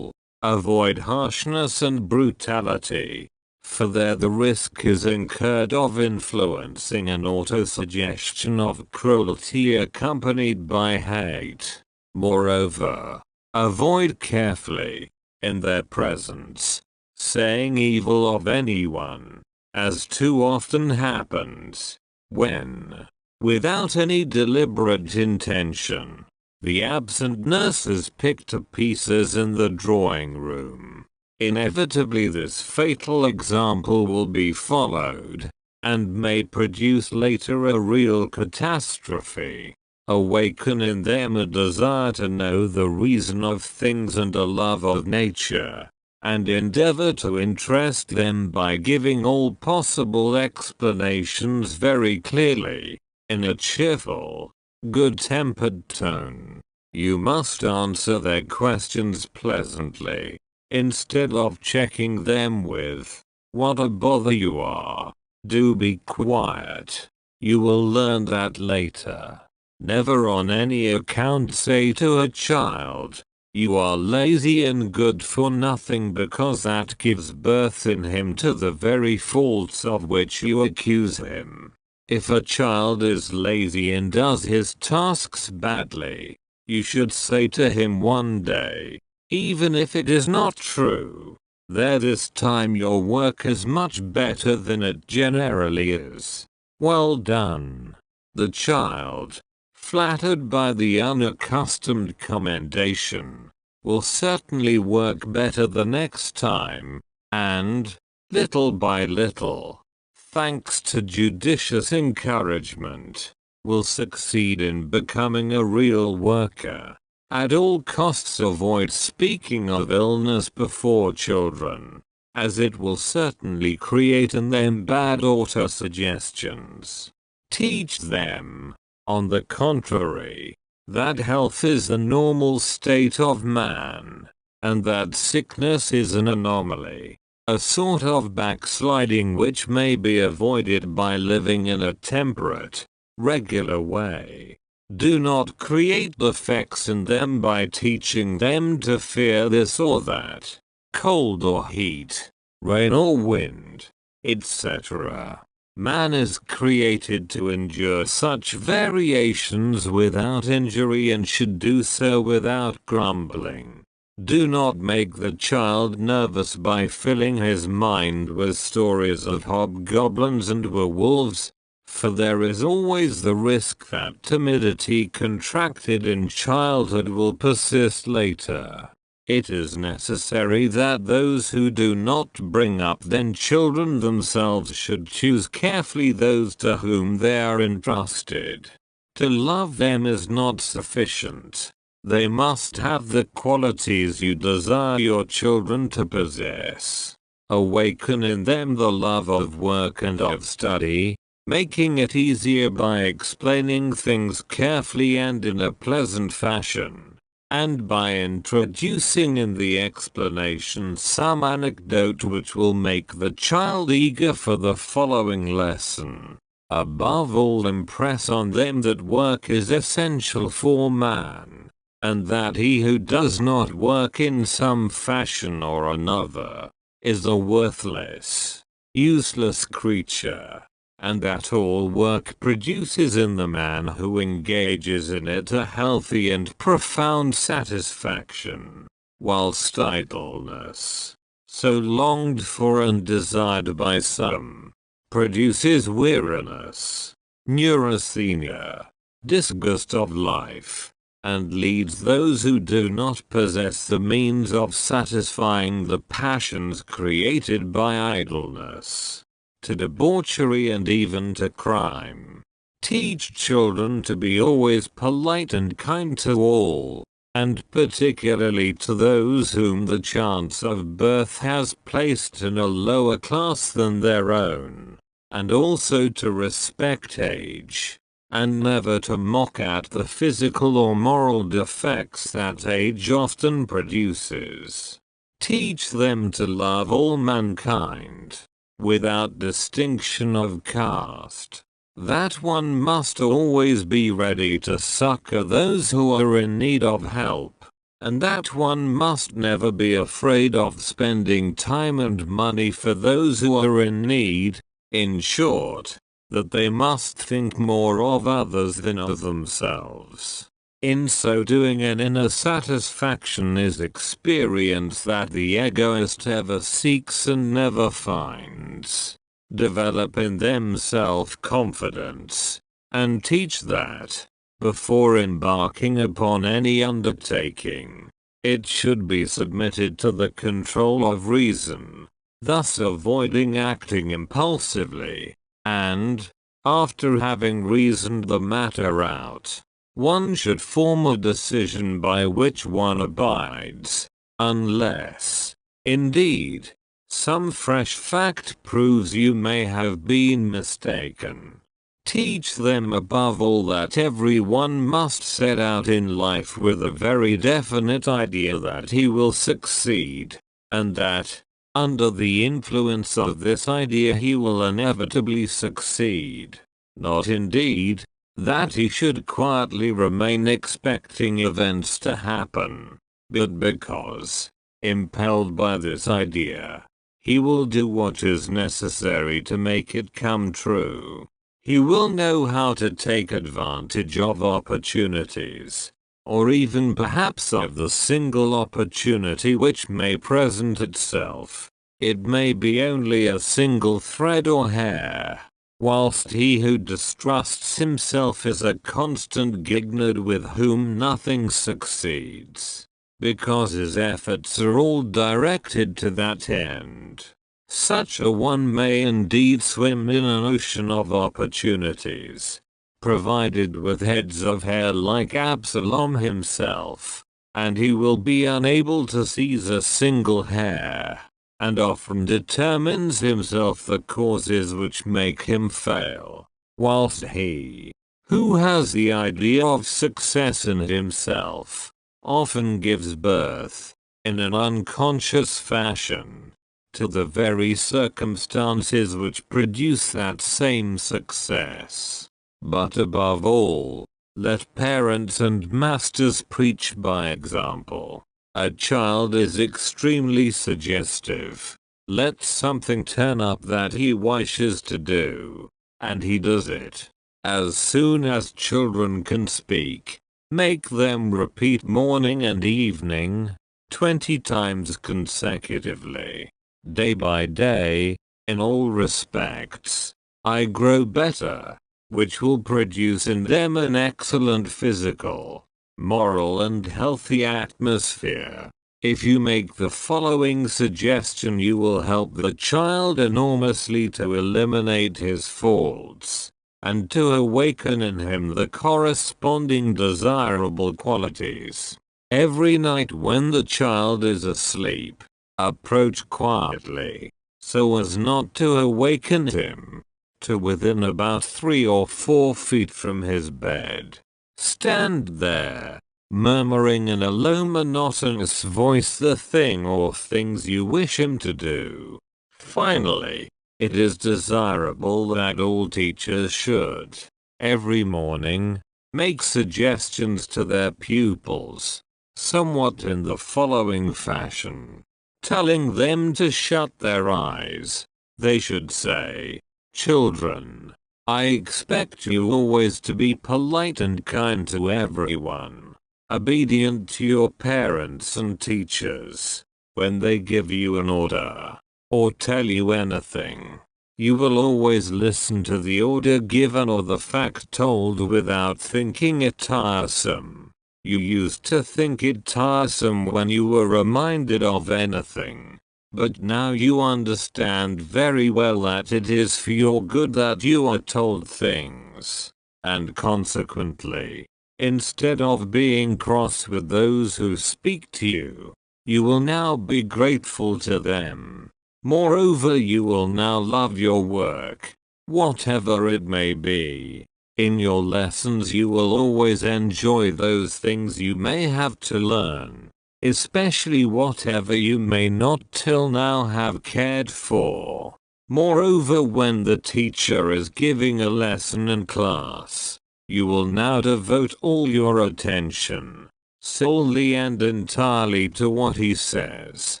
avoid harshness and brutality, for there the risk is incurred of influencing an autosuggestion of cruelty accompanied by hate. Moreover, avoid carefully, in their presence, saying evil of anyone, as too often happens, when, without any deliberate intention, the absent nurse is picked to pieces in the drawing room. Inevitably this fatal example will be followed, and may produce later a real catastrophe. Awaken in them a desire to know the reason of things and a love of nature, and endeavor to interest them by giving all possible explanations very clearly, in a cheerful, good-tempered tone. You must answer their questions pleasantly, instead of checking them with, "What a bother you are. Do be quiet." You will learn that later. Never on any account say to a child, "You are lazy and good for nothing," because that gives birth in him to the very faults of which you accuse him. If a child is lazy and does his tasks badly, you should say to him one day, even if it is not true, "There, this time your work is much better than it generally is. Well done." The child, flattered by the unaccustomed commendation, will certainly work better the next time, and, little by little, thanks to judicious encouragement, will succeed in becoming a real worker. At all costs avoid speaking of illness before children, as it will certainly create in them bad autosuggestions. Teach them, on the contrary, that health is the normal state of man, and that sickness is an anomaly, a sort of backsliding which may be avoided by living in a temperate, regular way. Do not create defects in them by teaching them to fear this or that, cold or heat, rain or wind, etc. Man is created to endure such variations without injury and should do so without grumbling. Do not make the child nervous by filling his mind with stories of hobgoblins and werewolves, for there is always the risk that timidity contracted in childhood will persist later. It is necessary that those who do not bring up then children themselves should choose carefully those to whom they are entrusted. To love them is not sufficient. They must have the qualities you desire your children to possess. Awaken in them the love of work and of study, making it easier by explaining things carefully and in a pleasant fashion, and by introducing in the explanation some anecdote which will make the child eager for the following lesson. Above all, impress on them that work is essential for man, and that he who does not work in some fashion or another is a worthless, useless creature, and that all work produces in the man who engages in it a healthy and profound satisfaction, whilst idleness, so longed for and desired by some, produces weariness, neurasthenia, disgust of life, and leads those who do not possess the means of satisfying the passions created by idleness, to debauchery and even to crime. Teach children to be always polite and kind to all, and particularly to those whom the chance of birth has placed in a lower class than their own, and also to respect age, and never to mock at the physical or moral defects that age often produces. Teach them to love all mankind, without distinction of caste, that one must always be ready to succor those who are in need of help, and that one must never be afraid of spending time and money for those who are in need. In short, that they must think more of others than of themselves. In so doing, an inner satisfaction is experienced that the egoist ever seeks and never finds. Develop in them self-confidence, and teach that, before embarking upon any undertaking, it should be submitted to the control of reason, thus avoiding acting impulsively, and, after having reasoned the matter out, one should form a decision by which one abides, unless, indeed, some fresh fact proves you may have been mistaken. Teach them above all that everyone must set out in life with a very definite idea that he will succeed, and that, under the influence of this idea, he will inevitably succeed. Not indeed that he should quietly remain expecting events to happen, but because, impelled by this idea, he will do what is necessary to make it come true. He will know how to take advantage of opportunities, or even perhaps of the single opportunity which may present itself. It may be only a single thread or hair, whilst he who distrusts himself is a constant giggnard with whom nothing succeeds, because his efforts are all directed to that end. Such a one may indeed swim in an ocean of opportunities, provided with heads of hair like Absalom himself, and he will be unable to seize a single hair, and often determines himself the causes which make him fail, whilst he, who has the idea of success in himself, often gives birth, in an unconscious fashion, to the very circumstances which produce that same success. But above all, let parents and masters preach by example. A child is extremely suggestive. Let something turn up that he wishes to do, and he does it. As soon as children can speak, make them repeat morning and evening, 20 times consecutively, day by day, in all respects. I grow better, which will produce in them an excellent physical, moral and healthy atmosphere. If you make the following suggestion, you will help the child enormously to eliminate his faults, and to awaken in him the corresponding desirable qualities. Every night when the child is asleep, approach quietly, so as not to awaken him, to within about 3 or 4 feet from his bed. Stand there, murmuring in a low monotonous voice the thing or things you wish him to do. Finally, it is desirable that all teachers should, every morning, make suggestions to their pupils, somewhat in the following fashion. Telling them to shut their eyes, they should say, "Children, I expect you always to be polite and kind to everyone, obedient to your parents and teachers. When they give you an order, or tell you anything, you will always listen to the order given or the fact told without thinking it tiresome. You used to think it tiresome when you were reminded of anything, but now you understand very well that it is for your good that you are told things, and consequently, instead of being cross with those who speak to you, you will now be grateful to them. Moreover, you will now love your work, whatever it may be. In your lessons you will always enjoy those things you may have to learn, especially whatever you may not till now have cared for. Moreover, when the teacher is giving a lesson in class, you will now devote all your attention, solely and entirely to what he says,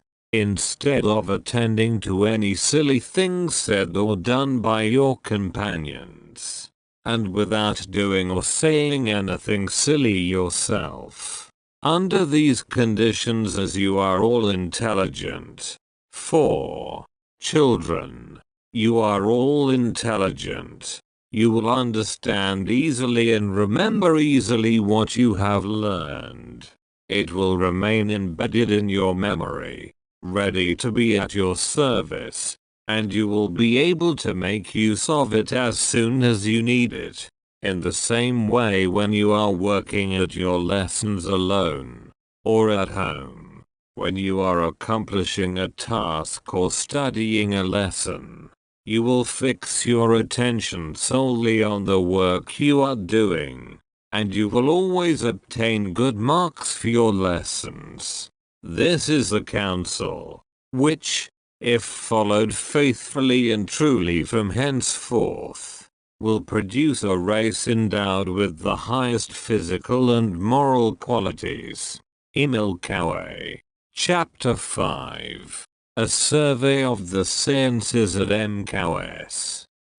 instead of attending to any silly things said or done by your companions, and without doing or saying anything silly yourself. Under these conditions, as you are all intelligent, for children, you are all intelligent, you will understand easily and remember easily what you have learned. It will remain embedded in your memory, ready to be at your service, and you will be able to make use of it as soon as you need it. In the same way, when you are working at your lessons alone, or at home, when you are accomplishing a task or studying a lesson, you will fix your attention solely on the work you are doing, and you will always obtain good marks for your lessons. This is the counsel which, if followed faithfully and truly from henceforth, will produce a race endowed with the highest physical and moral qualities. Emile Coué. Chapter 5. A survey of the Séances at Emile.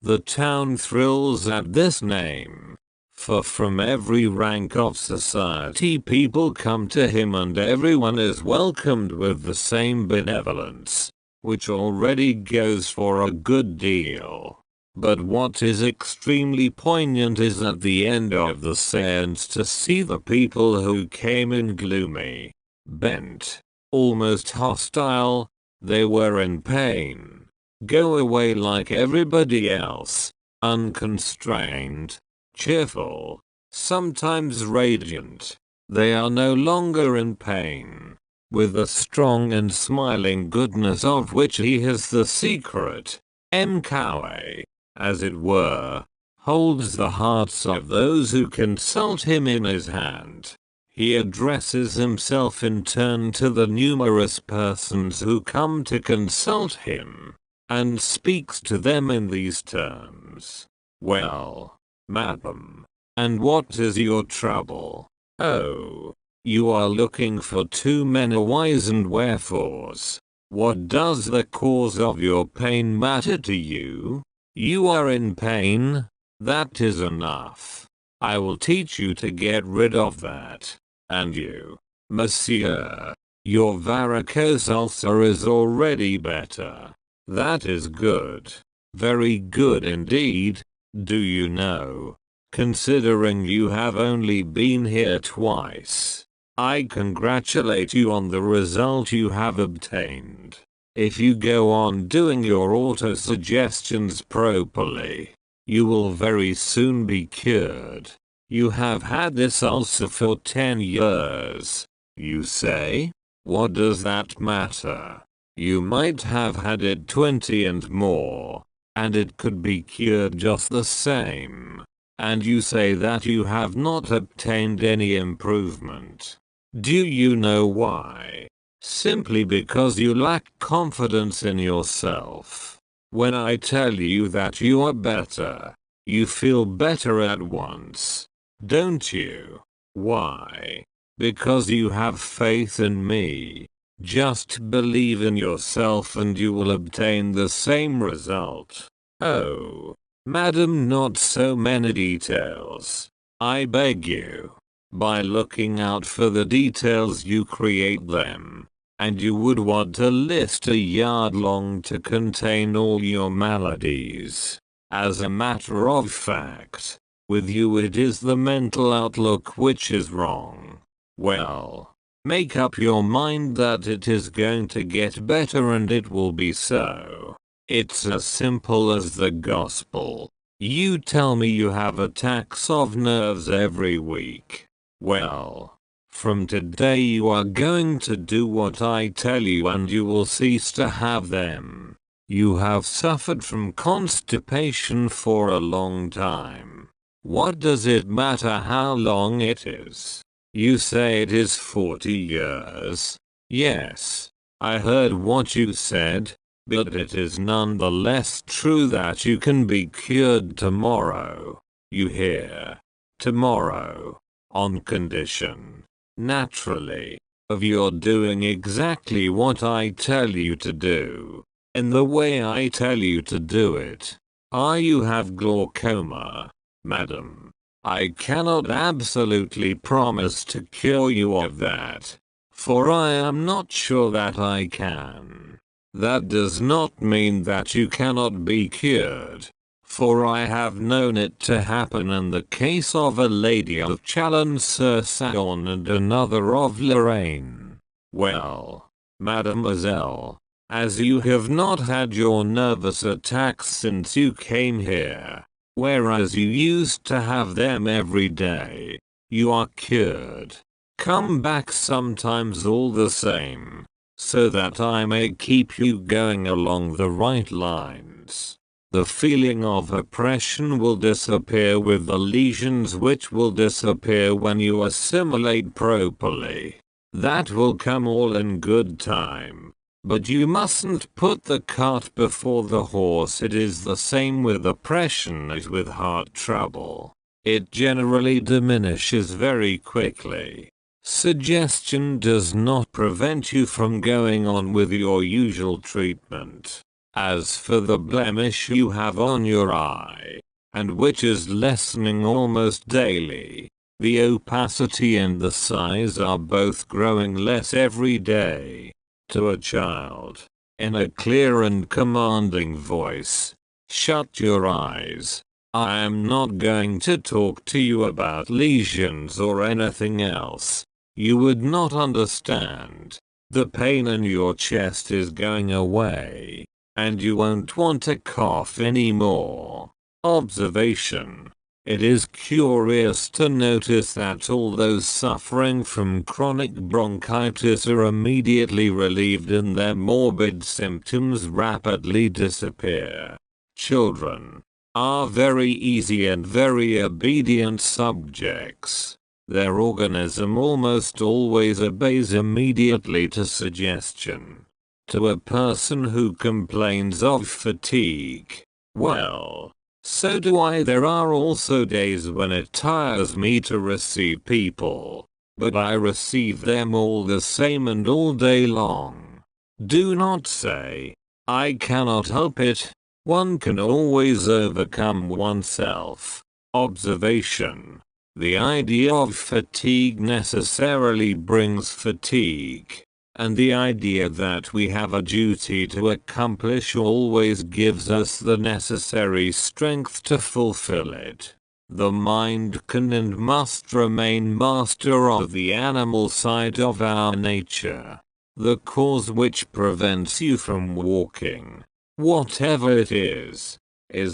The town thrills at this name, for from every rank of society people come to him and everyone is welcomed with the same benevolence, which already goes for a good deal. But what is extremely poignant is at the end of the séance to see the people who came in gloomy, bent, almost hostile, they were in pain, go away like everybody else, unconstrained, cheerful, sometimes radiant. They are no longer in pain, with the strong and smiling goodness of which he has the secret. Emile Coué, as it were, holds the hearts of those who consult him in his hand. He addresses himself in turn to the numerous persons who come to consult him, and speaks to them in these terms. Well, madam, and what is your trouble? Oh, you are looking for two men, a whys and wherefores. What does the cause of your pain matter to you? You are in pain? That is enough. I will teach you to get rid of that. And you, monsieur, your varicose ulcer is already better. That is good. Very good indeed. Do you know, considering you have only been here twice, I congratulate you on the result you have obtained. If you go on doing your autosuggestions properly, you will very soon be cured. You have had this ulcer for 10 years, you say? What does that matter? You might have had it 20 and more, and it could be cured just the same. And you say that you have not obtained any improvement. Do you know why? Simply because you lack confidence in yourself. When I tell you that you are better, you feel better at once, don't you? Why? Because you have faith in me. Just believe in yourself and you will obtain the same result. Oh, madam, not so many details, I beg you. By looking out for the details you create them, and you would want a list a yard long to contain all your maladies. As a matter of fact, with you it is the mental outlook which is wrong. Well, make up your mind that it is going to get better and it will be so. It's as simple as the gospel. You tell me you have attacks of nerves every week. Well, from today you are going to do what I tell you and you will cease to have them. You have suffered from constipation for a long time. What does it matter how long it is? You say it is 40 years. Yes, I heard what you said, but it is nonetheless true that you can be cured tomorrow. You hear? Tomorrow. On condition, naturally, of your doing exactly what I tell you to do, in the way I tell you to do it. You have glaucoma, madam. I cannot absolutely promise to cure you of that, for I am not sure that I can. That does not mean that you cannot be cured, for I have known it to happen in the case of a lady of Chalon-sur-Saône and another of Lorraine. Well, mademoiselle, as you have not had your nervous attacks since you came here, whereas you used to have them every day, you are cured. Come back sometimes all the same, so that I may keep you going along the right lines. The feeling of oppression will disappear with the lesions, which will disappear when you assimilate properly. That will come all in good time. But you mustn't put the cart before the horse. It is the same with oppression as with heart trouble. It generally diminishes very quickly. Suggestion does not prevent you from going on with your usual treatment. As for the blemish you have on your eye, and which is lessening almost daily, the opacity and the size are both growing less every day. To a child, in a clear and commanding voice, shut your eyes. I am not going to talk to you about lesions or anything else. You would not understand. The pain in your chest is going away, and you won't want to cough anymore. Observation. It is curious to notice that all those suffering from chronic bronchitis are immediately relieved and their morbid symptoms rapidly disappear. Children are very easy and very obedient subjects. Their organism almost always obeys immediately to suggestion. To a person who complains of fatigue, well, so do I. There are also days when it tires me to receive people, but I receive them all the same and all day long. Do not say, I cannot help it. One can always overcome oneself. Observation. The idea of fatigue necessarily brings fatigue, and the idea that we have a duty to accomplish always gives us the necessary strength to fulfill it. The mind can and must remain master of the animal side of our nature. The cause which prevents you from walking, whatever it is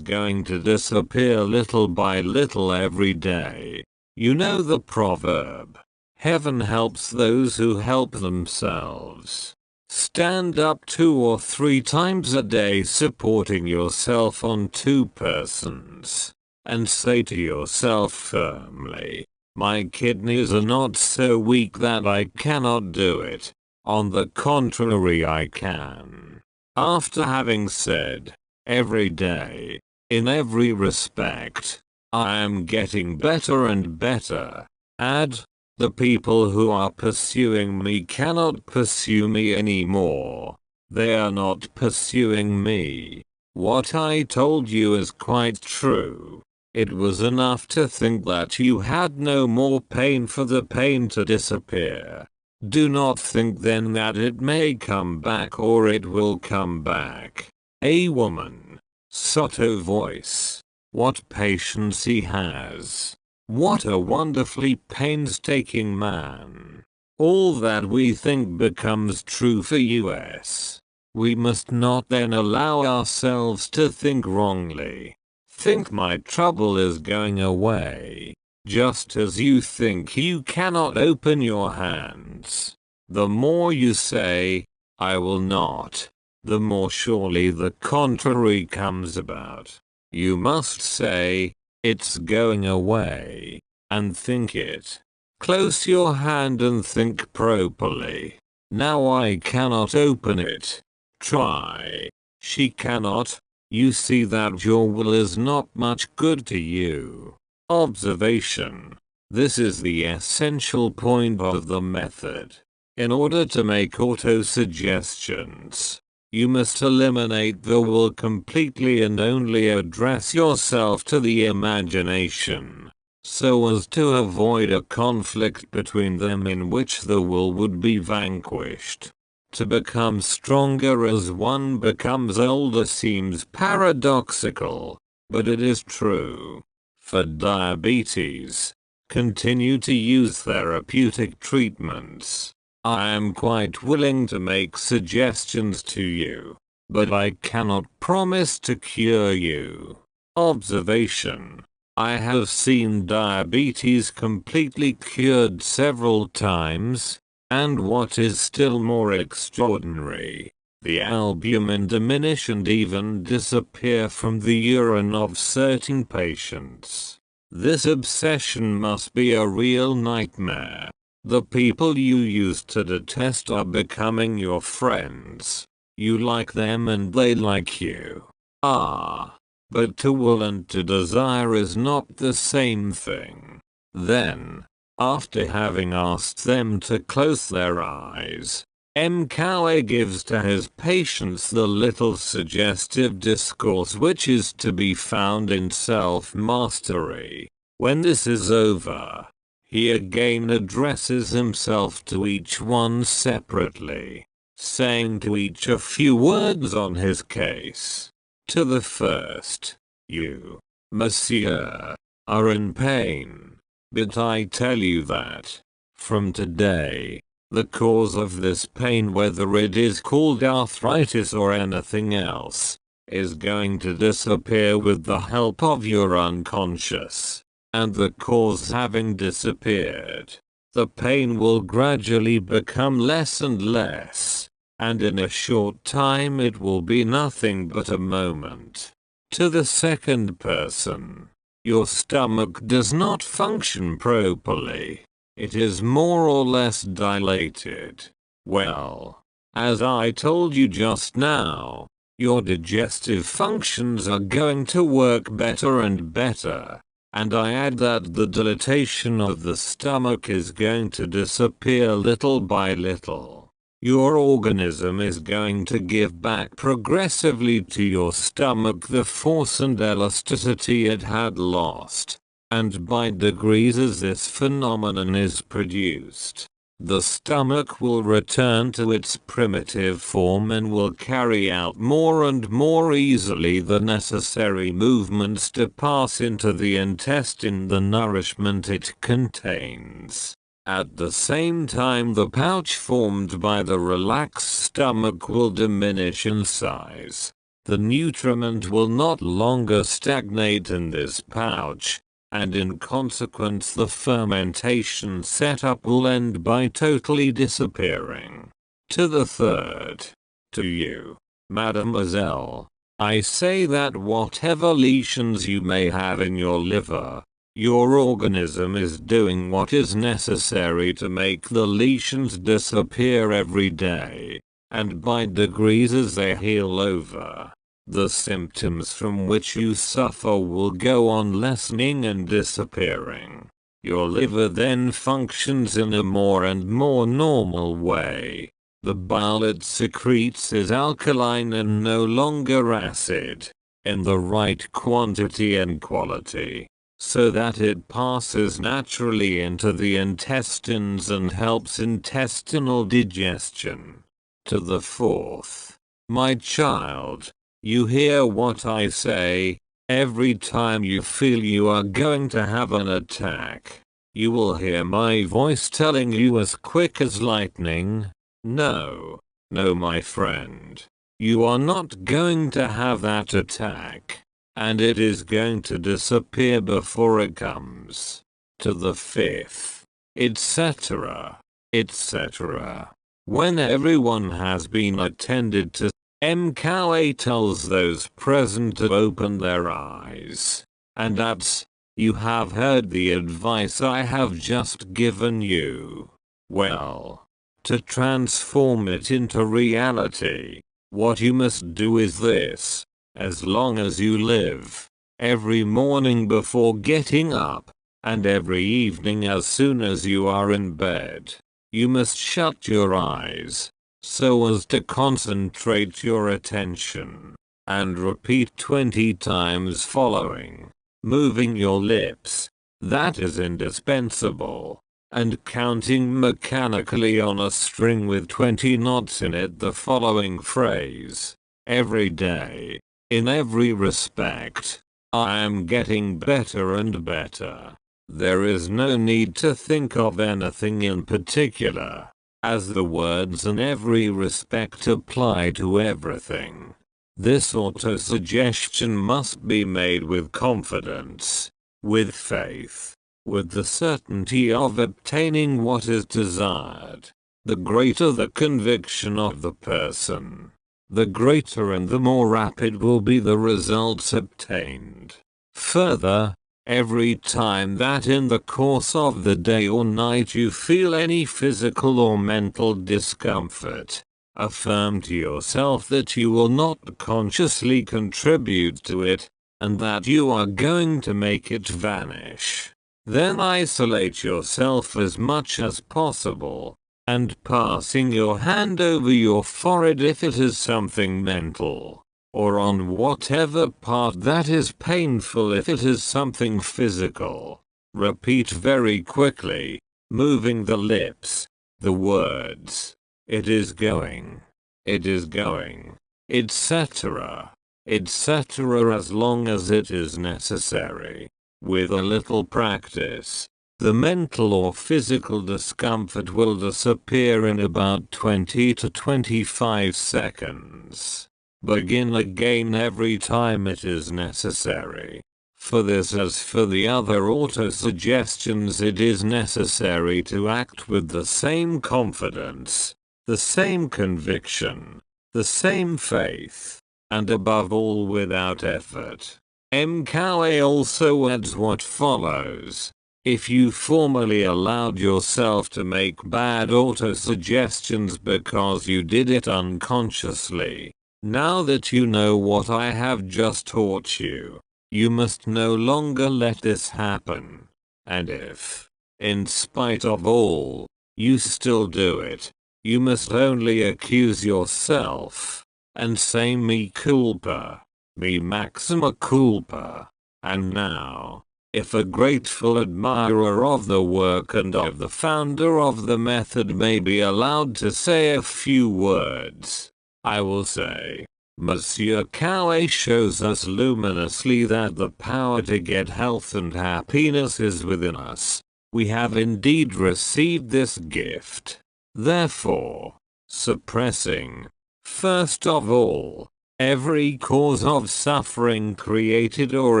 going to disappear little by little every day. You know the proverb, heaven helps those who help themselves. Stand up 2 or 3 times a day supporting yourself on 2 persons, and say to yourself firmly, my kidneys are not so weak that I cannot do it. On the contrary, I can. After having said, every day, in every respect, I am getting better and better, add, the people who are pursuing me cannot pursue me anymore. They are not pursuing me. What I told you is quite true. It was enough to think that you had no more pain for the pain to disappear. Do not think then that it may come back or it will come back. A woman. Sotto voice. What patience he has. What a wonderfully painstaking man. All that we think becomes true for us. We must not then allow ourselves to think wrongly. Think my trouble is going away. Just as you think you cannot open your hands. The more you say, I will not, the more surely the contrary comes about. You must say, it's going away, and think it. Close your hand and think properly. Now I cannot open it. Try. She cannot. You see that your will is not much good to you. Observation. This is the essential point of the method. In order to make autosuggestions, you must eliminate the will completely and only address yourself to the imagination, so as to avoid a conflict between them in which the will would be vanquished. To become stronger as one becomes older seems paradoxical, but it is true. For diabetes, continue to use therapeutic treatments. I am quite willing to make suggestions to you, but I cannot promise to cure you. Observation. I have seen diabetes completely cured several times, and what is still more extraordinary, the albumin diminish and even disappear from the urine of certain patients. This obsession must be a real nightmare. The people you used to detest are becoming your friends. You like them and they like you. But to will and to desire is not the same thing. Then, after having asked them to close their eyes, Emile Coué gives to his patients the little suggestive discourse which is to be found in self-mastery. When this is over, he again addresses himself to each one separately, saying to each a few words on his case. To the first, you, monsieur, are in pain, but I tell you that, from today, the cause of this pain, whether it is called arthritis or anything else, is going to disappear with the help of your unconscious, and the cause having disappeared, the pain will gradually become less and less, and in a short time it will be nothing but a moment. To the second person, your stomach does not function properly. It is more or less dilated. Well, as I told you just now, your digestive functions are going to work better and better. And I add that the dilatation of the stomach is going to disappear little by little. Your organism is going to give back progressively to your stomach the force and elasticity it had lost. And by degrees as this phenomenon is produced, the stomach will return to its primitive form and will carry out more and more easily the necessary movements to pass into the intestine the nourishment it contains. At the same time, the pouch formed by the relaxed stomach will diminish in size. The nutriment will not longer stagnate in this pouch, and in consequence the fermentation setup will end by totally disappearing. To the third, to you, mademoiselle, I say that whatever lesions you may have in your liver, your organism is doing what is necessary to make the lesions disappear every day, and by degrees as they heal over, the symptoms from which you suffer will go on lessening and disappearing. Your liver then functions in a more and more normal way. The bile it secretes is alkaline and no longer acid, in the right quantity and quality, so that it passes naturally into the intestines and helps intestinal digestion. To the fourth, my child, you hear what I say. Every time you feel you are going to have an attack, you will hear my voice telling you as quick as lightning, no, my friend, you are not going to have that attack, and it is going to disappear before it comes. To the fifth, etc., etc. When everyone has been attended to, Emile Coué tells those present to open their eyes, and adds, you have heard the advice I have just given you. Well, to transform it into reality, what you must do is this. As long as you live, every morning before getting up, and every evening as soon as you are in bed, you must shut your eyes, so as to concentrate your attention, and repeat 20 times following, moving your lips, that is indispensable, and counting mechanically on a string with 20 knots in it the following phrase, every day, in every respect, I am getting better and better. There is no need to think of anything in particular, as the words in every respect apply to everything. This autosuggestion must be made with confidence, with faith, with the certainty of obtaining what is desired. The greater the conviction of the person, the greater and the more rapid will be the results obtained. Further, Every time that in the course of the day or night you feel any physical or mental discomfort, affirm to yourself that you will not consciously contribute to it, and that you are going to make it vanish. Then isolate yourself as much as possible, and passing your hand over your forehead if it is something mental, or on whatever part that is painful if it is something physical. Repeat very quickly, moving the lips, the words, "It is going, it is going," etc., etc. as long as it is necessary. With a little practice, the mental or physical discomfort will disappear in about 20 to 25 seconds. Begin again every time it is necessary. For this as for the other autosuggestions, it is necessary to act with the same confidence, the same conviction, the same faith, and above all without effort. Emile Coué also adds what follows. If you formerly allowed yourself to make bad autosuggestions because you did it unconsciously, now that you know what I have just taught you, you must no longer let this happen. And if, in spite of all, you still do it, you must only accuse yourself, and say "me culpa, me maxima culpa." And now, if a grateful admirer of the work and of the founder of the method may be allowed to say a few words, I will say, Monsieur Coué shows us luminously that the power to get health and happiness is within us. We have indeed received this gift. Therefore, suppressing, first of all, every cause of suffering created or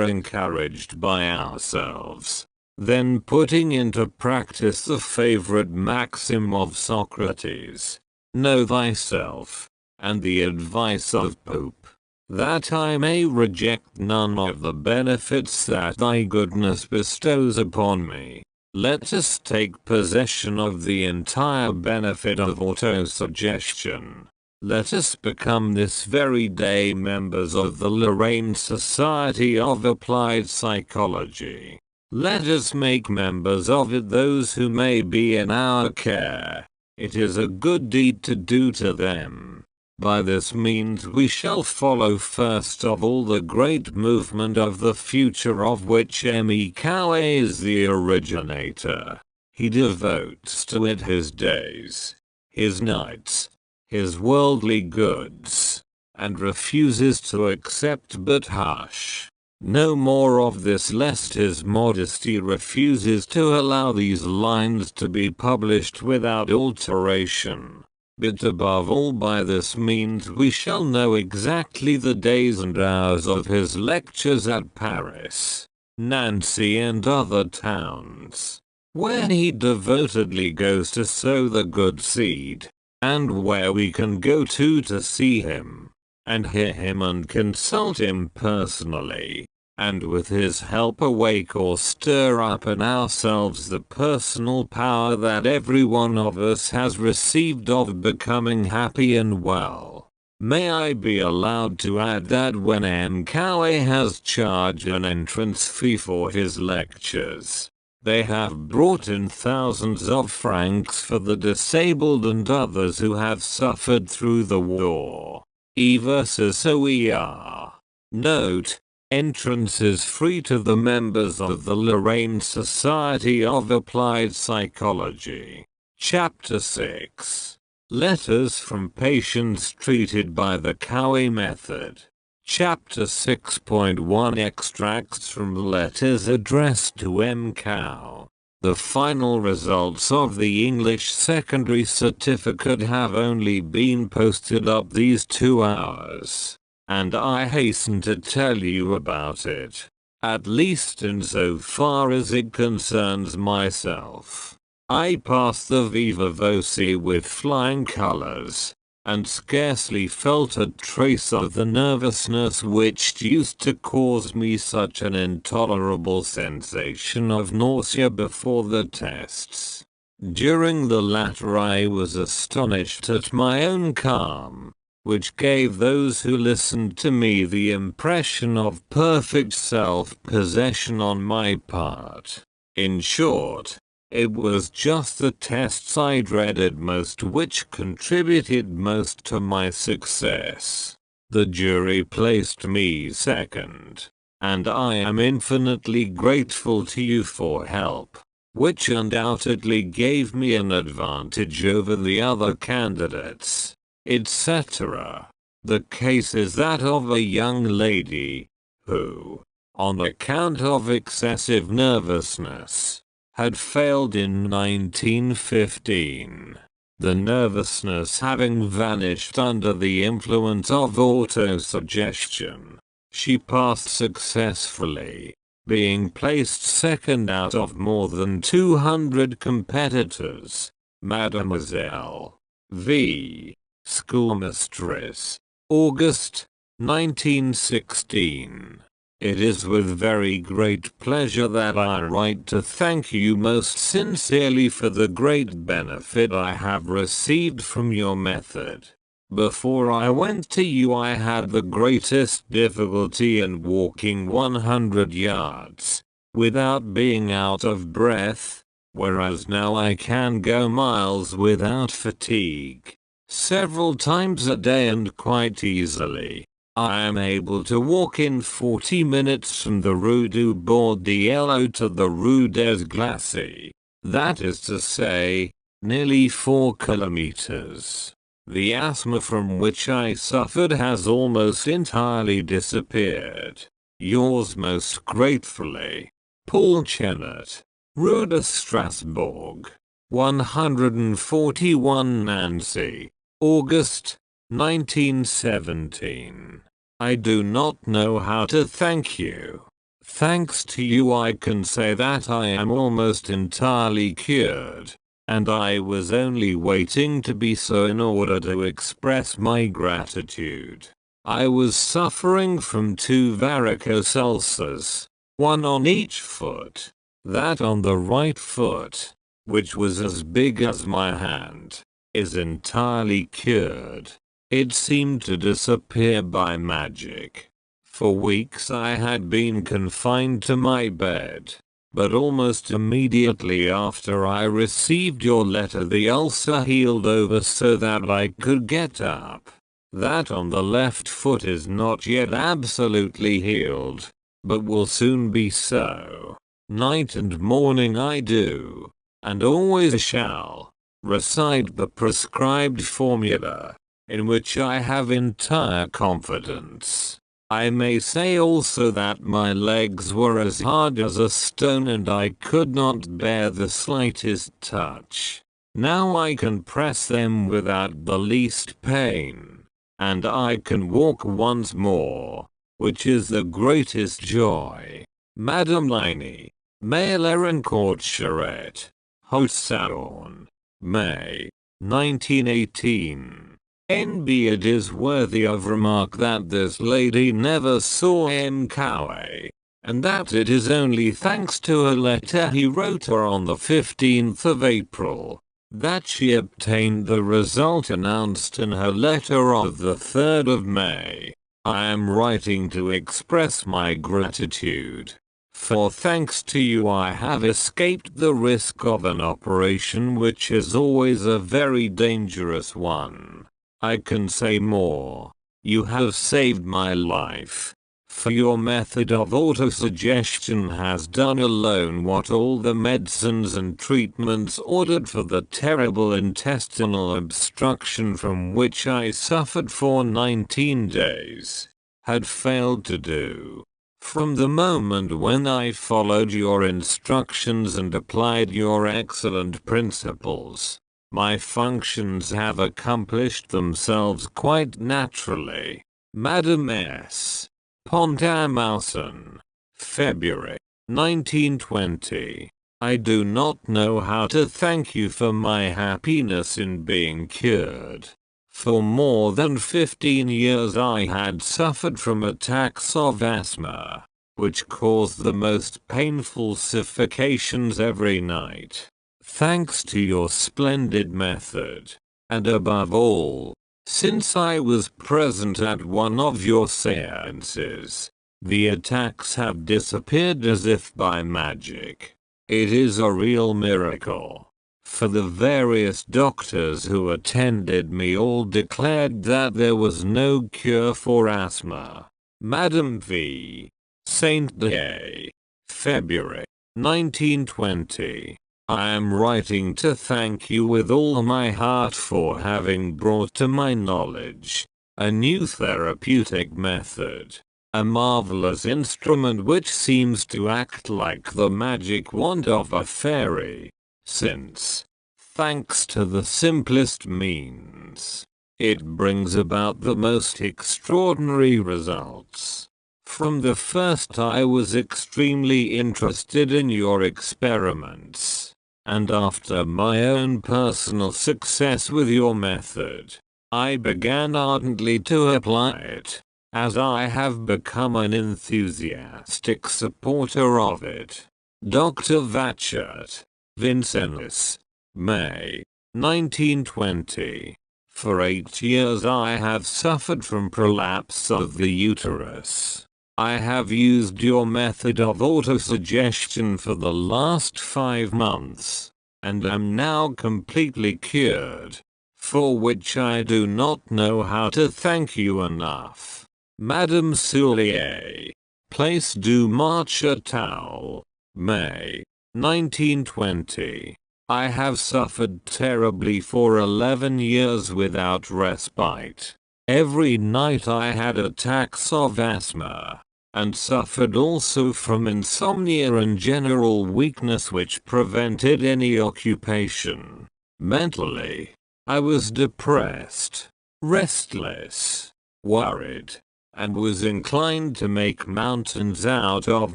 encouraged by ourselves, then putting into practice the favorite maxim of Socrates, "Know thyself," and the advice of Pope, "that I may reject none of the benefits that thy goodness bestows upon me." Let us take possession of the entire benefit of autosuggestion. Let us become this very day members of the Lorraine Society of Applied Psychology. Let us make members of it those who may be in our care. It is a good deed to do to them. By this means we shall follow first of all the great movement of the future of which Emile Coué is the originator. He devotes to it his days, his nights, his worldly goods, and refuses to accept but hush. No more of this lest his modesty refuses to allow these lines to be published without alteration. But above all by this means we shall know exactly the days and hours of his lectures at Paris, Nancy and other towns, where he devotedly goes to sow the good seed, and where we can go to see him, and hear him and consult him personally, and with his help awake or stir up in ourselves the personal power that every one of us has received of becoming happy and well. May I be allowed to add that when Emile Coué has charged an entrance fee for his lectures, they have brought in thousands of francs for the disabled and others who have suffered through the war. EVSOER. Note: entrance is free to the members of the Lorraine Society of Applied Psychology. Chapter 6. Letters from patients treated by the Coué method. Chapter 6.1 Extracts from letters addressed to M. Coué. The final results of the English secondary certificate have only been posted up these 2 hours, and I hasten to tell you about it, at least insofar as it concerns myself. I passed the Viva Voce with flying colors. and scarcely felt a trace of the nervousness which used to cause me such an intolerable sensation of nausea before the tests. During the latter I was astonished at my own calm, which gave those who listened to me the impression of perfect self-possession on my part. In short, it was just the tests I dreaded most which contributed most to my success. The jury placed me second, and I am infinitely grateful to you for help, which undoubtedly gave me an advantage over the other candidates, etc. The case is that of a young lady, who, on account of excessive nervousness, had failed in 1915. The nervousness having vanished under the influence of autosuggestion, she passed successfully, being placed second out of more than 200 competitors. Mademoiselle V. Schoolmistress. August, 1916. It is with very great pleasure that I write to thank you most sincerely for the great benefit I have received from your method. Before I went to you I had the greatest difficulty in walking 100 yards, without being out of breath, whereas now I can go miles without fatigue, several times a day and quite easily. I am able to walk in 40 minutes from the Rue du Bordello to the Rue des Glaces, that is to say, nearly 4 kilometers. The asthma from which I suffered has almost entirely disappeared. Yours most gratefully, Paul Chenet, Rue de Strasbourg, 141 Nancy, August, 1917. I do not know how to thank you. Thanks to you I can say that I am almost entirely cured, and I was only waiting to be so in order to express my gratitude. I was suffering from 2 varicose ulcers, one on each foot. That on the right foot, which was as big as my hand, is entirely cured. It seemed to disappear by magic. For weeks I had been confined to my bed, but almost immediately after I received your letter the ulcer healed over so that I could get up. That on the left foot is not yet absolutely healed, but will soon be so. Night and morning I do, and always shall, recite the prescribed formula, in which I have entire confidence. I may say also that my legs were as hard as a stone and I could not bear the slightest touch. Now I can press them without the least pain, and I can walk once more, which is the greatest joy. Madame Liney, Mail-Erencourt Charette, Haute-Saône, May, 1918. N.B. It is worthy of remark that this lady never saw Emile Coué, and that it is only thanks to a letter he wrote her on the 15th of April, that she obtained the result announced in her letter of the 3rd of May. I am writing to express my gratitude, for thanks to you I have escaped the risk of an operation which is always a very dangerous one. I can say more. You have saved my life, for your method of autosuggestion has done alone what all the medicines and treatments ordered for the terrible intestinal obstruction from which I suffered for 19 days, had failed to do. From the moment when I followed your instructions and applied your excellent principles, my functions have accomplished themselves quite naturally. Madame S. Pont-à-Mousson, February, 1920. I do not know how to thank you for my happiness in being cured, For more than 15 years I had suffered from attacks of asthma, which caused the most painful suffocations every night. Thanks to your splendid method, and above all, since I was present at one of your séances, the attacks have disappeared as if by magic. It is a real miracle. For the various doctors who attended me all declared that there was no cure for asthma. Madam V. Saint Day. February 1920. I am writing to thank you with all my heart for having brought to my knowledge a new therapeutic method. A marvelous instrument which seems to act like the magic wand of a fairy, since, thanks to the simplest means, it brings about the most extraordinary results. From the first I was extremely interested in your experiments, and after my own personal success with your method, I began ardently to apply it, as I have become an enthusiastic supporter of it. Dr. Vatchert, Vincenus, May 1920. For 8 years I have suffered from prolapse of the uterus. I have used your method of autosuggestion for the last 5 months, and am now completely cured, for which I do not know how to thank you enough. Madame Soulier, Place du Marchetal, May 1920. I have suffered terribly for 11 years without respite. Every night I had attacks of asthma, and suffered also from insomnia and general weakness which prevented any occupation. Mentally, I was depressed, restless, worried, and was inclined to make mountains out of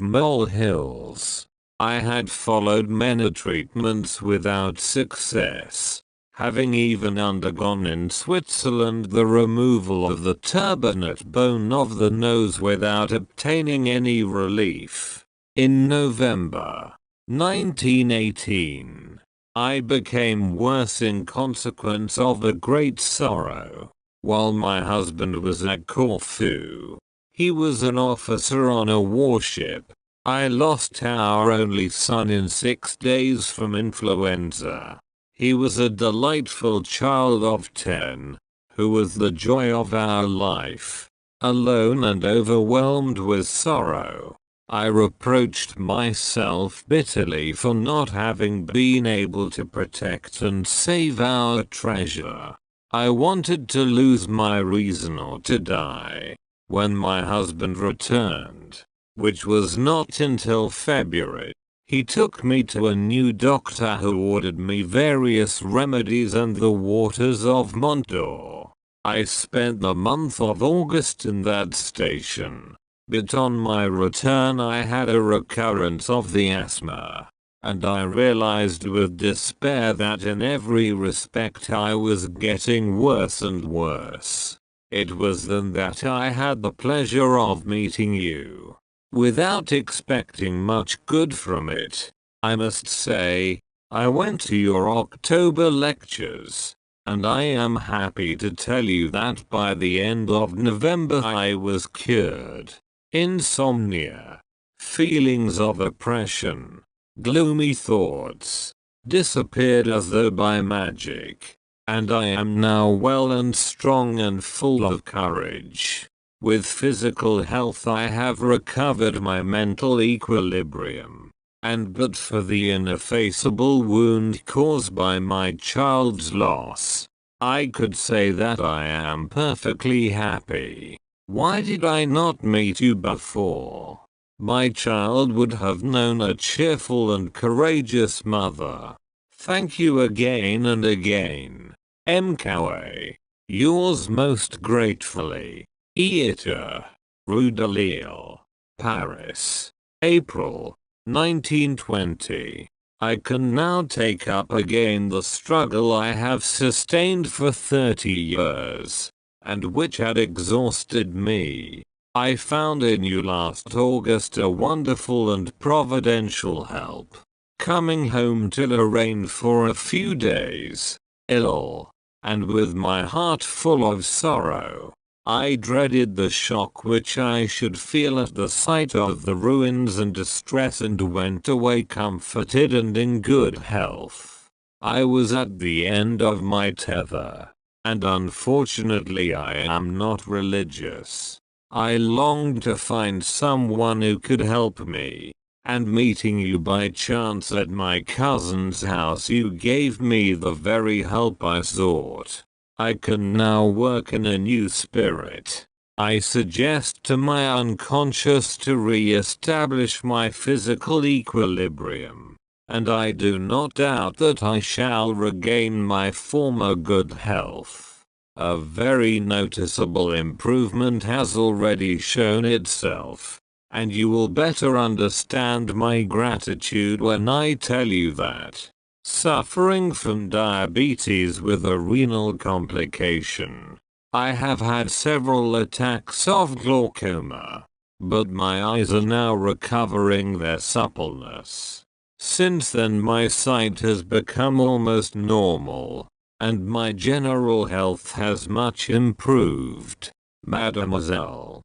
molehills. I had followed many treatments without success, having even undergone in Switzerland the removal of the turbinate bone of the nose without obtaining any relief. In November 1918, I became worse in consequence of a great sorrow. While my husband was at Corfu, he was an officer on a warship. I lost our only son in 6 days from influenza. He was a delightful child of 10, who was the joy of our life. Alone and overwhelmed with sorrow, I reproached myself bitterly for not having been able to protect and save our treasure. I wanted to lose my reason or to die. When my husband returned, which was not until February, he took me to a new doctor who ordered me various remedies and the waters of Montdor. I spent the month of August in that station, but on my return I had a recurrence of the asthma, and I realized with despair that in every respect I was getting worse and worse. It was then that I had the pleasure of meeting you. Without expecting much good from it, I must say, I went to your October lectures, and I am happy to tell you that by the end of November I was cured. Insomnia, feelings of oppression, gloomy thoughts, disappeared as though by magic, and I am now well and strong and full of courage. With physical health I have recovered my mental equilibrium, and but for the ineffaceable wound caused by my child's loss, I could say that I am perfectly happy. Why did I not meet you before? My child would have known a cheerful and courageous mother. Thank you again and again. Emile Coué. Yours most gratefully. Theatre, Rue de Lille, Paris, April 1920. I can now take up again the struggle I have sustained for 30 years, and which had exhausted me. I found in you last August a wonderful and providential help. Coming home to Lorraine for a few days, ill, and with my heart full of sorrow, I dreaded the shock which I should feel at the sight of the ruins and distress, and went away comforted and in good health. I was at the end of my tether, and unfortunately I am not religious. I longed to find someone who could help me, and meeting you by chance at my cousin's house, you gave me the very help I sought. I can now work in a new spirit. I suggest to my unconscious to re-establish my physical equilibrium, and I do not doubt that I shall regain my former good health. A very noticeable improvement has already shown itself, and you will better understand my gratitude when I tell you that, suffering from diabetes with a renal complication, I have had several attacks of glaucoma, but my eyes are now recovering their suppleness. Since then my sight has become almost normal, and my general health has much improved. Mademoiselle,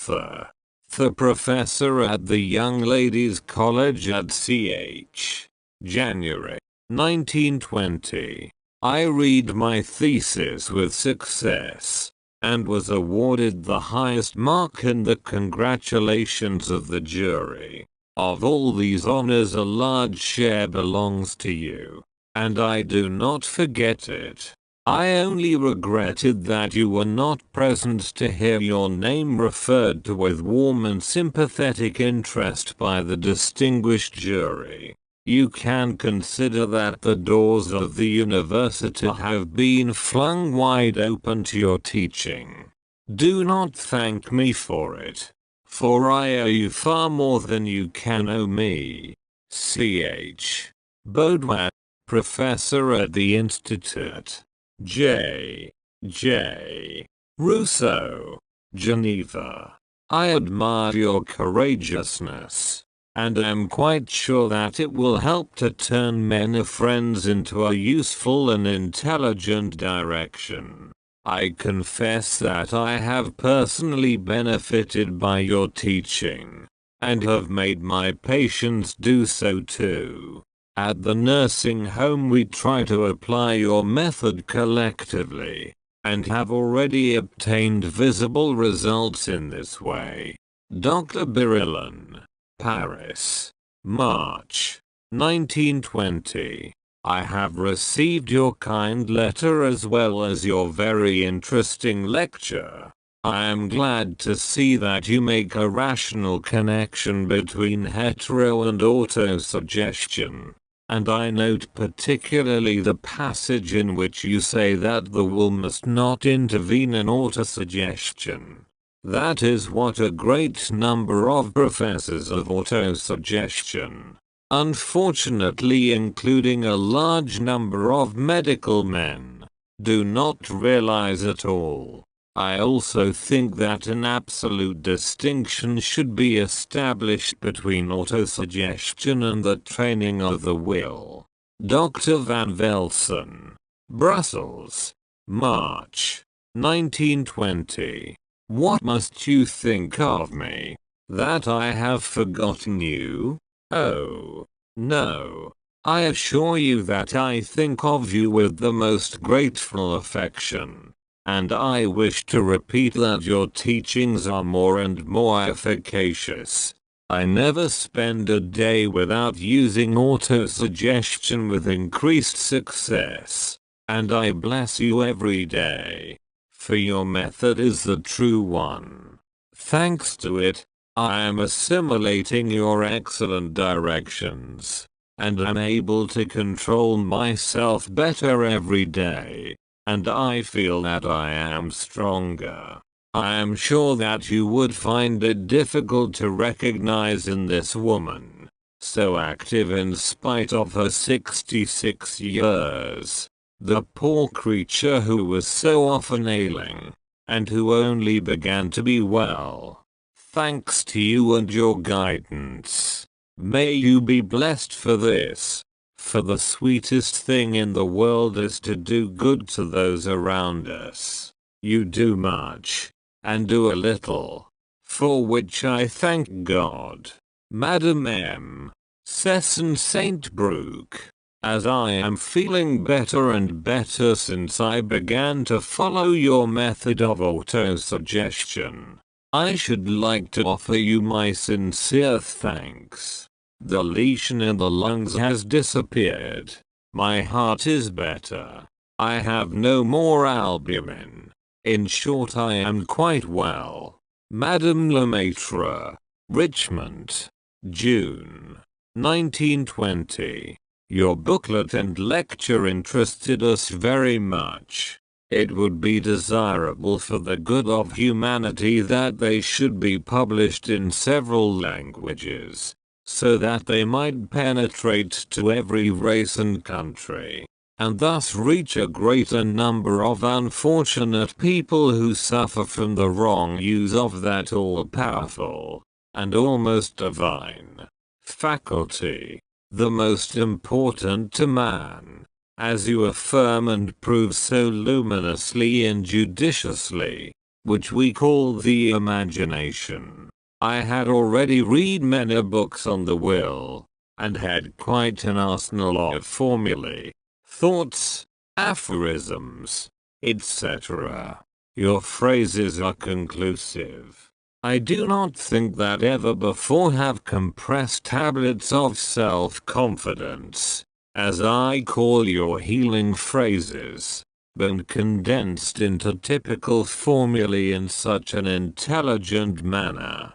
the professor at the Young Ladies' College at CH. January 1920. I read my thesis with success, and was awarded the highest mark in the congratulations of the jury. Of all these honors a large share belongs to you, and I do not forget it. I only regretted that you were not present to hear your name referred to with warm and sympathetic interest by the distinguished jury. You can consider that the doors of the university have been flung wide open to your teaching. Do not thank me for it, for I owe you far more than you can owe me. Ch. Baudouin, Professor at the Institute. J. Rousseau, Geneva. I admire your courageousness, and am quite sure that it will help to turn men of friends into a useful and intelligent direction. I confess that I have personally benefited by your teaching, and have made my patients do so too. At the nursing home we try to apply your method collectively, and have already obtained visible results in this way. Dr. Birillan, Paris, March 1920. I have received your kind letter as well as your very interesting lecture. I am glad to see that you make a rational connection between hetero and autosuggestion, and I note particularly the passage in which you say that the will must not intervene in autosuggestion. That is what a great number of professors of autosuggestion, unfortunately including a large number of medical men, do not realize at all. I also think that an absolute distinction should be established between autosuggestion and the training of the will. Dr. Van Velsen, Brussels, March 1920. What must you think of me? That I have forgotten you? Oh, no. I assure you that I think of you with the most grateful affection, and I wish to repeat that your teachings are more and more efficacious. I never spend a day without using autosuggestion with increased success, and I bless you every day, for your method is the true one. Thanks to it, I am assimilating your excellent directions, and am able to control myself better every day, and I feel that I am stronger. I am sure that you would find it difficult to recognize in this woman so active in spite of her 66 years. The poor creature who was so often ailing, and who only began to be well thanks to you and your guidance. May you be blessed for this. For the sweetest thing in the world is to do good to those around us. You do much, and do a little, for which I thank God. Madam M. Sesson St. Brooke. As I am feeling better and better since I began to follow your method of autosuggestion, I should like to offer you my sincere thanks. The lesion in the lungs has disappeared. My heart is better. I have no more albumin. In short, I am quite well. Madame Lemaitre. Richmond. June 1920. Your booklet and lecture interested us very much. It would be desirable for the good of humanity that they should be published in several languages, so that they might penetrate to every race and country, and thus reach a greater number of unfortunate people who suffer from the wrong use of that all-powerful, and almost divine, faculty, the most important to man, as you affirm and prove so luminously and judiciously, which we call the imagination. I had already read many books on the will, and had quite an arsenal of formulae, thoughts, aphorisms, etc. Your phrases are conclusive. I do not think that ever before have compressed tablets of self-confidence, as I call your healing phrases, been condensed into typical formulae in such an intelligent manner.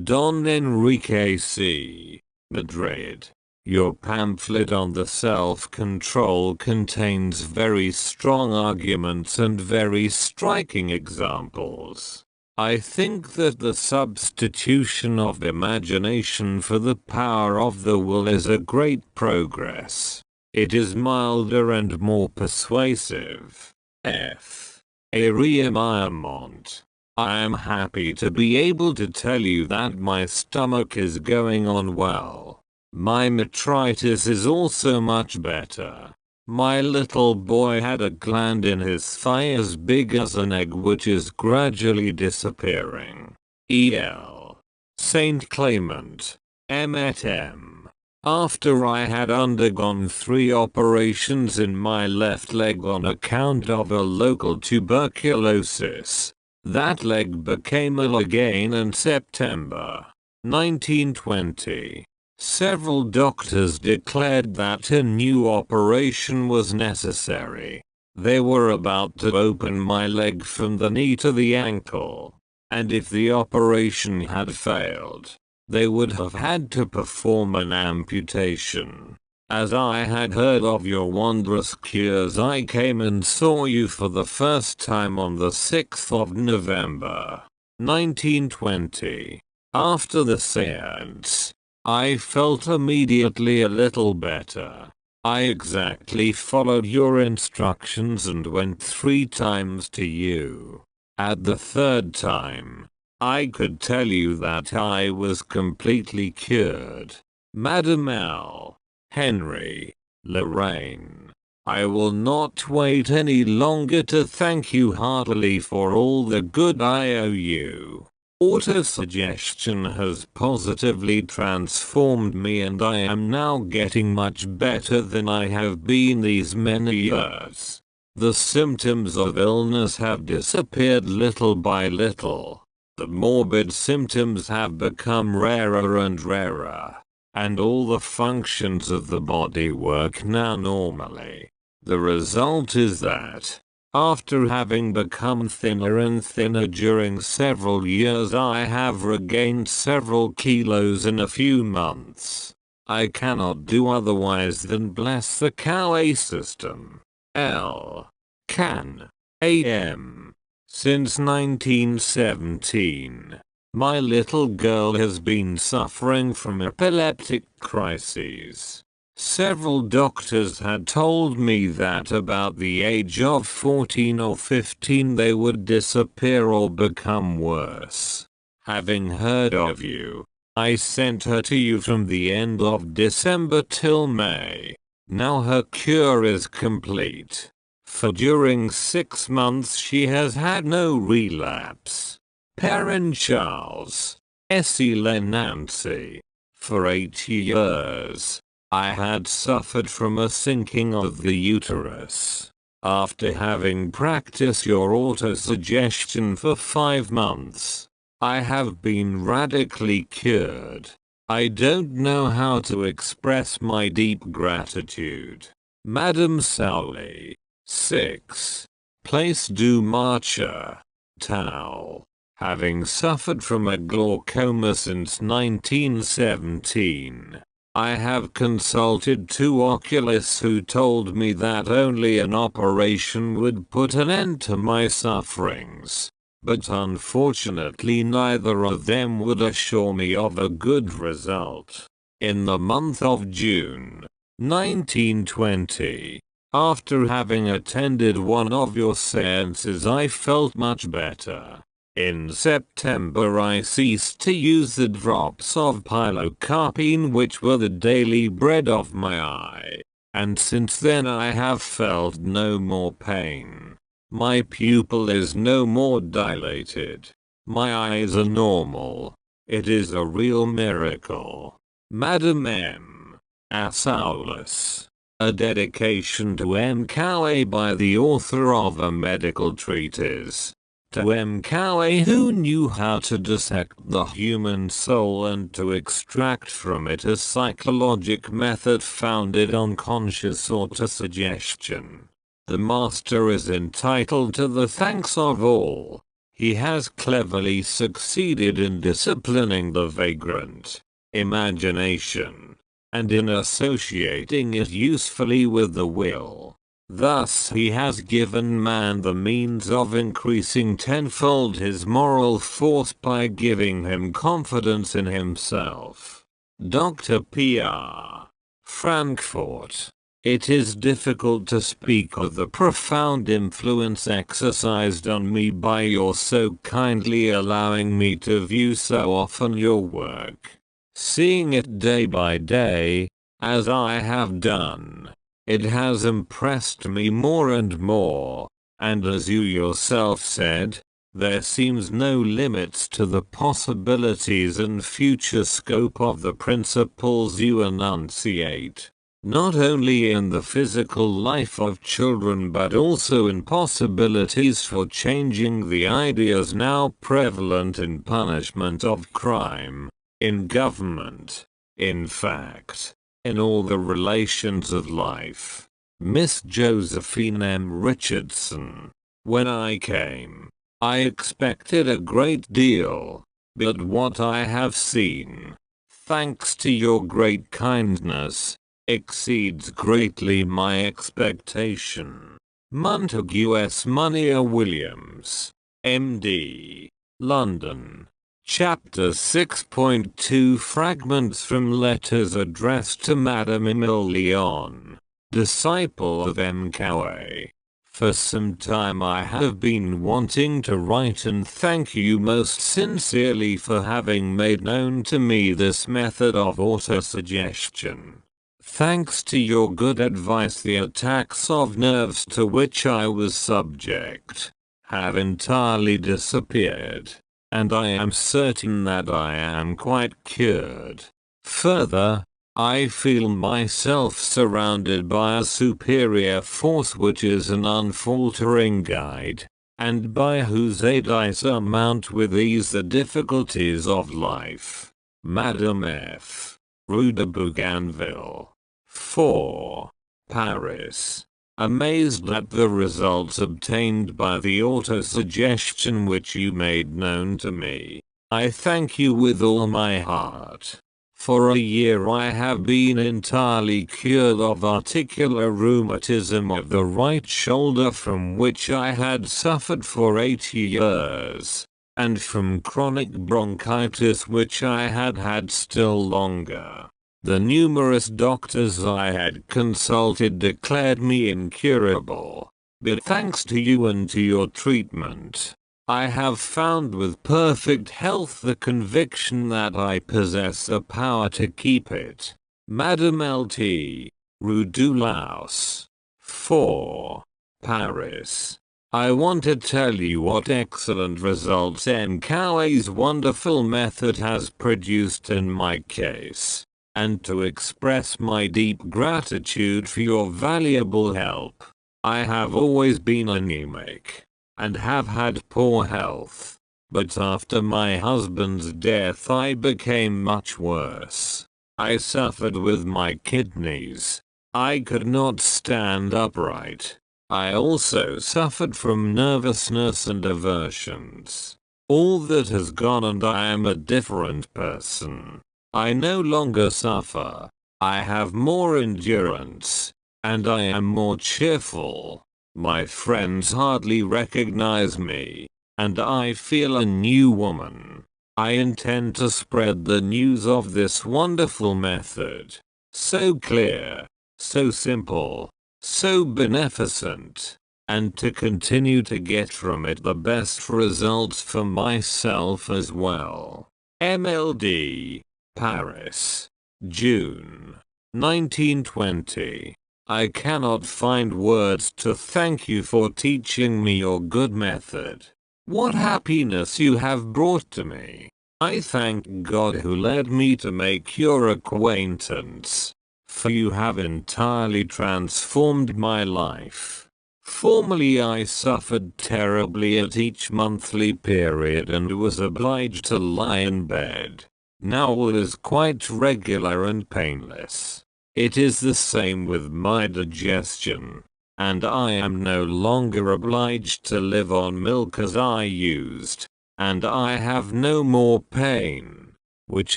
Don Enrique C. Madrid. Your pamphlet on the self-control contains very strong arguments and very striking examples. I think that the substitution of imagination for the power of the will is a great progress. It is milder and more persuasive. F. A. Remiremont. I am happy to be able to tell you that my stomach is going on well. My metritis is also much better. My little boy had a gland in his thigh as big as an egg which is gradually disappearing. E.L. Saint Clement. M.et.m. After I had undergone 3 operations in my left leg on account of a local tuberculosis, that leg became ill again in September 1920. Several doctors declared that a new operation was necessary. They were about to open my leg from the knee to the ankle, and if the operation had failed, they would have had to perform an amputation. As I had heard of your wondrous cures, I came and saw you for the first time on the 6th of November, 1920. After the séance, I felt immediately a little better. I exactly followed your instructions and went 3 times to you. At the 3rd time, I could tell you that I was completely cured. Madame L. Henry. Lorraine. I will not wait any longer to thank you heartily for all the good I owe you. Autosuggestion has positively transformed me, and I am now getting much better than I have been these many years. The symptoms of illness have disappeared little by little. The morbid symptoms have become rarer and rarer, and all the functions of the body work now normally. The result is that, after having become thinner and thinner during several years, I have regained several kilos in a few months. I cannot do otherwise than bless the Coué system. L. Can. A.M. Since 1917, My little girl has been suffering from epileptic crises. Several doctors had told me that about the age of 14 or 15 they would disappear or become worse. Having heard of you, I sent her to you from the end of December till May. Now her cure is complete. For during 6 months she has had no relapse. Parent Charles. Emile Nancy. For 8 years, I had suffered from a sinking of the uterus. After having practiced your autosuggestion for 5 months, I have been radically cured. I don't know how to express my deep gratitude. Madame Sowley. 6. Place du Marcher. Towel. Having suffered from a glaucoma since 1917, I have consulted 2 oculists who told me that only an operation would put an end to my sufferings. But unfortunately neither of them would assure me of a good result. In the month of June, 1920, after having attended one of your seances I felt much better. In September I ceased to use the drops of pilocarpine which were the daily bread of my eye, and since then I have felt no more pain. My pupil is no more dilated. My eyes are normal. It is a real miracle. Madame M. Asaulis. A dedication to Emile Coué by the author of a medical treatise. To Emile Coué, who knew how to dissect the human soul and to extract from it a psychologic method founded on conscious autosuggestion. The master is entitled to the thanks of all. He has cleverly succeeded in disciplining the vagrant imagination, and in associating it usefully with the will. Thus he has given man the means of increasing tenfold his moral force by giving him confidence in himself. Dr. P.R. Frankfurt. It is difficult to speak of the profound influence exercised on me by your so kindly allowing me to view so often your work. Seeing it day by day, as I have done, it has impressed me more and more, and as you yourself said, there seems no limits to the possibilities and future scope of the principles you enunciate. Not only in the physical life of children but also in possibilities for changing the ideas now prevalent in punishment of crime, in government, in fact, in all the relations of life. Miss Josephine M. Richardson. When I came, I expected a great deal, but what I have seen, thanks to your great kindness, exceeds greatly my expectation. Montague S. Munier Williams, M.D., London. Chapter 6.2 Fragments from Letters addressed to Madame Emile Leon, disciple of Emile Coué. For some time I have been wanting to write and thank you most sincerely for having made known to me this method of autosuggestion. Thanks to your good advice, the attacks of nerves to which I was subject have entirely disappeared, and I am certain that I am quite cured. Further, I feel myself surrounded by a superior force which is an unfaltering guide, and by whose aid I surmount with ease the difficulties of life. Madame F. Rue de Bougainville. 4. Paris. Amazed at the results obtained by the autosuggestion which you made known to me, I thank you with all my heart. For a year I have been entirely cured of articular rheumatism of the right shoulder from which I had suffered for 8 years. and from chronic bronchitis which I had had still longer. The numerous doctors I had consulted declared me incurable, but thanks to you and to your treatment, I have found with perfect health the conviction that I possess the power to keep it. Madame L.T. Rue du Laus, 4, Paris. I want to tell you what excellent results Emile Coué's wonderful method has produced in my case, and to express my deep gratitude for your valuable help. I have always been anemic, and have had poor health, but after my husband's death I became much worse. I suffered with my kidneys. I could not stand upright. I also suffered from nervousness and aversions. All that has gone and I am a different person. I no longer suffer. I have more endurance, and I am more cheerful. My friends hardly recognize me, and I feel a new woman. I intend to spread the news of this wonderful method. So clear, so simple, so beneficent, and to continue to get from it the best results for myself as well. MLD, Paris, June, 1920. I cannot find words to thank you for teaching me your good method. What happiness you have brought to me. I thank God who led me to make your acquaintance, for you have entirely transformed my life. Formerly I suffered terribly at each monthly period and was obliged to lie in bed. Now all is quite regular and painless. It is the same with my digestion, and I am no longer obliged to live on milk as I used, and I have no more pain, which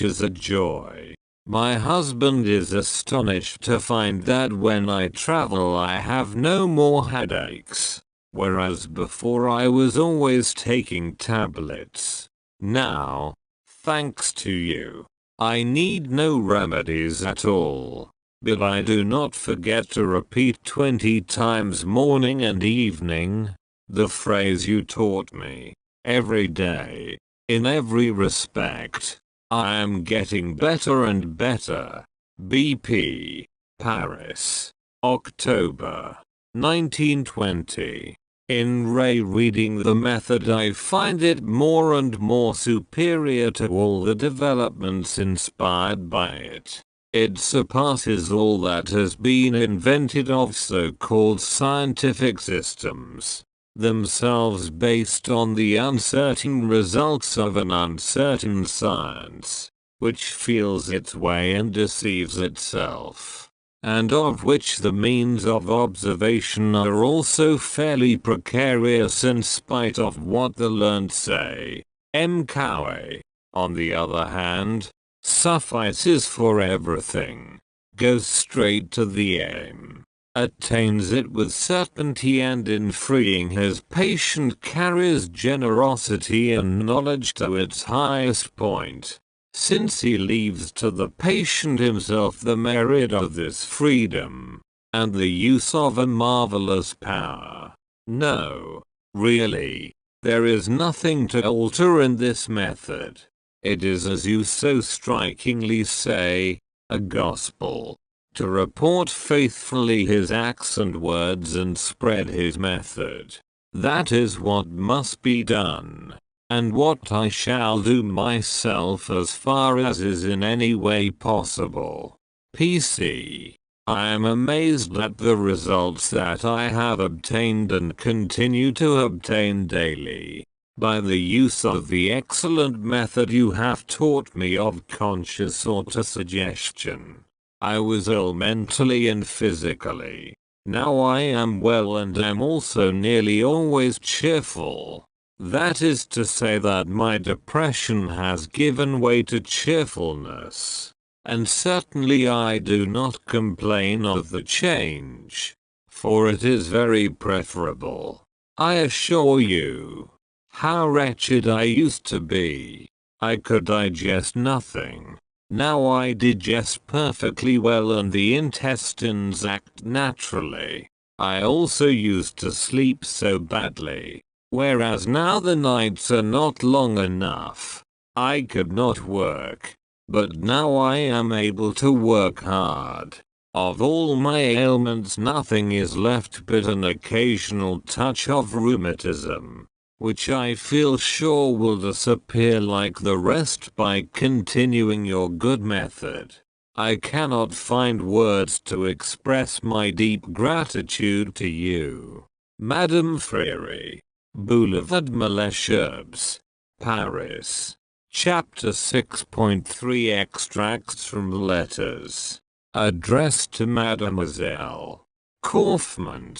is a joy. My husband is astonished to find that when I travel I have no more headaches, whereas before I was always taking tablets. Now, thanks to you, I need no remedies at all. But I do not forget to repeat 20 times morning and evening the phrase you taught me. Every day, in every respect, I am getting better and better. BP, Paris, October, 1920. In rereading the method I find it more and more superior to all the developments inspired by it. It surpasses all that has been invented of so-called scientific systems, themselves based on the uncertain results of an uncertain science, which feels its way and deceives itself, and of which the means of observation are also fairly precarious in spite of what the learned say. M. Coué, on the other hand, suffices for everything, goes straight to the aim, attains it with certainty, and in freeing his patient carries generosity and knowledge to its highest point, since he leaves to the patient himself the merit of this freedom, and the use of a marvelous power. No, really, there is nothing to alter in this method. It is, as you so strikingly say, a gospel. To report faithfully his acts and words and spread his method. That is what must be done, and what I shall do myself as far as is in any way possible. P.C. I am amazed at the results that I have obtained and continue to obtain daily, by the use of the excellent method you have taught me of conscious autosuggestion. I was ill mentally and physically. Now I am well and am also nearly always cheerful. That is to say that my depression has given way to cheerfulness. And certainly I do not complain of the change, for it is very preferable, I assure you. How wretched I used to be. I could digest nothing. Now I digest perfectly well and the intestines act naturally. I also used to sleep so badly, whereas now the nights are not long enough. I could not work, but now I am able to work hard. Of all my ailments nothing is left but an occasional touch of rheumatism, which I feel sure will disappear like the rest by continuing your good method. I cannot find words to express my deep gratitude to you, Madame Freire. Boulevard Malesherbes, Paris. Chapter 6.3 Extracts from Letters. Addressed to Mademoiselle Kaufmann,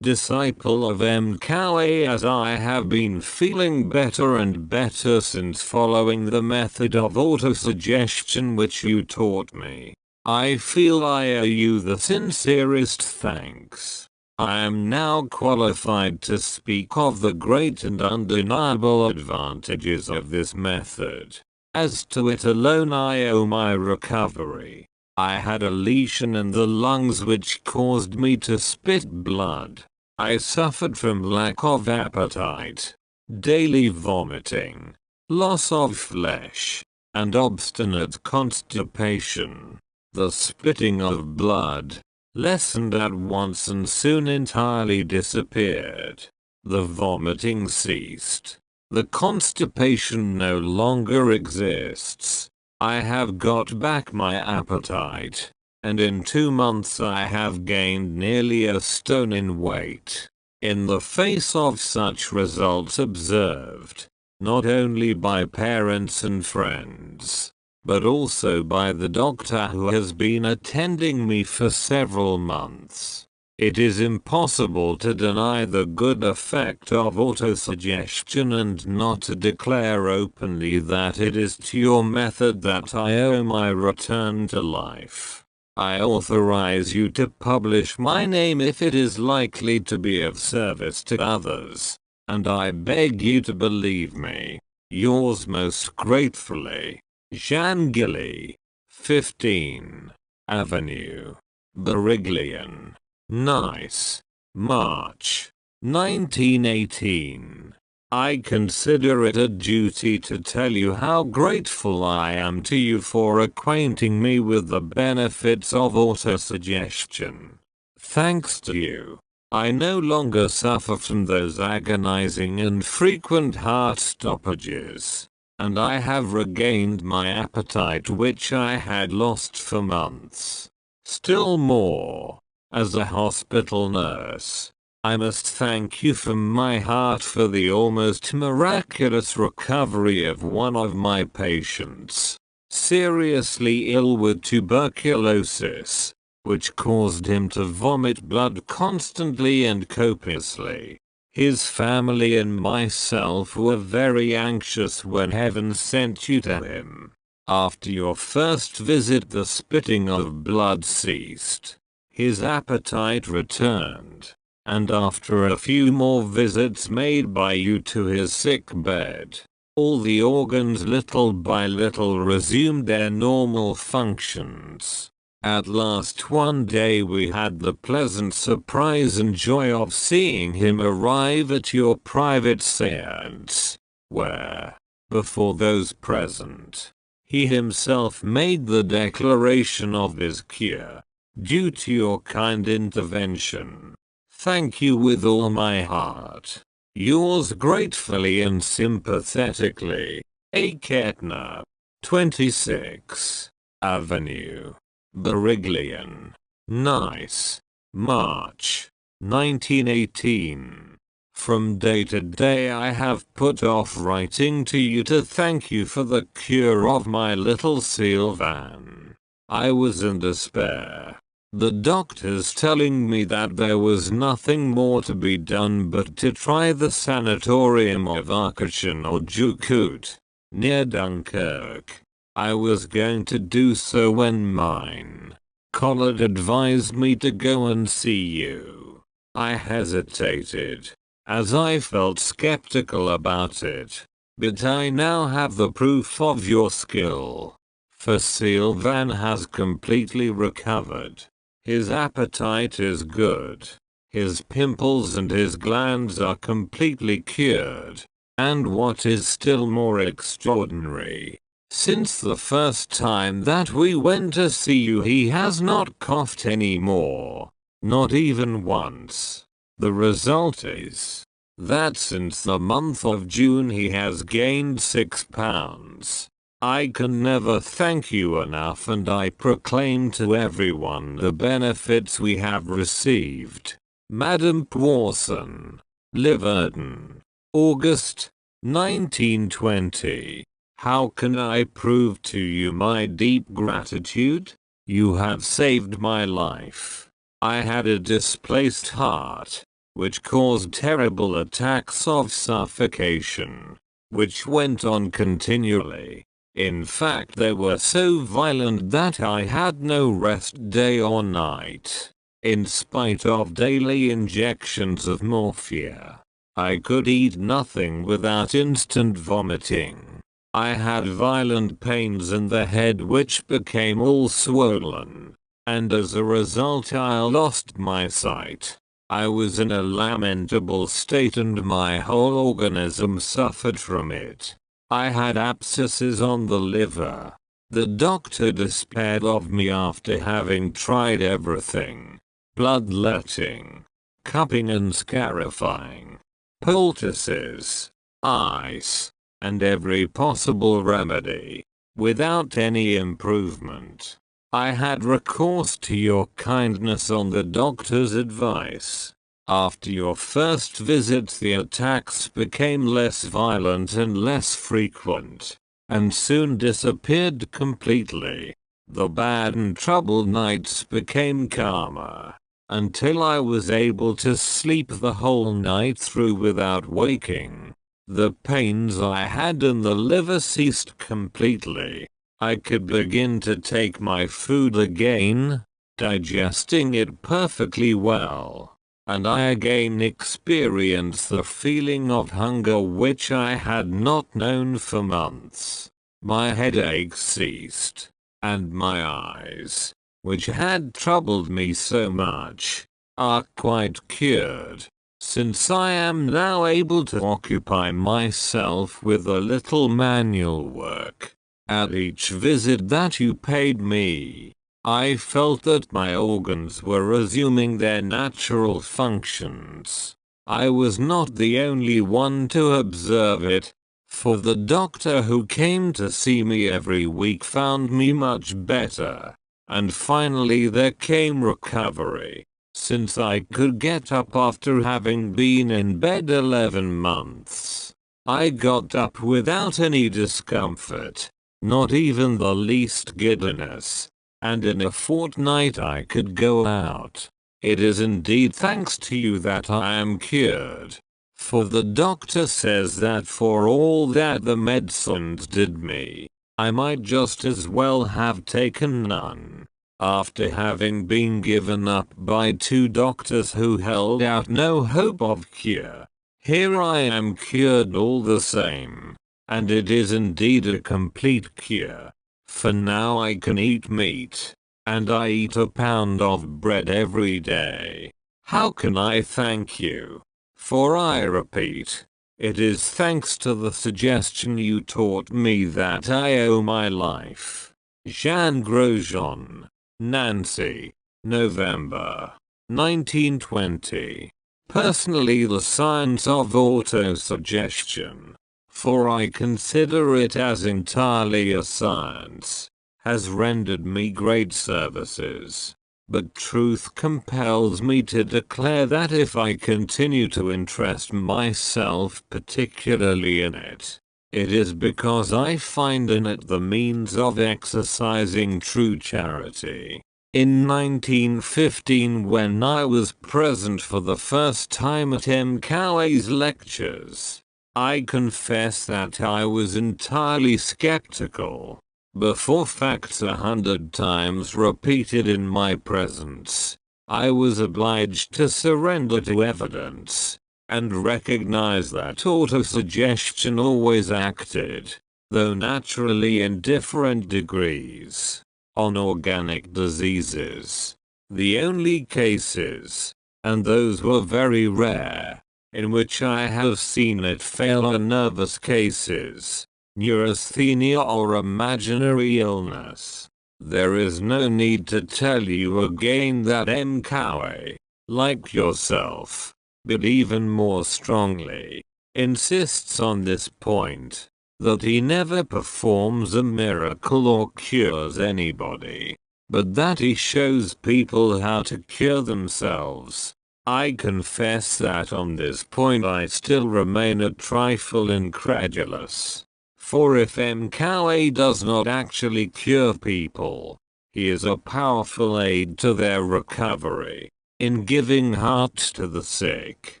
disciple of Emile Coué. As I have been feeling better and better since following the method of autosuggestion which you taught me, I feel I owe you the sincerest thanks. I am now qualified to speak of the great and undeniable advantages of this method. As to it alone I owe my recovery. I had a lesion in the lungs which caused me to spit blood. I suffered from lack of appetite, daily vomiting, loss of flesh, and obstinate constipation. The spitting of blood lessened at once and soon entirely disappeared. The vomiting ceased. The constipation no longer exists. I have got back my appetite, and in 2 months I have gained nearly a stone in weight. In the face of such results observed, not only by parents and friends, but also by the doctor who has been attending me for several months, it is impossible to deny the good effect of autosuggestion and not to declare openly that it is to your method that I owe my return to life. I authorize you to publish my name if it is likely to be of service to others, and I beg you to believe me. Yours most gratefully, Jean Gilly, 15 Avenue, Beriglian. Nice. March 1918. I consider it a duty to tell you how grateful I am to you for acquainting me with the benefits of autosuggestion. Thanks to you, I no longer suffer from those agonizing and frequent heart stoppages, and I have regained my appetite which I had lost for months. Still more, as a hospital nurse, I must thank you from my heart for the almost miraculous recovery of one of my patients, seriously ill with tuberculosis, which caused him to vomit blood constantly and copiously. His family and myself were very anxious when heaven sent you to him. After your first visit the spitting of blood ceased. His appetite returned, and after a few more visits made by you to his sick bed, all the organs little by little resumed their normal functions. At last one day we had the pleasant surprise and joy of seeing him arrive at your private séance, where, before those present, he himself made the declaration of his cure, due to your kind intervention. Thank you with all my heart. Yours gratefully and sympathetically, A. Kettner, 26 Avenue, Beriglian. Nice. March 1918. From day to day I have put off writing to you to thank you for the cure of my little Sylvain. I was in despair. The doctors telling me that there was nothing more to be done but to try the sanatorium of Arcachon or Jucout, near Dunkirk. I was going to do so when mine Collard advised me to go and see you. I hesitated, as I felt skeptical about it. But I now have the proof of your skill. For Sylvan has completely recovered. His appetite is good. His pimples and his glands are completely cured. And what is still more extraordinary, since the first time that we went to see you he has not coughed anymore. Not even once. The result is that since the month of June he has gained 6 pounds. I can never thank you enough, and I proclaim to everyone the benefits we have received. Madame Poisson. Liverden. August 1920. How can I prove to you my deep gratitude? You have saved my life. I had a displaced heart, which caused terrible attacks of suffocation, which went on continually. In fact, they were so violent that I had no rest day or night. In spite of daily injections of morphia, I could eat nothing without instant vomiting. I had violent pains in the head which became all swollen, and as a result I lost my sight. I was in a lamentable state and my whole organism suffered from it. I had abscesses on the liver. The doctor despaired of me after having tried everything. Bloodletting, cupping and scarifying, poultices, ice, and every possible remedy, without any improvement. I had recourse to your kindness on the doctor's advice. After your first visit the attacks became less violent and less frequent, and soon disappeared completely. The bad and troubled nights became calmer, until I was able to sleep the whole night through without waking. The pains I had in the liver ceased completely. I could begin to take my food again, digesting it perfectly well. And I again experienced the feeling of hunger which I had not known for months. My headache ceased, and my eyes, which had troubled me so much, are quite cured, since I am now able to occupy myself with a little manual work. At each visit that you paid me, I felt that my organs were resuming their natural functions. I was not the only one to observe it, for the doctor who came to see me every week found me much better. And finally there came recovery, since I could get up after having been in bed 11 months. I got up without any discomfort, not even the least giddiness. And in a fortnight I could go out. It is indeed thanks to you that I am cured. For the doctor says that for all that the medicines did me, I might just as well have taken none. After having been given up by 2 doctors who held out no hope of cure, here I am cured all the same. And it is indeed a complete cure. For now I can eat meat, and I eat a pound of bread every day. How can I thank you? For I repeat, it is thanks to the suggestion you taught me that I owe my life. Jean Grosjean, Nancy, November 1920. Personally, the science of autosuggestion, for I consider it as entirely a science, has rendered me great services. But truth compels me to declare that if I continue to interest myself particularly in it, it is because I find in it the means of exercising true charity. In 1915, when I was present for the first time at Emile Coué's lectures, I confess that I was entirely skeptical. Before facts 100 times repeated in my presence, I was obliged to surrender to evidence, and recognize that autosuggestion always acted, though naturally in different degrees, on organic diseases. The only cases, and those were very rare, in which I have seen it fail are nervous cases, neurasthenia or imaginary illness. There is no need to tell you again that Emile Coué, like yourself, but even more strongly, insists on this point, that he never performs a miracle or cures anybody, but that he shows people how to cure themselves. I confess that on this point I still remain a trifle incredulous. For if Emile Coué does not actually cure people, he is a powerful aid to their recovery, in giving heart to the sick,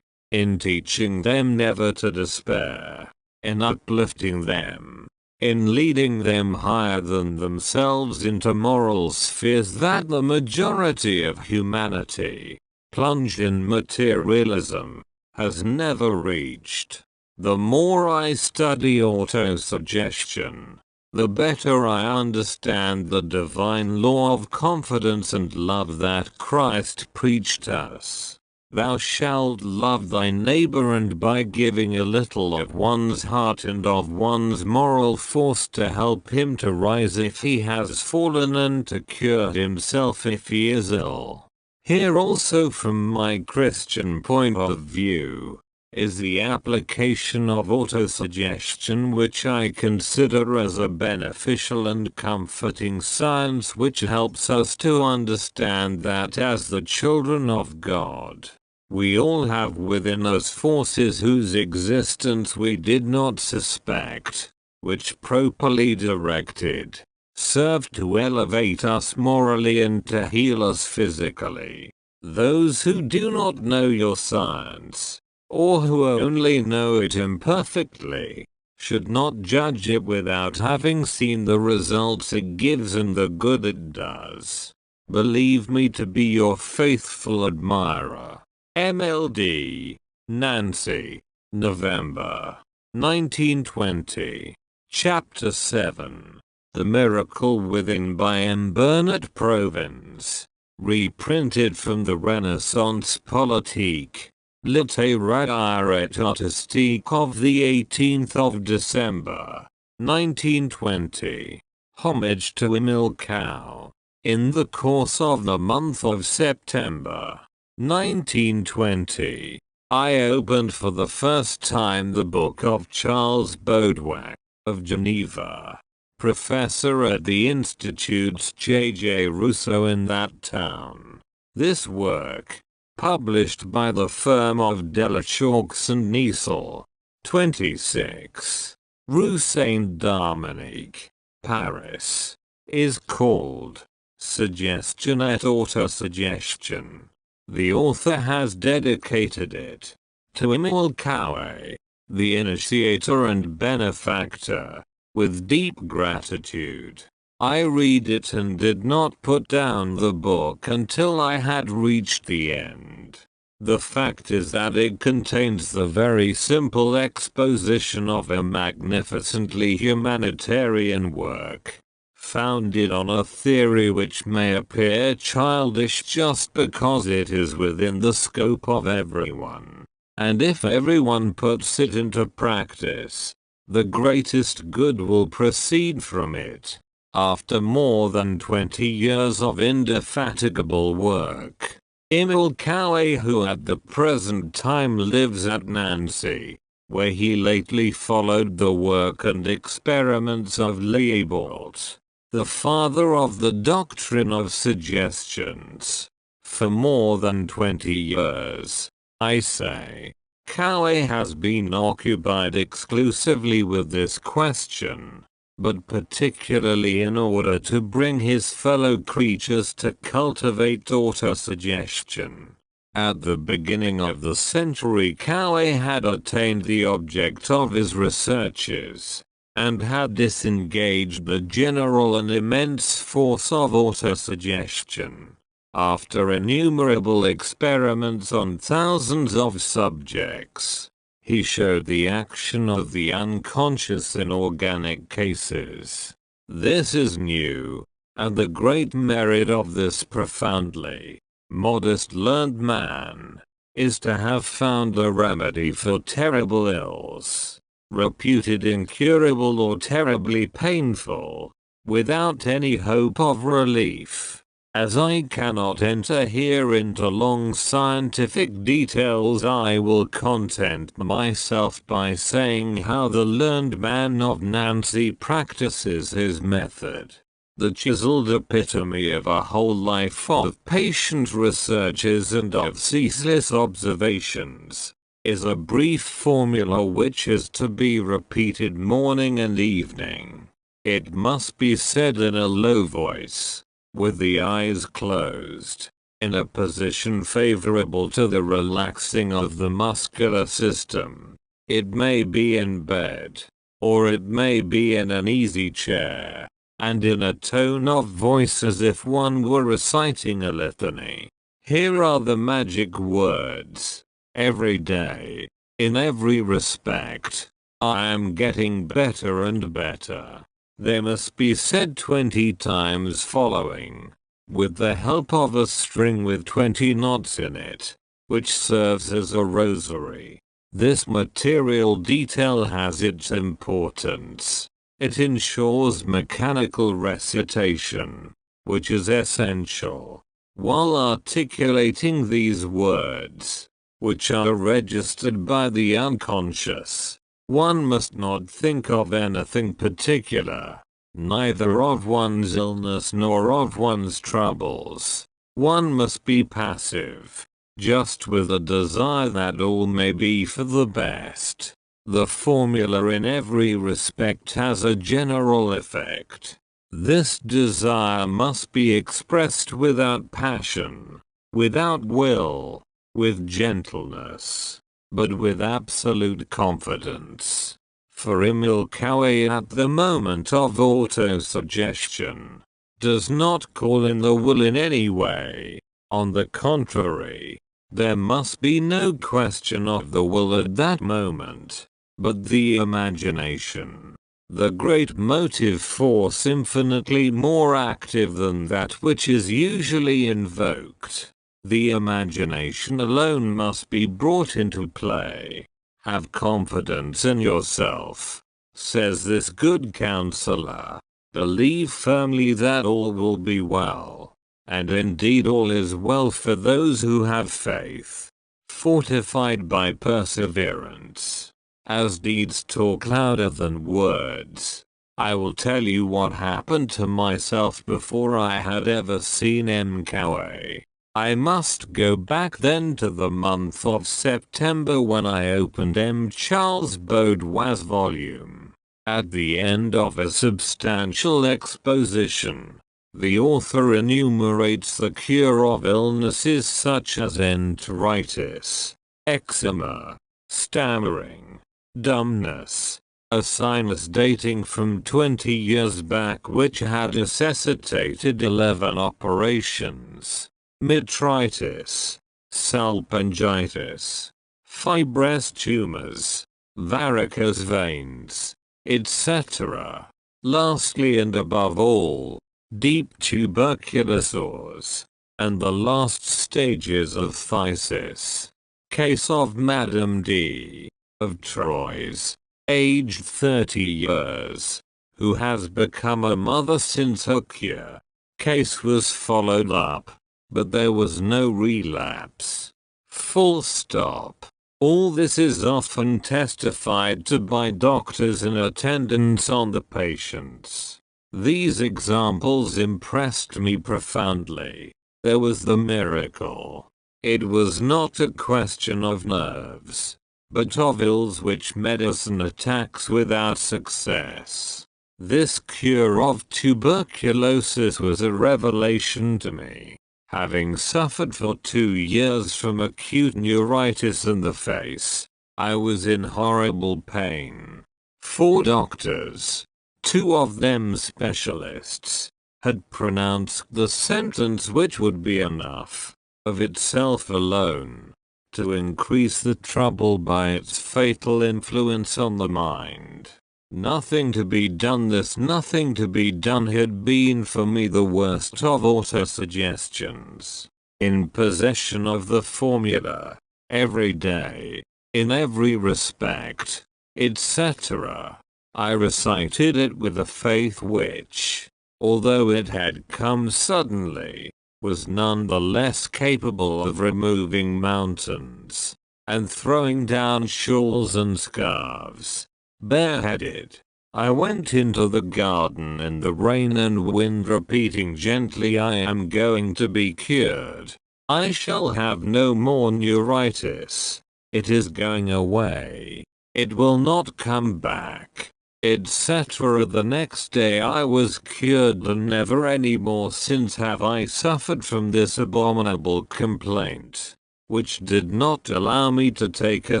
in teaching them never to despair, in uplifting them, in leading them higher than themselves into moral spheres that the majority of humanity, plunged in materialism, has never reached. The more I study autosuggestion, the better I understand the divine law of confidence and love that Christ preached us. Thou shalt love thy neighbor, and by giving a little of one's heart and of one's moral force to help him to rise if he has fallen and to cure himself if he is ill. Here also from my Christian point of view, is the application of autosuggestion, which I consider as a beneficial and comforting science which helps us to understand that as the children of God, we all have within us forces whose existence we did not suspect, which properly directed, serve to elevate us morally and to heal us physically. Those who do not know your science, or who only know it imperfectly, should not judge it without having seen the results it gives and the good it does. Believe me to be your faithful admirer, MLD, Nancy, November, 1920. Chapter 7. The Miracle Within by M. Burnet-Provins. Reprinted from the Renaissance Politique, Littéraire et Artistique of the 18th of December, 1920. Homage to Emile Coué. In the course of the month of September, 1920, I opened for the first time the book of Charles Baudouin, of Geneva, professor at the Institutes J.J. Rousseau in that town. This work, published by the firm of Delachaux and Niesel, 26, Rue Saint-Dominique, Paris, is called Suggestion et Autosuggestion. The author has dedicated it to Emile Coué, the initiator and benefactor, with deep gratitude. I read it and did not put down the book until I had reached the end. The fact is that it contains the very simple exposition of a magnificently humanitarian work, founded on a theory which may appear childish just because it is within the scope of everyone. And if everyone puts it into practice, the greatest good will proceed from it. After more than 20 years of indefatigable work, Emile Coué, who at the present time lives at Nancy, where he lately followed the work and experiments of Liébault, the father of the doctrine of suggestions, for more than 20 years, I say, Coué has been occupied exclusively with this question, but particularly in order to bring his fellow creatures to cultivate autosuggestion. At the beginning of the century, Coué had attained the object of his researches, and had disengaged the general and immense force of autosuggestion. After innumerable experiments on thousands of subjects, he showed the action of the unconscious in organic cases. This is new, and the great merit of this profoundly modest learned man is to have found a remedy for terrible ills, reputed incurable or terribly painful, without any hope of relief. As I cannot enter here into long scientific details, I will content myself by saying how the learned man of Nancy practices his method. The chiseled epitome of a whole life of patient researches and of ceaseless observations is a brief formula which is to be repeated morning and evening. It must be said in a low voice, with the eyes closed, in a position favorable to the relaxing of the muscular system. It may be in bed, or it may be in an easy chair, and in a tone of voice as if one were reciting a litany. Here are the magic words. Every day, in every respect, I am getting better and better. They must be said 20 times following, with the help of a string with 20 knots in it, which serves as a rosary. This material detail has its importance. It ensures mechanical recitation, which is essential. While articulating these words, which are registered by the unconscious, one must not think of anything particular, neither of one's illness nor of one's troubles. One must be passive, just with a desire that all may be for the best. The formula in every respect has a general effect. This desire must be expressed without passion, without will, with gentleness, but with absolute confidence. For Emile Coué, at the moment of autosuggestion, does not call in the will in any way. On the contrary, there must be no question of the will at that moment, but the imagination, the great motive force infinitely more active than that which is usually invoked. The imagination alone must be brought into play. Have confidence in yourself, says this good counselor. Believe firmly that all will be well, and indeed all is well for those who have faith, fortified by perseverance. As deeds talk louder than words, I will tell you what happened to myself before I had ever seen Emile Coué. I must go back then to the month of September when I opened M. Charles Baudouin's volume. At the end of a substantial exposition, the author enumerates the cure of illnesses such as enteritis, eczema, stammering, dumbness, a sinus dating from 20 years back which had necessitated 11 operations, metritis, salpingitis, fibrous tumors, varicose veins, etc. Lastly and above all, deep tubercular sores, and the last stages of phthisis. Case of Madame D. of Troyes, aged 30 years, who has become a mother since her cure. Case was followed up, but there was no relapse. Full stop. All this is often testified to by doctors in attendance on the patients. These examples impressed me profoundly. There was the miracle. It was not a question of nerves, but of ills which medicine attacks without success. This cure of tuberculosis was a revelation to me. Having suffered for 2 years from acute neuritis in the face, I was in horrible pain. 4 doctors, 2 of them specialists, had pronounced the sentence which would be enough, of itself alone, to increase the trouble by its fatal influence on the mind. Nothing to be done. This nothing to be done had been for me the worst of autosuggestions. In possession of the formula, every day, in every respect, etc., I recited it with a faith which, although it had come suddenly, was none the less capable of removing mountains, and throwing down shawls and scarves. Bareheaded, I went into the garden in the rain and wind, repeating gently, I am going to be cured. I shall have no more neuritis. It is going away. It will not come back, etc. The next day I was cured, and never any more since have I suffered from this abominable complaint, which did not allow me to take a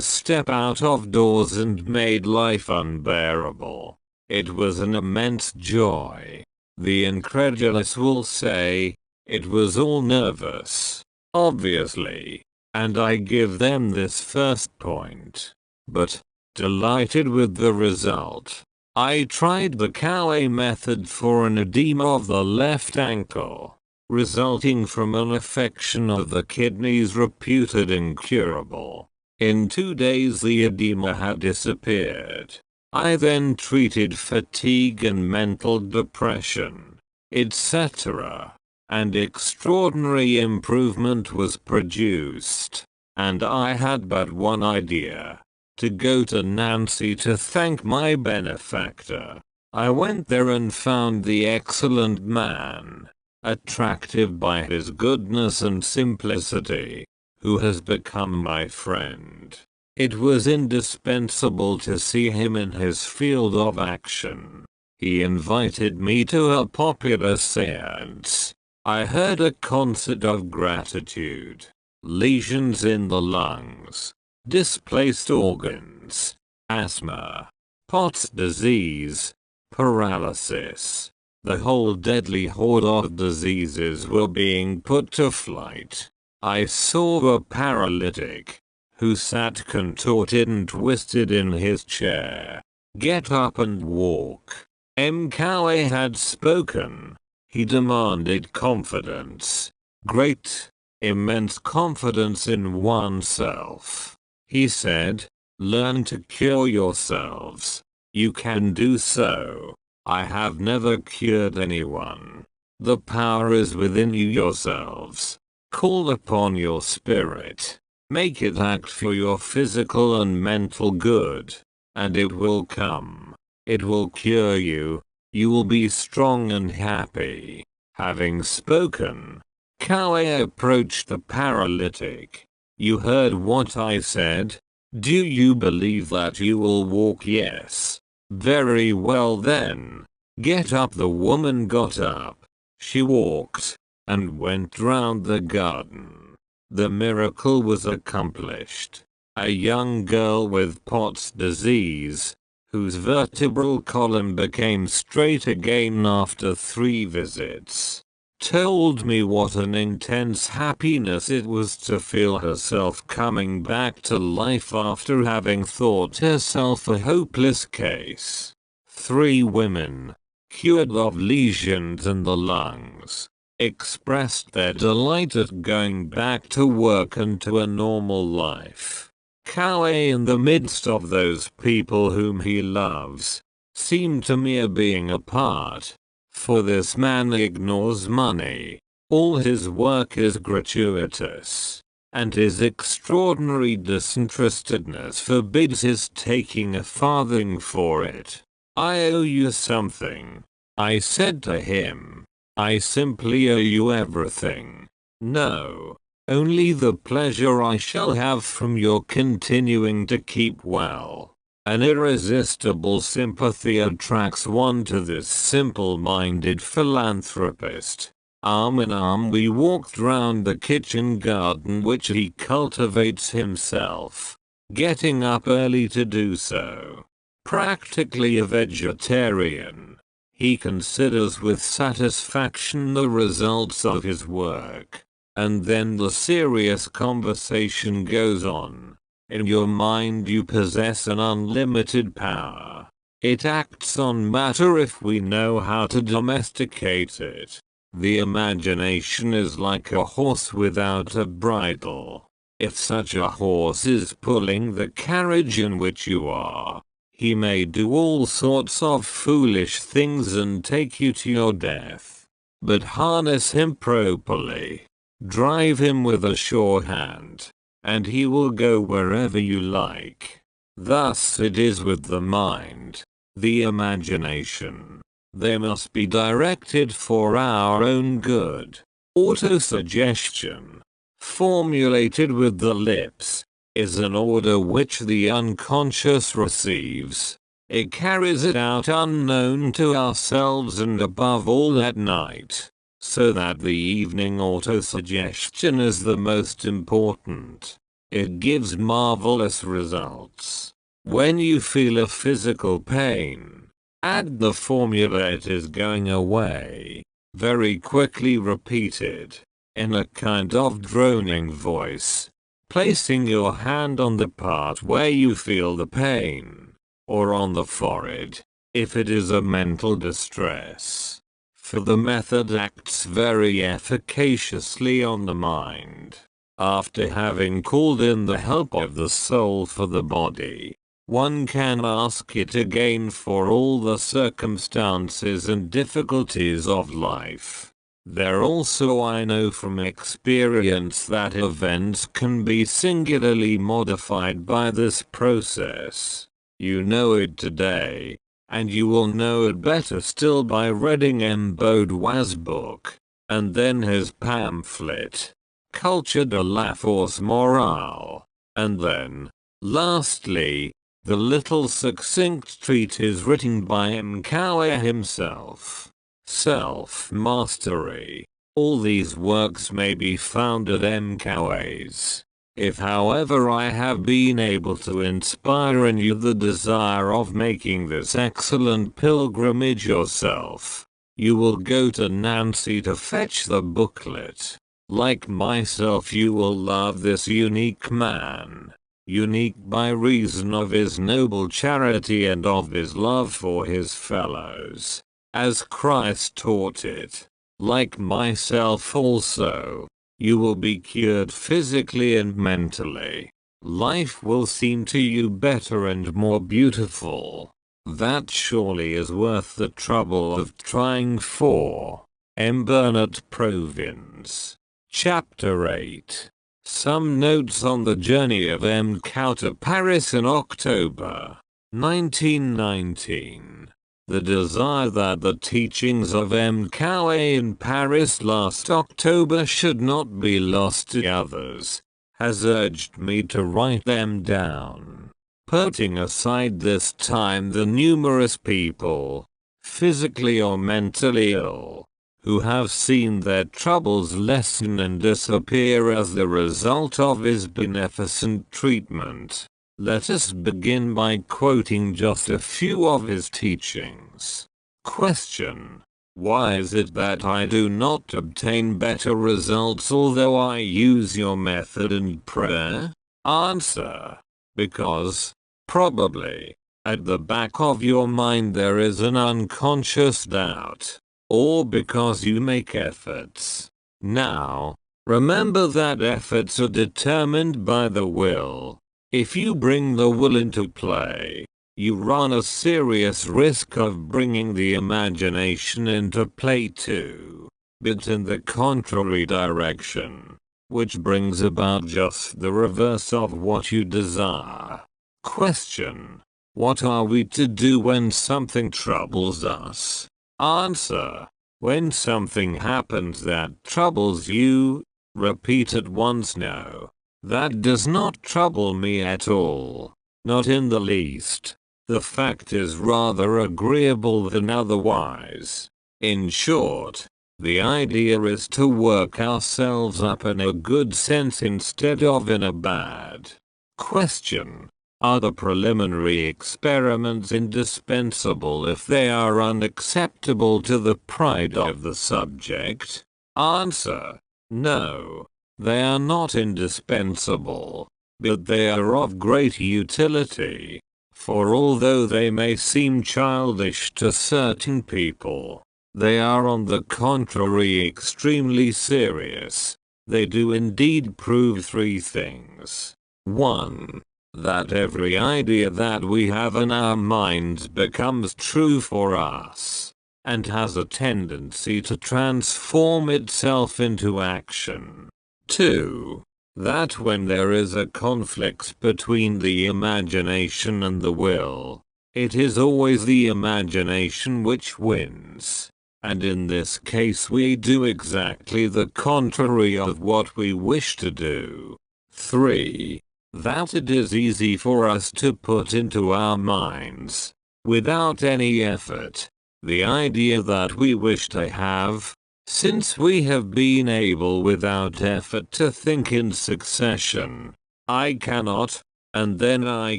step out of doors and made life unbearable. It was an immense joy. The incredulous will say, it was all nervous, obviously, and I give them this first point. But, delighted with the result, I tried the Coué method for an edema of the left ankle, resulting from an affection of the kidneys reputed incurable. In 2 days the edema had disappeared. I then treated fatigue and mental depression, etc., and extraordinary improvement was produced, and I had but one idea: to go to Nancy to thank my benefactor. I went there and found the excellent man, attractive by his goodness and simplicity, who has become my friend. It was indispensable to see him in his field of action. He invited me to a popular séance. I heard a concert of gratitude. Lesions in the lungs, displaced organs, asthma, Pott's disease, paralysis. The whole deadly horde of diseases were being put to flight. I saw a paralytic, who sat contorted and twisted in his chair, get up and walk. Emile Coué had spoken. He demanded confidence. Great, immense confidence in oneself. He said, learn to cure yourselves. You can do so. I have never cured anyone. The power is within you yourselves. Call upon your spirit. Make it act for your physical and mental good, and it will come. It will cure you. You will be strong and happy. Having spoken, Coué approached the paralytic. You heard what I said. Do you believe that you will walk? Yes. Very well then. Get up. The woman got up. She walked, and went round the garden. The miracle was accomplished. A young girl with Pott's disease, whose vertebral column became straight again after 3 visits, told me what an intense happiness it was to feel herself coming back to life after having thought herself a hopeless case. 3 women, cured of lesions in the lungs, expressed their delight at going back to work and to a normal life. Coué, in the midst of those people whom he loves, seemed to me a being apart. For this man ignores money. All his work is gratuitous, and his extraordinary disinterestedness forbids his taking a farthing for it. I owe you something, I said to him. I simply owe you everything. No, only the pleasure I shall have from your continuing to keep well. An irresistible sympathy attracts one to this simple-minded philanthropist. Arm in arm we walked round the kitchen garden which he cultivates himself, getting up early to do so. Practically a vegetarian, He considers with satisfaction the results of his work. And then the serious conversation goes on. In your mind you possess an unlimited power. It acts on matter if we know how to domesticate it. The imagination is like a horse without a bridle. If such a horse is pulling the carriage in which you are, he may do all sorts of foolish things and take you to your death. But harness him properly. Drive him with a sure hand, and he will go wherever you like. Thus it is with the mind, the imagination. They must be directed for our own good. Autosuggestion, formulated with the lips, is an order which the unconscious receives. It carries it out unknown to ourselves and above all at night, so that the evening autosuggestion is the most important. It gives marvelous results. When you feel a physical pain, add the formula "it is going away." Very quickly repeated, in a kind of droning voice, placing your hand on the part where you feel the pain, or on the forehead, if it is a mental distress. For the method acts very efficaciously on the mind. After having called in the help of the soul for the body, one can ask it again for all the circumstances and difficulties of life. There also I know from experience that events can be singularly modified by this process. You know it today, and you will know it better still by reading M. Baudouin's book, and then his pamphlet, Culture de la Force Morale, and then, lastly, the little succinct treatise written by Emile Coué himself, Self-Mastery. All these works may be found at M. Coué's. If however I have been able to inspire in you the desire of making this excellent pilgrimage yourself, you will go to Nancy to fetch the booklet. Like myself you will love this unique man. Unique by reason of his noble charity and of his love for his fellows, as Christ taught it. Like myself also, you will be cured physically and mentally. Life will seem to you better and more beautiful. That surely is worth the trouble of trying for. M. Burnet-Provins. Chapter 8. Some notes on the journey of M. Coué to Paris in October 1919. The desire that the teachings of M. Coué in Paris last October should not be lost to others has urged me to write them down. Putting aside this time the numerous people, physically or mentally ill, who have seen their troubles lessen and disappear as the result of his beneficent treatment, let us begin by quoting just a few of his teachings. Question: why is it that I do not obtain better results although I use your method and prayer? Answer: because, probably, at the back of your mind there is an unconscious doubt, or because you make efforts. Now, remember that efforts are determined by the will. If you bring the will into play, you run a serious risk of bringing the imagination into play too, but in the contrary direction, which brings about just the reverse of what you desire. Question: what are we to do when something troubles us? Answer: when something happens that troubles you, repeat at once, "No, that does not trouble me at all, not in the least. The fact is rather agreeable than otherwise." In short, the idea is to work ourselves up in a good sense instead of in a bad. Question: Are the preliminary experiments indispensable if they are unacceptable to the pride of the subject? Answer: no. They are not indispensable, but they are of great utility. For although they may seem childish to certain people, they are on the contrary extremely serious. They do indeed prove three things. 1. That every idea that we have in our minds becomes true for us, and has a tendency to transform itself into action. 2. That when there is a conflict between the imagination and the will, it is always the imagination which wins, and in this case we do exactly the contrary of what we wish to do. 3. That it is easy for us to put into our minds, without any effort, the idea that we wish to have, since we have been able without effort to think in succession. I cannot, and then I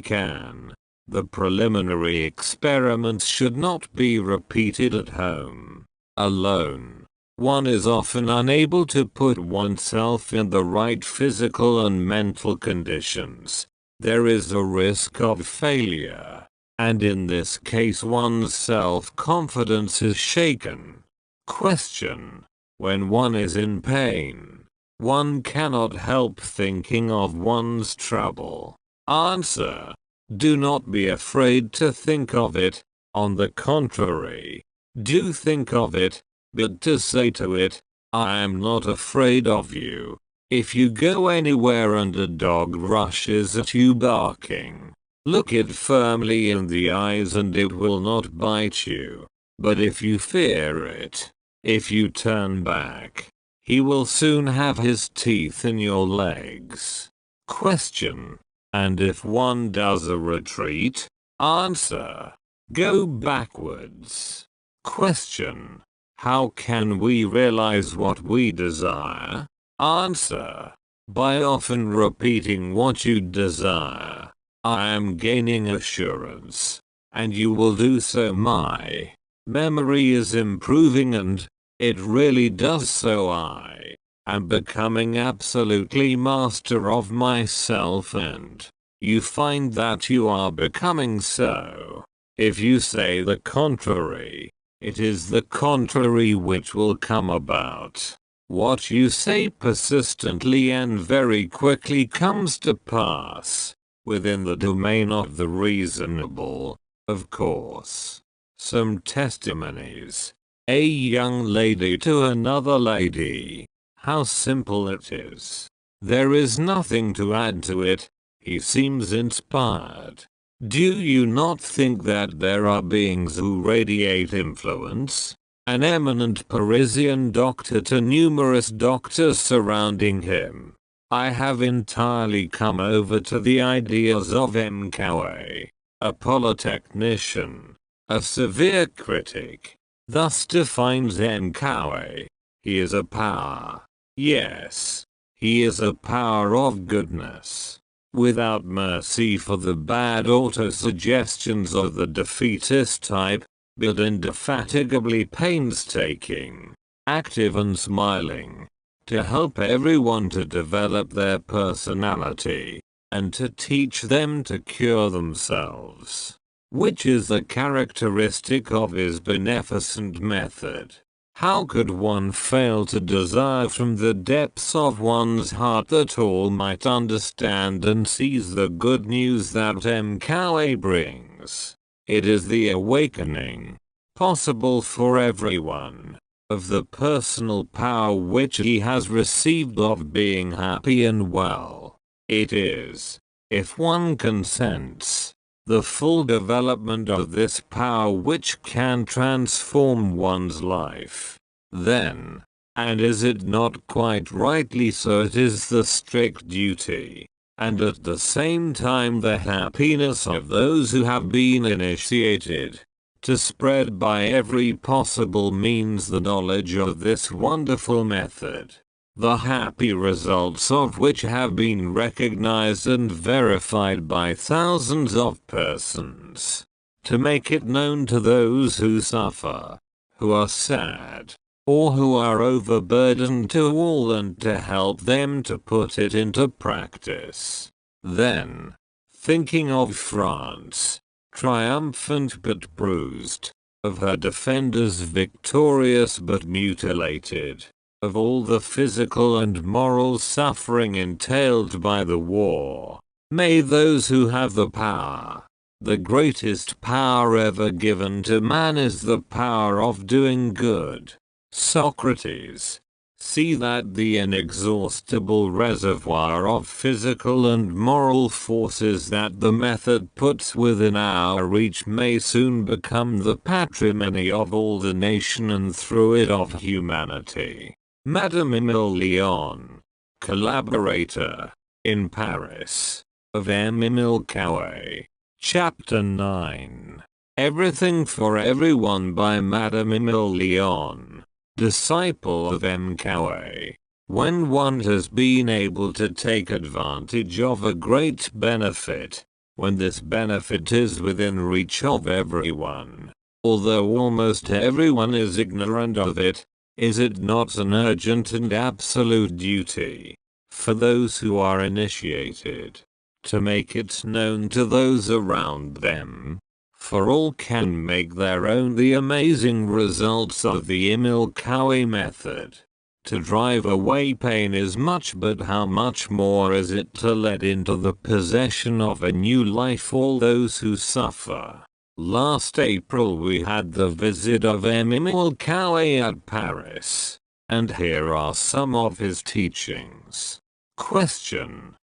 can. The preliminary experiments should not be repeated at home, alone. One is often unable to put oneself in the right physical and mental conditions. There is a risk of failure, and in this case one's self-confidence is shaken. Question: when one is in pain, one cannot help thinking of one's trouble. Answer: do not be afraid to think of it. On the contrary, do think of it, but to say to it, I am not afraid of you. If you go anywhere and a dog rushes at you barking, look it firmly in the eyes and it will not bite you. But if you fear it, if you turn back, he will soon have his teeth in your legs. Question: and if one does a retreat? Answer: go backwards. Question: how can we realize what we desire? Answer: by often repeating what you desire. I am gaining assurance, and you will do so. My memory is improving, and it really does so. I am becoming absolutely master of myself, and you find that you are becoming so. If you say the contrary, it is the contrary which will come about. What you say persistently and very quickly comes to pass, within the domain of the reasonable, of course. Some testimonies. A young lady to another lady. How simple it is. There is nothing to add to it. He seems inspired. Do you not think that there are beings who radiate influence? An eminent Parisian doctor to numerous doctors surrounding him. I have entirely come over to the ideas of Emile Coué, a polytechnician, a severe critic. Thus defines Emile Coué: he is a power. Yes, he is a power of goodness, without mercy for the bad autosuggestions of the defeatist type, but indefatigably painstaking, active and smiling, to help everyone to develop their personality, and to teach them to cure themselves, which is the characteristic of his beneficent method. How could one fail to desire from the depths of one's heart that all might understand and seize the good news that Emile Coué brings? It is the awakening, possible for everyone, of the personal power which he has received of being happy and well. It is, if one consents, the full development of this power which can transform one's life. Then, and is it not quite rightly so, it is the strict duty, and at the same time the happiness of those who have been initiated, to spread by every possible means the knowledge of this wonderful method. the happy results of which have been recognized and verified by thousands of persons. To make it known to those who suffer, who are sad, or who are overburdened to all, and to help them to put it into practice. Then, thinking of France, triumphant but bruised, of her defenders victorious but mutilated, of all the physical and moral suffering entailed by the war, may those who have the power, the greatest power ever given to man is the power of doing good. Socrates, see that the inexhaustible reservoir of physical and moral forces that the method puts within our reach may soon become the patrimony of all the nation and through it of humanity. Madame Emile Leon, collaborator, in Paris, of Emile Coué. Chapter 9. Everything for Everyone by Madame Emile Leon, disciple of M. Coué. When one has been able to take advantage of a great benefit, when this benefit is within reach of everyone, although almost everyone is ignorant of it, is it not an urgent and absolute duty, for those who are initiated, to make it known to those around them? For all can make their own the amazing results of the Emile Coué method. To drive away pain is much, but how much more is it to let into the possession of a new life all those who suffer? Last April we had the visit of Emile Coué at Paris, and here are some of his teachings. Question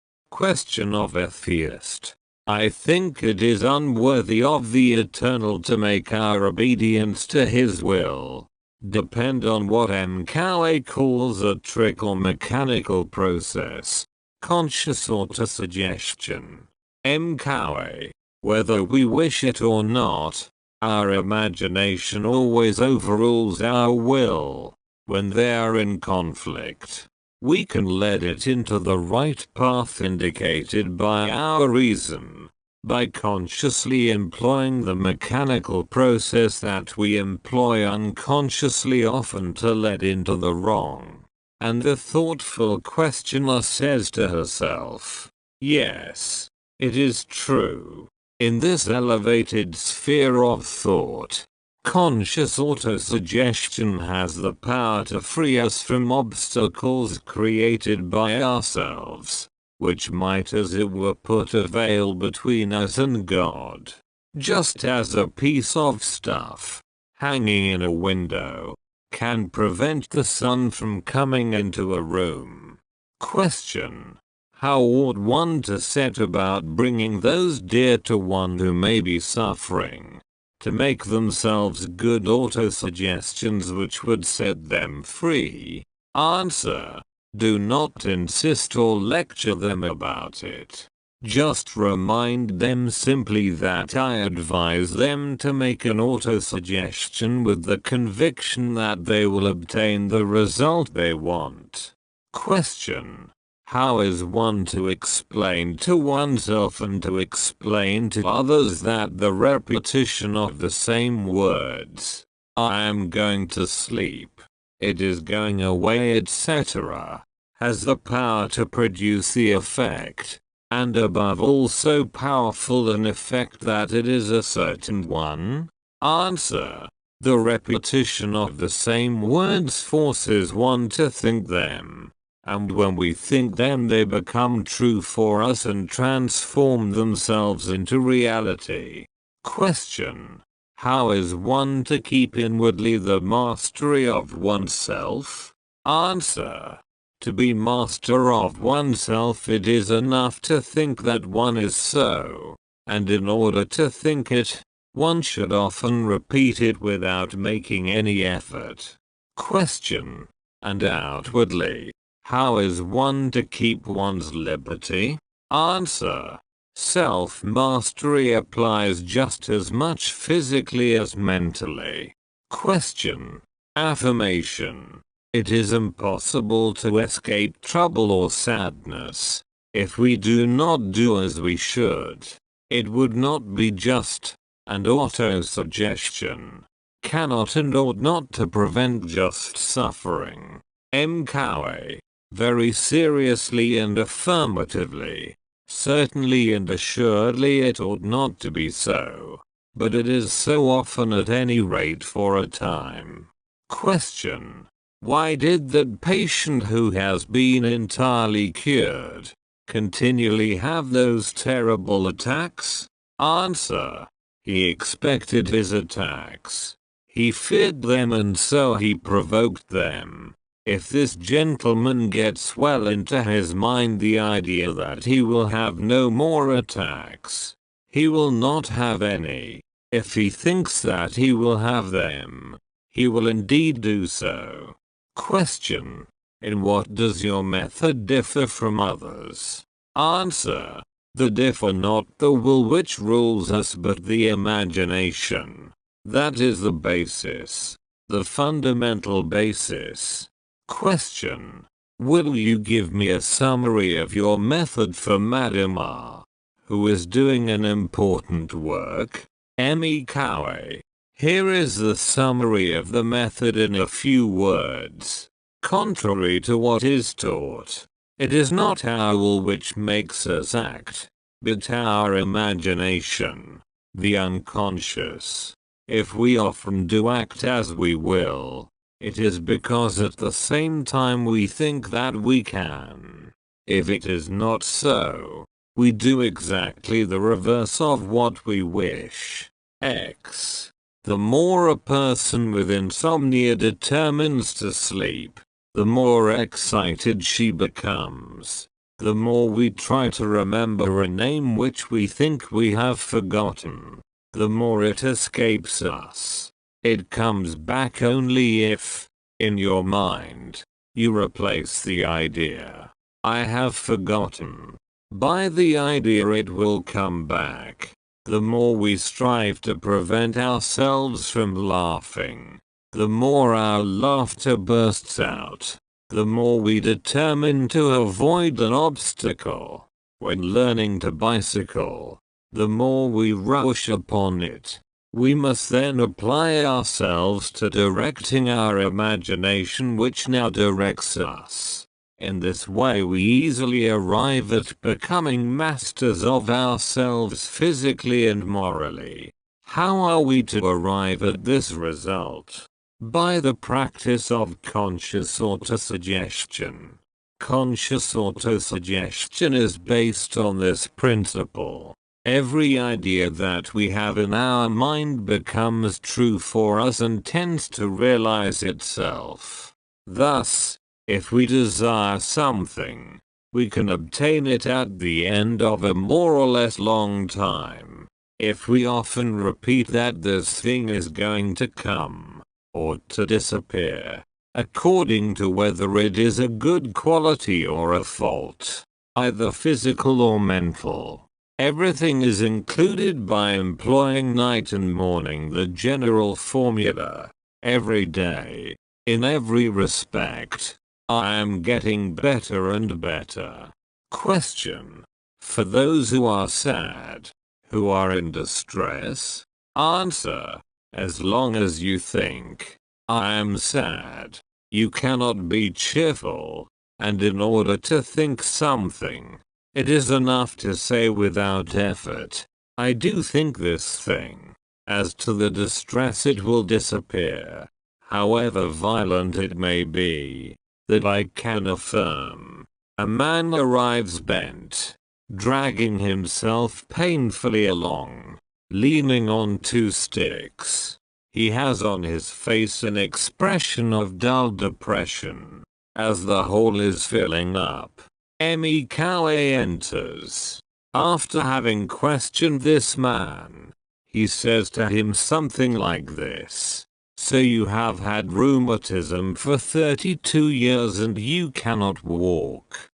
of atheist. I think it is unworthy of the Eternal to make our obedience to His will depend on what M. Coué calls a trick or mechanical process, conscious autosuggestion. M. Coué, whether we wish it or not, our imagination always overrules our will. When they are in conflict, we can lead it into the right path indicated by our reason, by consciously employing the mechanical process that we employ unconsciously often to lead into the wrong. And the thoughtful questioner says to herself, yes, it is true. In this elevated sphere of thought, conscious autosuggestion has the power to free us from obstacles created by ourselves, which might as it were put a veil between us and God. Just as a piece of stuff, hanging in a window, can prevent the sun from coming into a room. Question: how ought one to set about bringing those dear to one who may be suffering, to make themselves good autosuggestions which would set them free? Answer: do not insist or lecture them about it. Just remind them simply that I advise them to make an autosuggestion with the conviction that they will obtain the result they want. Question: how is one to explain to oneself and to explain to others that the repetition of the same words, I am going to sleep, it is going away, etc., has the power to produce the effect, and above all so powerful an effect that it is a certain one? Answer: the repetition of the same words forces one to think them. And when we think them they become true for us and transform themselves into reality. Question: how is one to keep inwardly the mastery of oneself? Answer: to be master of oneself it is enough to think that one is so, and in order to think it, one should often repeat it without making any effort. Question: and outwardly, how is one to keep one's liberty? Answer: self-mastery applies just as much physically as mentally. Question: affirmation. It is impossible to escape trouble or sadness if we do not do as we should. It would not be just, and autosuggestion cannot and ought not to prevent just suffering. Emile Coué, very seriously and affirmatively. Certainly and assuredly it ought not to be so, but it is so often, at any rate for a time. Question: why did that patient who has been entirely cured continually have those terrible attacks? Answer: he expected his attacks. He feared them, and so he provoked them. If this gentleman gets well into his mind the idea that he will have no more attacks, he will not have any. If he thinks that he will have them, he will indeed do so. Question: in what does your method differ from others? Answer: they differ not the will which rules us, but the imagination. That is the basis, the fundamental basis. Question: will you give me a summary of your method for Madame R, who is doing an important work? Emile Coué: here is the summary of the method in a few words. Contrary to what is taught, it is not our will which makes us act, but our imagination, the unconscious. If we often do act as we will, it is because at the same time we think that we can. If it is not so, we do exactly the reverse of what we wish. X. The more a person with insomnia determines to sleep, the more excited she becomes. The more we try to remember a name which we think we have forgotten, the more it escapes us. It comes back only if, in your mind, you replace the idea, "I have forgotten," by the idea it will come back. The more we strive to prevent ourselves from laughing, the more our laughter bursts out. The more we determine to avoid an obstacle, when learning to bicycle, the more we rush upon it. We must then apply ourselves to directing our imagination, which now directs us. In this way we easily arrive at becoming masters of ourselves physically and morally. How are we to arrive at this result? By the practice of conscious autosuggestion. Conscious autosuggestion is based on this principle. Every idea that we have in our mind becomes true for us and tends to realize itself. Thus, if we desire something, we can obtain it at the end of a more or less long time. If we often repeat that this thing is going to come, or to disappear, according to whether it is a good quality or a fault, either physical or mental, everything is included by employing night and morning the general formula. Every day, in every respect, I am getting better and better. Question: for those who are sad, who are in distress? Answer: as long as you think, I am sad, you cannot be cheerful, and in order to think something, it is enough to say without effort, I do think this thing. As to the distress, it will disappear, however violent it may be. That I can affirm. A man arrives bent, dragging himself painfully along, leaning on 2 sticks. He has on his face an expression of dull depression, as the hole is filling up. Emile Coué enters. After having questioned this man, he says to him something like this: so you have had rheumatism for 32 years and you cannot walk.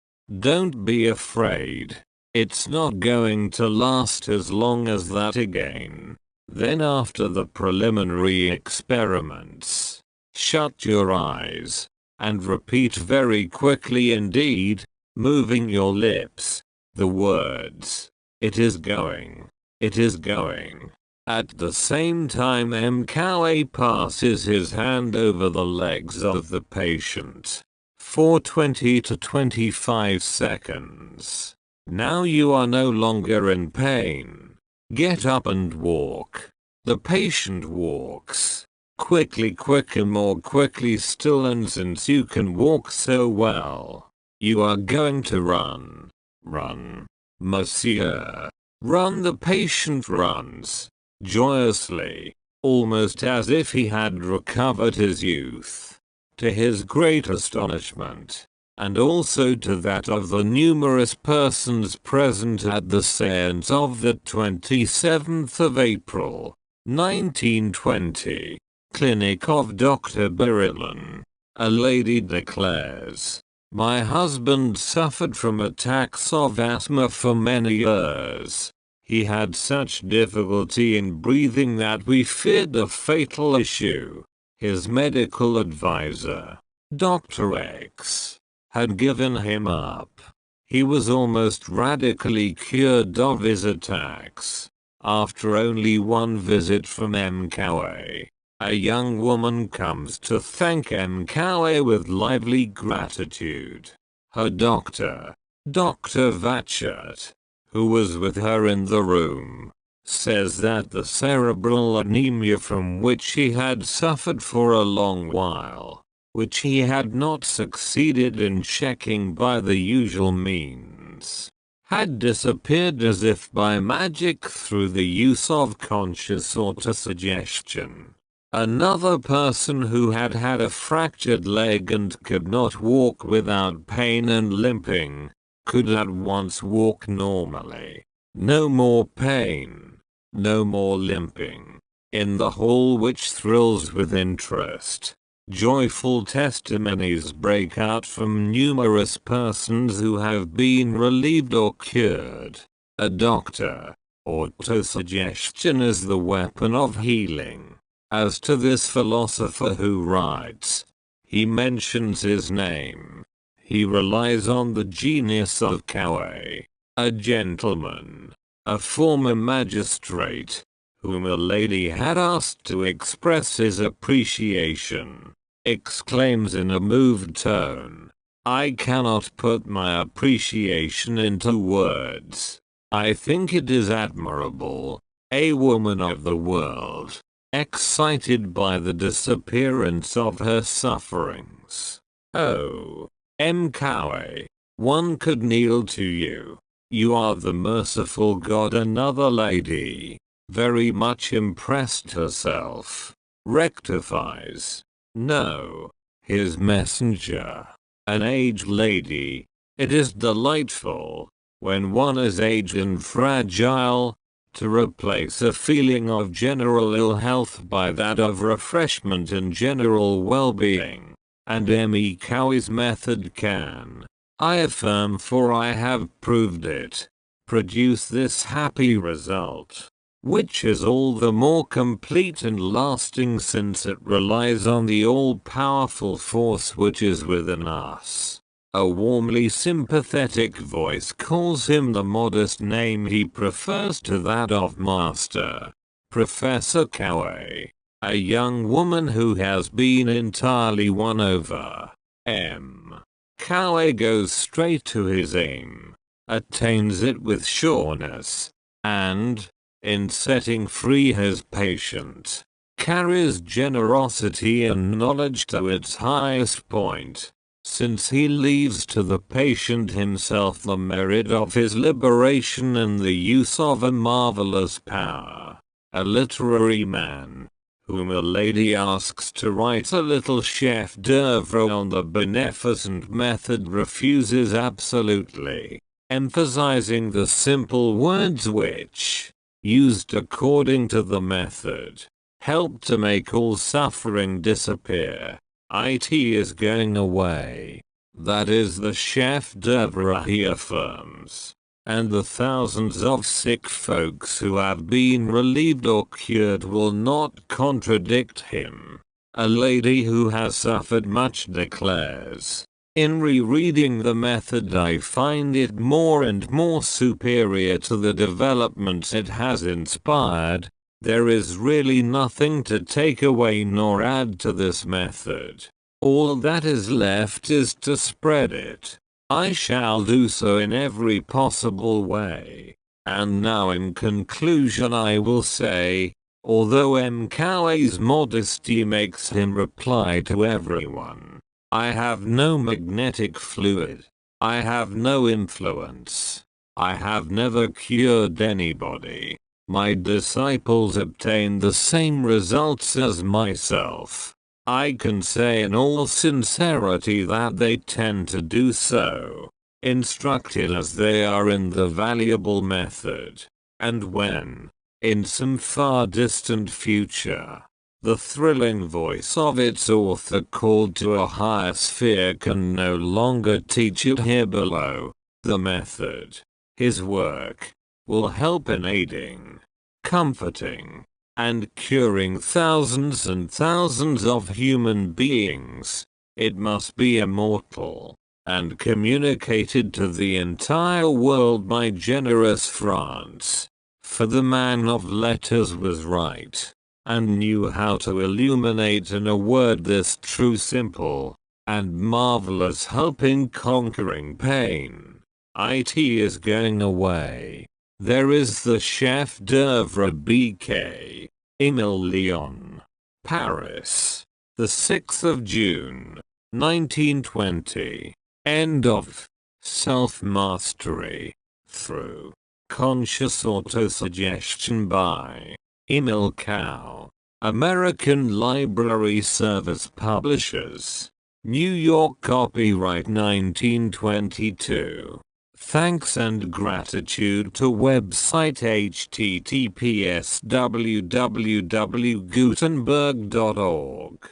Don't be afraid. It's not going to last as long as that again. Then after the preliminary experiments, shut your eyes and repeat very quickly indeed, moving your lips, the words, "It is going. It is going." At the same time Emile Coué passes his hand over the legs of the patient for 20 to 25 seconds. "Now you are no longer in pain. Get up and walk." The patient walks. Quicker, more quickly still, and since you can walk so well, you are going to run. "Run, monsieur. Run." The patient runs joyously, almost as if he had recovered his youth. To his great astonishment, and also to that of the numerous persons present at the séance of the 27th of April, 1920, clinic of Dr. Berillon, a lady declares, "My husband suffered from attacks of asthma for many years. He had such difficulty in breathing that we feared a fatal issue. His medical advisor, Dr. X, had given him up. He was almost radically cured of his attacks. After only one visit from Emile Coué, a young woman comes to thank Emile Coué with lively gratitude. Her doctor, Dr. Vachet, who was with her in the room, says that the cerebral anemia from which he had suffered for a long while, which he had not succeeded in checking by the usual means, had disappeared as if by magic through the use of conscious autosuggestion. Another person who had had a fractured leg and could not walk without pain and limping, could at once walk normally. No more pain, no more limping. In the hall, which thrills with interest, joyful testimonies break out from numerous persons who have been relieved or cured. A doctor, autosuggestion is the weapon of healing. As to this philosopher who writes, he mentions his name. He relies on the genius of Coué, a gentleman, a former magistrate, whom a lady had asked to express his appreciation, exclaims in a moved tone, "I cannot put my appreciation into words. I think it is admirable. A woman of the world, excited by the disappearance of her sufferings. Oh, Emile Coué, one could kneel to you. You are the merciful God." Another lady, very much impressed herself, rectifies, "No, his messenger, an aged lady. It is delightful, when one is aged and fragile, to replace a feeling of general ill health by that of refreshment and general well-being. And Emile Coué's method can, I affirm, for I have proved it, produce this happy result, which is all the more complete and lasting since it relies on the all-powerful force which is within us." A warmly sympathetic voice calls him the modest name he prefers to that of Master Professor Coué. A young woman who has been entirely won over. M. Coué goes straight to his aim, attains it with sureness, and, in setting free his patient, carries generosity and knowledge to its highest point, since he leaves to the patient himself the merit of his liberation and the use of a marvelous power. A literary man, whom a lady asks to write a little chef d'oeuvre on the beneficent method, refuses absolutely, emphasizing the simple words which, used according to the method, help to make all suffering disappear. It is going away. That is the chef d'oeuvre, he affirms. And the thousands of sick folks who have been relieved or cured will not contradict him. A lady who has suffered much declares, "In rereading the method I find it more and more superior to the developments it has inspired. There is really nothing to take away nor add to this method. All that is left is to spread it. I shall do so in every possible way. And now in conclusion I will say, although Emile Coué's modesty makes him reply to everyone, I have no magnetic fluid. I have no influence. I have never cured anybody. My disciples obtain the same results as myself. I can say in all sincerity that they tend to do so, instructed as they are in the valuable method. And when, in some far distant future, the thrilling voice of its author called to a higher sphere can no longer teach it here below, the method, his work, will help in aiding, comforting, and curing thousands and thousands of human beings. It must be immortal, and communicated to the entire world by generous France. For the man of letters was right, and knew how to illuminate in a word this true simple, and marvelous help in conquering pain. It is going away. There is the chef d'oeuvre BK, Emile Lyon, Paris, the 6th of June, 1920. End of Self-Mastery Through Conscious Autosuggestion by Emile Coué, American Library Service Publishers, New York, copyright 1922. Thanks and gratitude to website https://www.gutenberg.org.